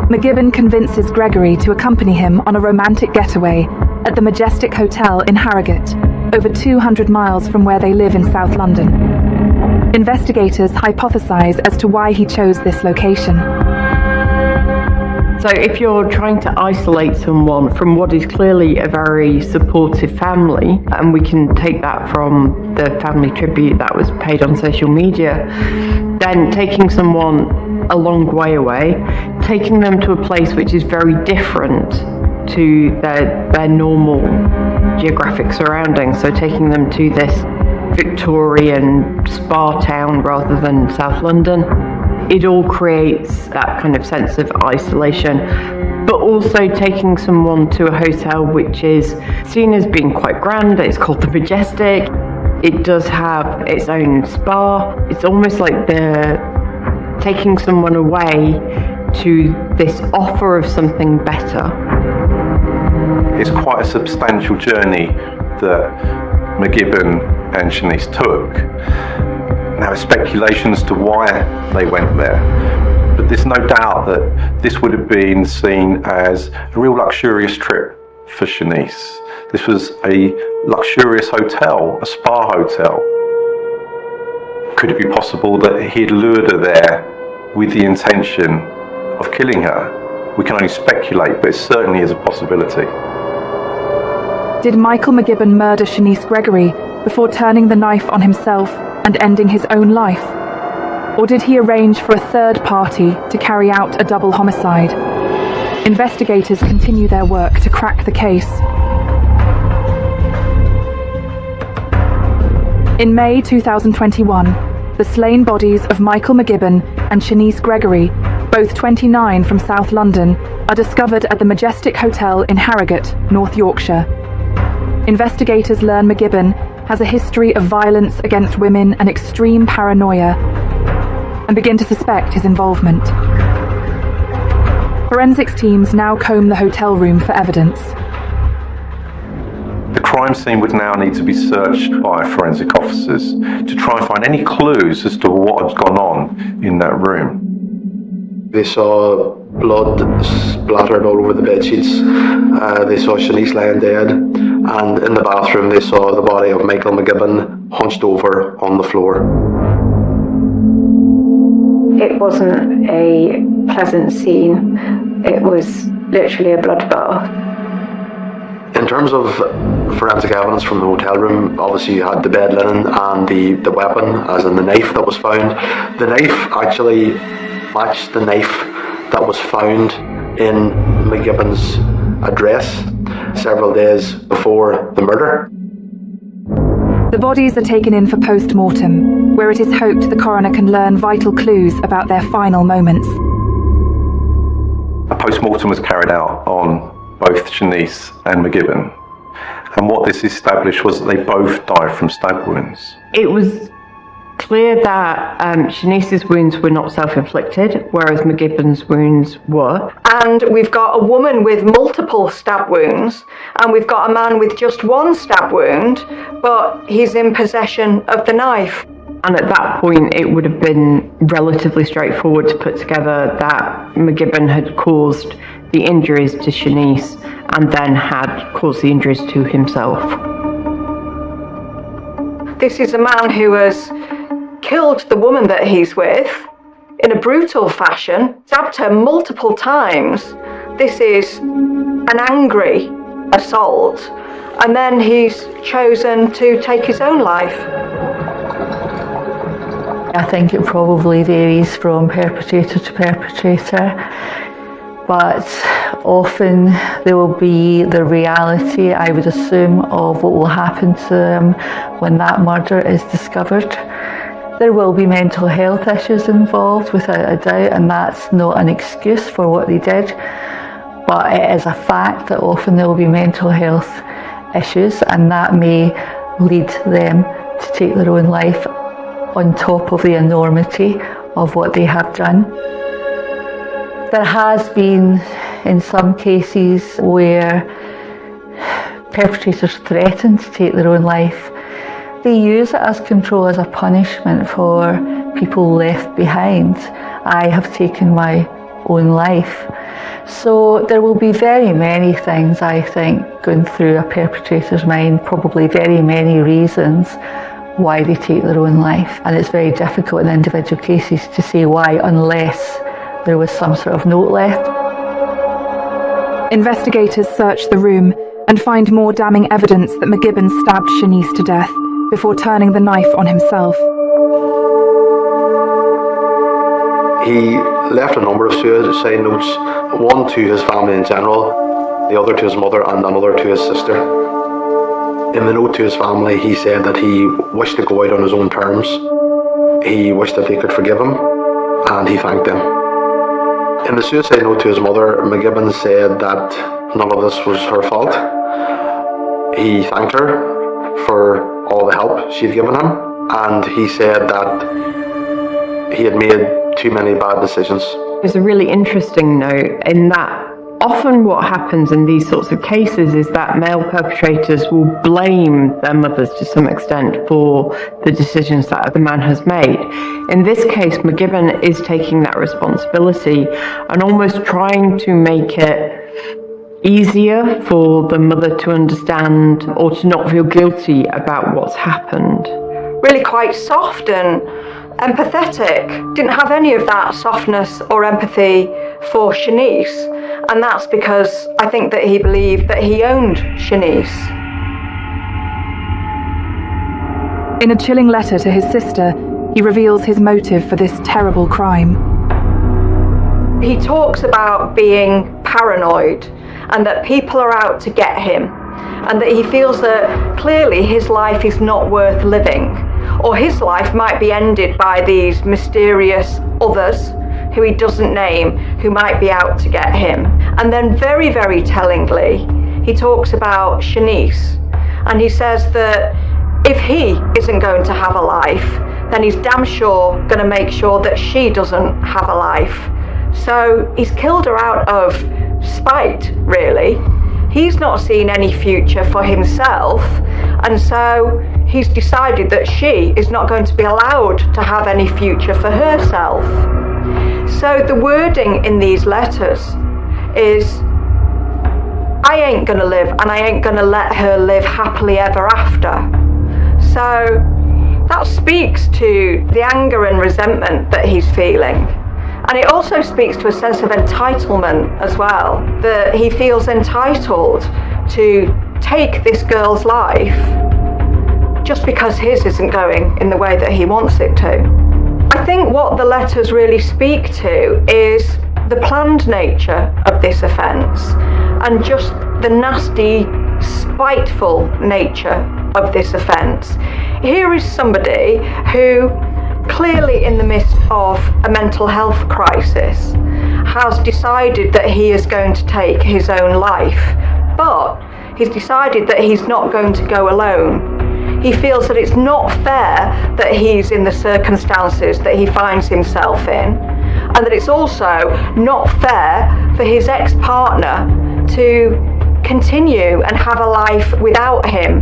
McGibbon convinces Gregory to accompany him on a romantic getaway at the Majestic Hotel in Harrogate, over 200 miles from where they live in South London. Investigators hypothesize as to why he chose this location. So if you're trying to isolate someone from what is clearly a very supportive family, and we can take that from the family tribute that was paid on social media, then taking someone a long way away, taking them to a place which is very different to their normal geographic surroundings, so taking them to this Victorian spa town rather than South London, it all creates that kind of sense of isolation. But also taking someone to a hotel which is seen as being quite grand. It's called the Majestic. It does have its own spa. It's almost like they're taking someone away to this offer of something better. It's quite a substantial journey that McGibbon and Shanice took. Now, there's speculation as to why they went there, but there's no doubt that this would have been seen as a real luxurious trip for Shanice. This was a luxurious hotel, a spa hotel. Could it be possible that he'd lured her there with the intention of killing her? We can only speculate, but it certainly is a possibility. Did Michael McGibbon murder Shanice Gregory before turning the knife on himself and ending his own life? Or did he arrange for a third party to carry out a double homicide? Investigators continue their work to crack the case. In May 2021, the slain bodies of Michael McGibbon and Shanice Gregory, both 29 from South London, are discovered at the Majestic Hotel in Harrogate, North Yorkshire. Investigators learn McGibbon has a history of violence against women and extreme paranoia, and begin to suspect his involvement. Forensics teams now comb the hotel room for evidence. The crime scene would now need to be searched by forensic officers to try and find any clues as to what had gone on in that room. They saw blood splattered all over the bedsheets. They saw Shanice lying dead, and in the bathroom they saw the body of Michael McGibbon hunched over on the floor. It wasn't a pleasant scene. It was literally a bloodbath. In terms of forensic evidence from the hotel room, obviously you had the bed linen and the weapon, as in the knife that was found. The knife actually matched the knife that was found in McGibbon's address several days before the murder. The bodies are taken in for post-mortem, where it is hoped the coroner can learn vital clues about their final moments. A post-mortem was carried out on both Shanice and McGibbon, and what this established was that they both died from stab wounds. It was clear that Shanice's wounds were not self-inflicted, whereas McGibbon's wounds were. And we've got a woman with multiple stab wounds, and we've got a man with just one stab wound, but he's in possession of the knife. And at that point, it would have been relatively straightforward to put together that McGibbon had caused the injuries to Shanice and then had caused the injuries to himself. This is a man who has killed the woman that he's with in a brutal fashion, stabbed her multiple times. This is an angry assault, and then he's chosen to take his own life. I think it probably varies from perpetrator to perpetrator, but often there will be the reality, I would assume, of what will happen to them when that murder is discovered. There will be mental health issues involved, without a doubt, and that's not an excuse for what they did, but it is a fact that often there will be mental health issues, and that may lead them to take their own life on top of the enormity of what they have done. There has been, in some cases, where perpetrators threaten to take their own life. They use it as control, as a punishment for people left behind. I have taken my own life. So there will be very many things, I think, going through a perpetrator's mind, probably very many reasons why they take their own life. And it's very difficult in individual cases to say why, unless there was some sort of note left. Investigators search the room and find more damning evidence that McGibbon stabbed Shanice to death before turning the knife on himself. He left a number of suicide notes, one to his family in general, the other to his mother, and another to his sister. In the note to his family, he said that he wished to go out on his own terms. He wished that they could forgive him, and he thanked them. In the suicide note to his mother, McGibbon said that none of this was her fault. He thanked her for all the help she'd given him, and he said that he had made too many bad decisions. There's a really interesting note in that Often what happens in these sorts of cases is that male perpetrators will blame their mothers to some extent for the decisions that the man has made. In this case, McGibbon is taking that responsibility and almost trying to make it easier for the mother to understand or to not feel guilty about what's happened. Really quite soft and empathetic. Didn't have any of that softness or empathy for Shanice. And that's because I think that he believed that he owned Shanice. In a chilling letter to his sister, he reveals his motive for this terrible crime. He talks about being paranoid and that people are out to get him, and that he feels that clearly his life is not worth living, or his life might be ended by these mysterious others who he doesn't name, who might be out to get him. And then very, very tellingly, he talks about Shanice, and he says that if he isn't going to have a life, then he's damn sure going to make sure that she doesn't have a life. So he's killed her out of spite, really. He's not seen any future for himself, and so he's decided that she is not going to be allowed to have any future for herself. So the wording in these letters is, I ain't gonna live and I ain't gonna let her live happily ever after. So that speaks to the anger and resentment that he's feeling. And it also speaks to a sense of entitlement as well, that he feels entitled to take this girl's life just because his isn't going in the way that he wants it to. I think what the letters really speak to is the planned nature of this offence and just the nasty, spiteful nature of this offence. Here is somebody who, clearly in the midst of a mental health crisis, has decided that he is going to take his own life, but he's decided that he's not going to go alone. He feels that it's not fair that he's in the circumstances that he finds himself in, and that it's also not fair for his ex-partner to continue and have a life without him.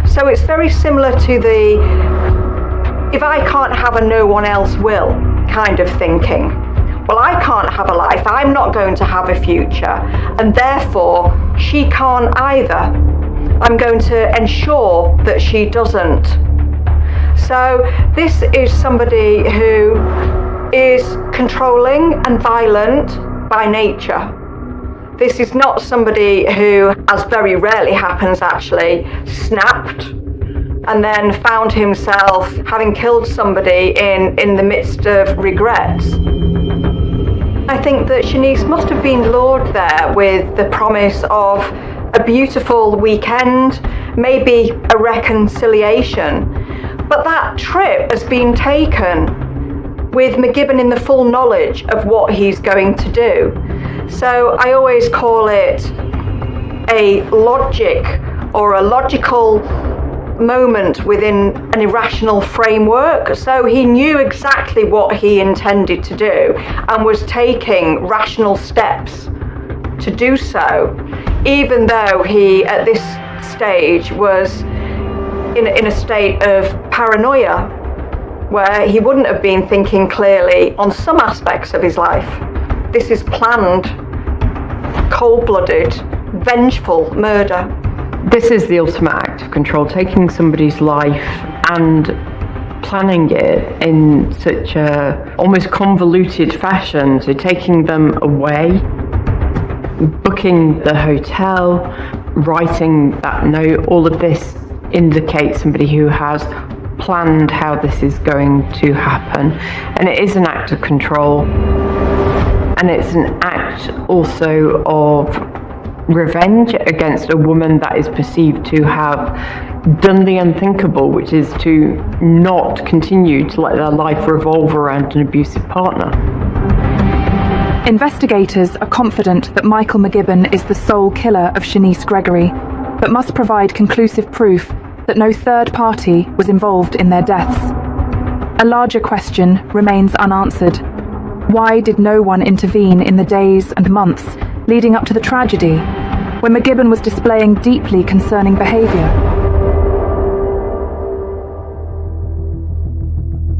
So it's very similar to the if I can't have a no one else will kind of thinking. Well, I can't have a life, I'm not going to have a future, and therefore she can't either. I'm going to ensure that she doesn't. So this is somebody who is controlling and violent by nature. This is not somebody who, as very rarely happens actually, snapped and then found himself having killed somebody in the midst of regrets. I think that Shanice must have been lured there with the promise of a beautiful weekend, maybe a reconciliation. But that trip has been taken with McGibbon in the full knowledge of what he's going to do. So I always call it a logic or a logical moment within an irrational framework. So he knew exactly what he intended to do and was taking rational steps to do so, even though he at this stage was in a state of paranoia where he wouldn't have been thinking clearly on some aspects of his life. This is planned, cold-blooded, vengeful murder. This is the ultimate act of control, taking somebody's life and planning it in such a almost convoluted fashion, so taking them away, booking the hotel, writing that note. All of this indicates somebody who has planned how this is going to happen, and it is an act of control, and it's an act also of revenge against a woman that is perceived to have done the unthinkable, which is to not continue to let their life revolve around an abusive partner. Investigators are confident that Michael McGibbon is the sole killer of Shanice Gregory, but must provide conclusive proof that no third party was involved in their deaths. A larger question remains unanswered. Why did no one intervene in the days and months leading up to the tragedy, when McGibbon was displaying deeply concerning behaviour.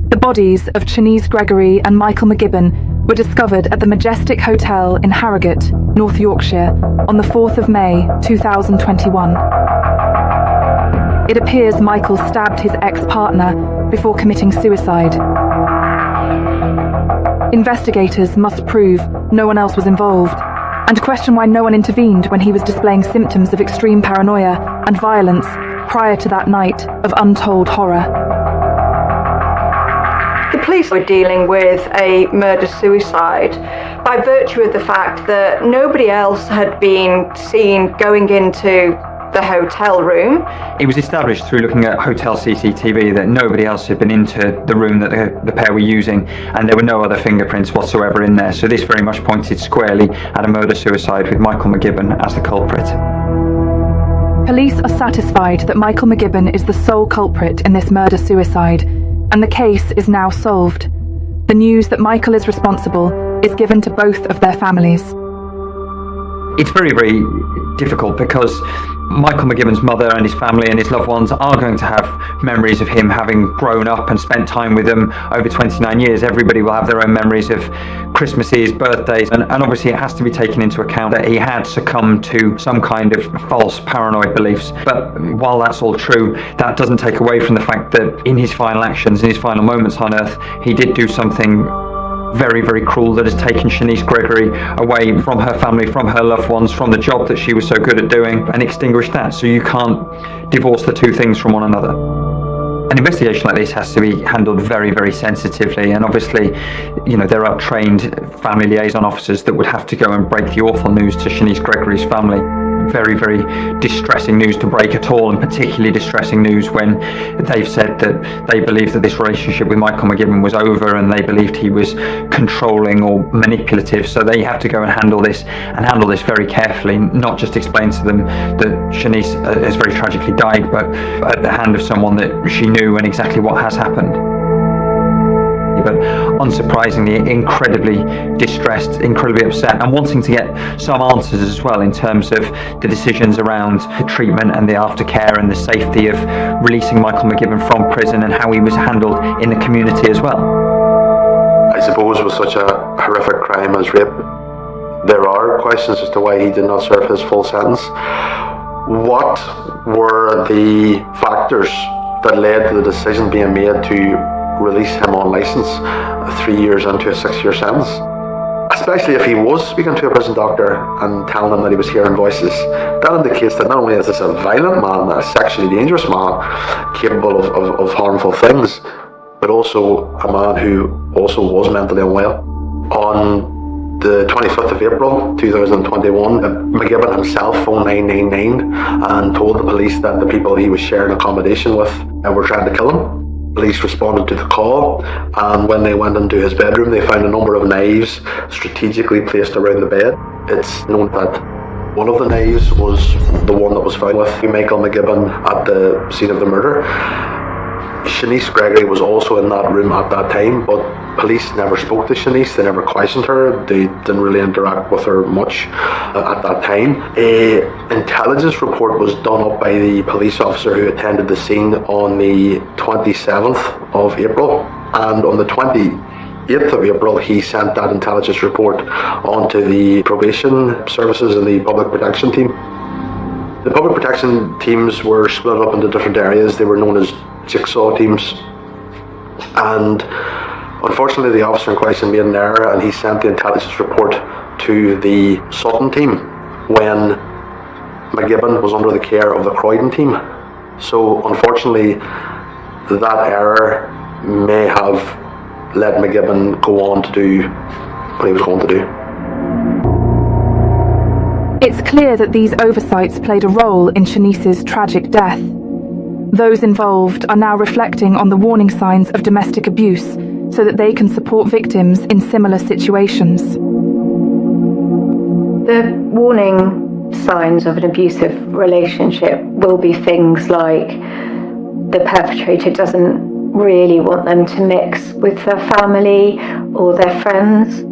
The bodies of Shanice Gregory and Michael McGibbon were discovered at the Majestic Hotel in Harrogate, North Yorkshire, on the 4th of May 2021. It appears Michael stabbed his ex-partner before committing suicide. Investigators must prove no one else was involved, and question why no one intervened when he was displaying symptoms of extreme paranoia and violence prior to that night of untold horror. The police were dealing with a murder-suicide by virtue of the fact that nobody else had been seen going into the hotel room. It was established through looking at hotel CCTV that nobody else had been into the room that the pair were using, and there were no other fingerprints whatsoever in there, so this very much pointed squarely at a murder-suicide with Michael McGibbon as the culprit. Police are satisfied that Michael McGibbon is the sole culprit in this murder-suicide, and the case is now solved. The news that Michael is responsible is given to both of their families. It's very, very difficult because Michael McGibbon's mother and his family and his loved ones are going to have memories of him having grown up and spent time with them over 29 years. Everybody will have their own memories of Christmases, birthdays, and obviously it has to be taken into account that he had succumbed to some kind of false paranoid beliefs. But while that's all true, that doesn't take away from the fact that in his final actions, in his final moments on Earth, he did do something very, very cruel that has taken Shanice Gregory away from her family, from her loved ones, from the job that she was so good at doing, and extinguished that. So you can't divorce the two things from one another. An investigation like this has to be handled very, very sensitively, and obviously, you know, there are trained family liaison officers that would have to go and break the awful news to Shanice Gregory's family. Very, very distressing news to break at all, and particularly distressing news when they've said that they believed that this relationship with Michael McGibbon was over and they believed he was controlling or manipulative. So they have to go and handle this very carefully, not just explain to them that Shanice has very tragically died, but at the hand of someone that she knew and exactly what has happened. But unsurprisingly, incredibly distressed, incredibly upset, and wanting to get some answers as well in terms of the decisions around the treatment and the aftercare and the safety of releasing Michael McGibbon from prison and how he was handled in the community as well. I suppose with such a horrific crime as rape, there are questions as to why he did not serve his full sentence. What were the factors that led to the decision being made to release him on licence 3 years into a 6-year sentence? Especially if he was speaking to a prison doctor and telling him that he was hearing voices. That indicates that not only is this a violent man, a sexually dangerous man, capable of harmful things, but also a man who also was mentally unwell. On the 25th of April 2021, McGibbon himself phoned 999 and told the police that the people he was sharing accommodation with were trying to kill him. Police responded to the call, and when they went into his bedroom, they found a number of knives strategically placed around the bed. It's known that one of the knives was the one that was found with Michael McGibbon at the scene of the murder. Shanice Gregory was also in that room at that time, but police never spoke to Shanice, they never questioned her, they didn't really interact with her much at that time. An intelligence report was done up by the police officer who attended the scene on the 27th of April, and on the 28th of April he sent that intelligence report on to the probation services and the public protection team. The public protection teams were split up into different areas. They were known as jigsaw teams, and unfortunately the officer in question made an error and he sent the intelligence report to the Sutton team when McGibbon was under the care of the Croydon team. So unfortunately that error may have let McGibbon go on to do what he was going to do. It's clear that these oversights played a role in Shanice's tragic death. Those involved are now reflecting on the warning signs of domestic abuse so that they can support victims in similar situations. The warning signs of an abusive relationship will be things like the perpetrator doesn't really want them to mix with their family or their friends.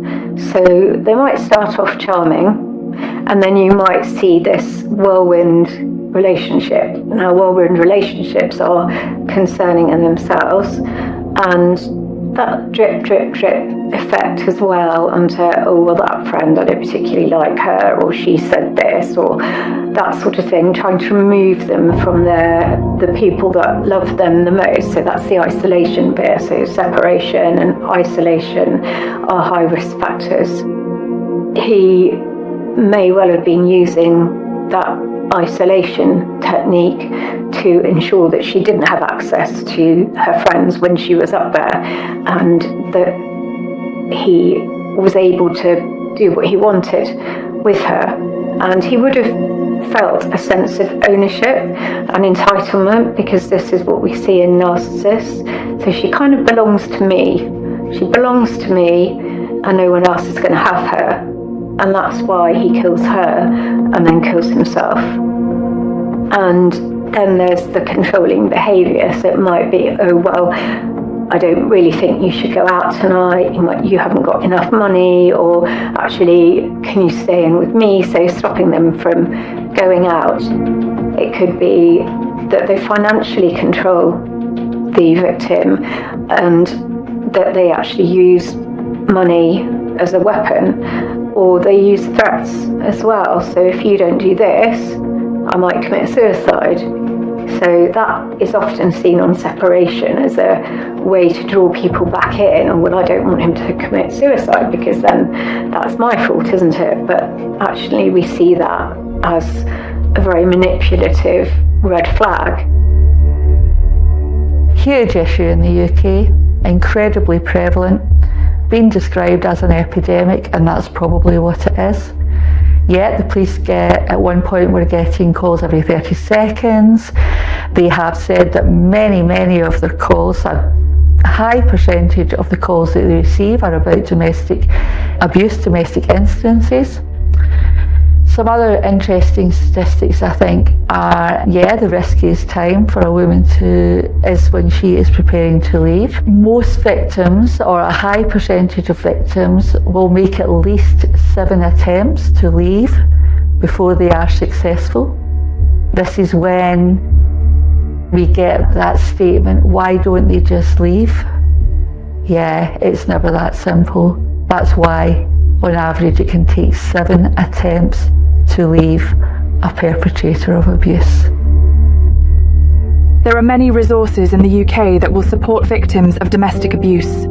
So they might start off charming, and then you might see this whirlwind relationship. Now, whirlwind relationships are concerning in themselves, and that drip, drip, drip effect as well onto, oh, well, that friend, I don't particularly like her, or she said this, or that sort of thing, trying to remove them from the people that love them the most. So that's the isolation bit. So separation and isolation are high risk factors. He may well have been using that isolation technique to ensure that she didn't have access to her friends when she was up there, and that he was able to do what he wanted with her. And he would have felt a sense of ownership and entitlement, because this is what we see in narcissists. So she kind of belongs to me. She belongs to me, and no one else is going to have her. And that's why he kills her and then kills himself. And then there's the controlling behaviour. So it might be, oh, well, I don't really think you should go out tonight. You haven't got enough money, or actually, can you stay in with me? So stopping them from going out. It could be that they financially control the victim, and that they actually use money as a weapon, or they use threats as well. So if you don't do this, I might commit suicide. So that is often seen on separation as a way to draw people back in. And, well, I don't want him to commit suicide, because then that's my fault, isn't it? But actually we see that as a very manipulative red flag. Huge issue in the UK, incredibly prevalent, being described as an epidemic, and that's probably what it is. Yet the police at one point were getting calls every 30 seconds. They have said that many of their calls, a high percentage of the calls that they receive are about domestic abuse, domestic incidences. Some other interesting statistics, I think, are, the riskiest time for a woman is when she is preparing to leave. Most victims, or a high percentage of victims, will make at least 7 attempts to leave before they are successful. This is when we get that statement, why don't they just leave? Yeah, it's never that simple. That's why, on average, it can take 7 attempts to leave a perpetrator of abuse. There are many resources in the UK that will support victims of domestic abuse.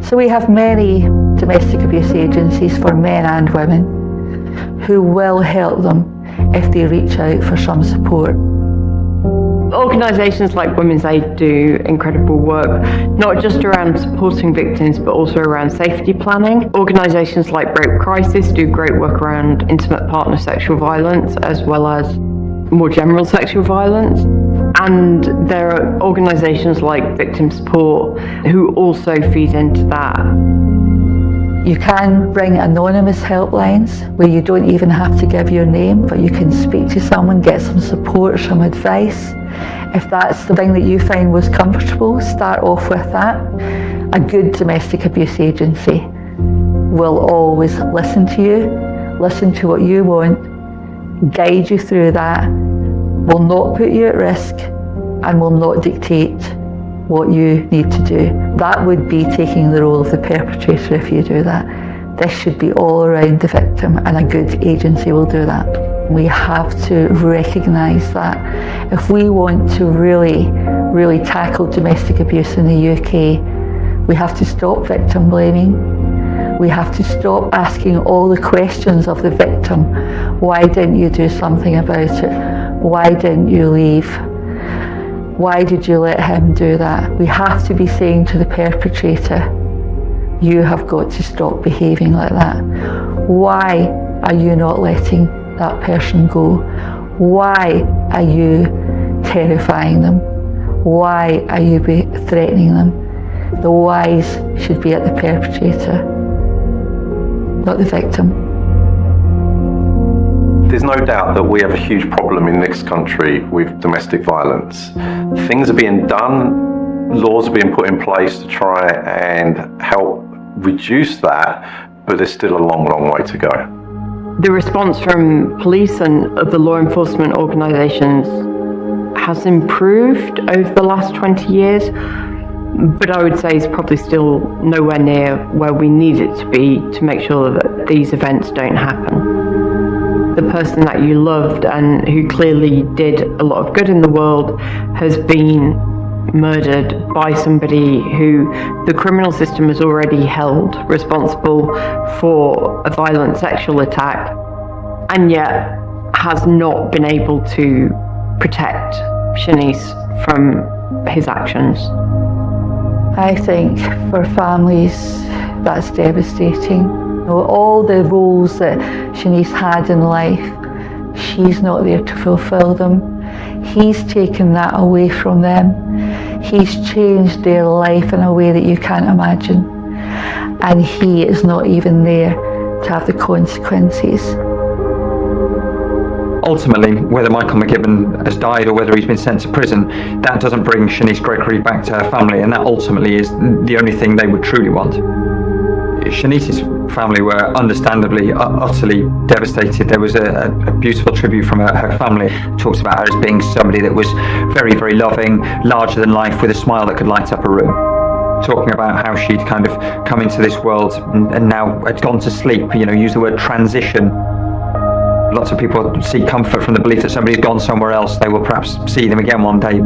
So we have many domestic abuse agencies for men and women who will help them if they reach out for some support. Organisations like Women's Aid do incredible work, not just around supporting victims, but also around safety planning. Organisations like Rape Crisis do great work around intimate partner sexual violence, as well as more general sexual violence. And there are organisations like Victim Support who also feed into that. You can ring anonymous helplines where you don't even have to give your name, but you can speak to someone, get some support, some advice. If that's the thing that you find was comfortable, start off with that. A good domestic abuse agency will always listen to you, listen to what you want, guide you through that, will not put you at risk, and will not dictate what you need to do. That would be taking the role of the perpetrator if you do that. This should be all around the victim, and a good agency will do that. We have to recognise that if we want to really tackle domestic abuse in the UK, we have to stop victim blaming. We have to stop asking all the questions of the victim. Why didn't you do something about it? Why didn't you leave? Why did you let him do that? We have to be saying to the perpetrator, you have got to stop behaving like that. Why are you not letting that person go? Why are you terrifying them? Why are you threatening them? The whys should be at the perpetrator, not the victim. There's no doubt that we have a huge problem in this country with domestic violence. Things are being done, laws are being put in place to try and help reduce that, but there's still a long way to go. The response from police and other law enforcement organisations has improved over the last 20 years, but I would say it's probably still nowhere near where we need it to be to make sure that these events don't happen. The person that you loved and who clearly did a lot of good in the world has been murdered by somebody who the criminal system has already held responsible for a violent sexual attack, and yet has not been able to protect Shanice from his actions. I think for families that's devastating. All the roles that Shanice had in life, she's not there to fulfill them. He's taken that away from them. He's changed their life in a way that you can't imagine. And he is not even there to have the consequences. Ultimately, whether Michael McGibbon has died or whether he's been sent to prison, that doesn't bring Shanice Gregory back to her family, and that ultimately is the only thing they would truly want. Shanice's family were understandably utterly devastated. There was a beautiful tribute from her family. It talks about her as being somebody that was very, very loving, larger than life, with a smile that could light up a room. Talking about how she'd kind of come into this world and now had gone to sleep, use the word transition. Lots of people seek comfort from the belief that somebody's gone somewhere else. They will perhaps see them again one day.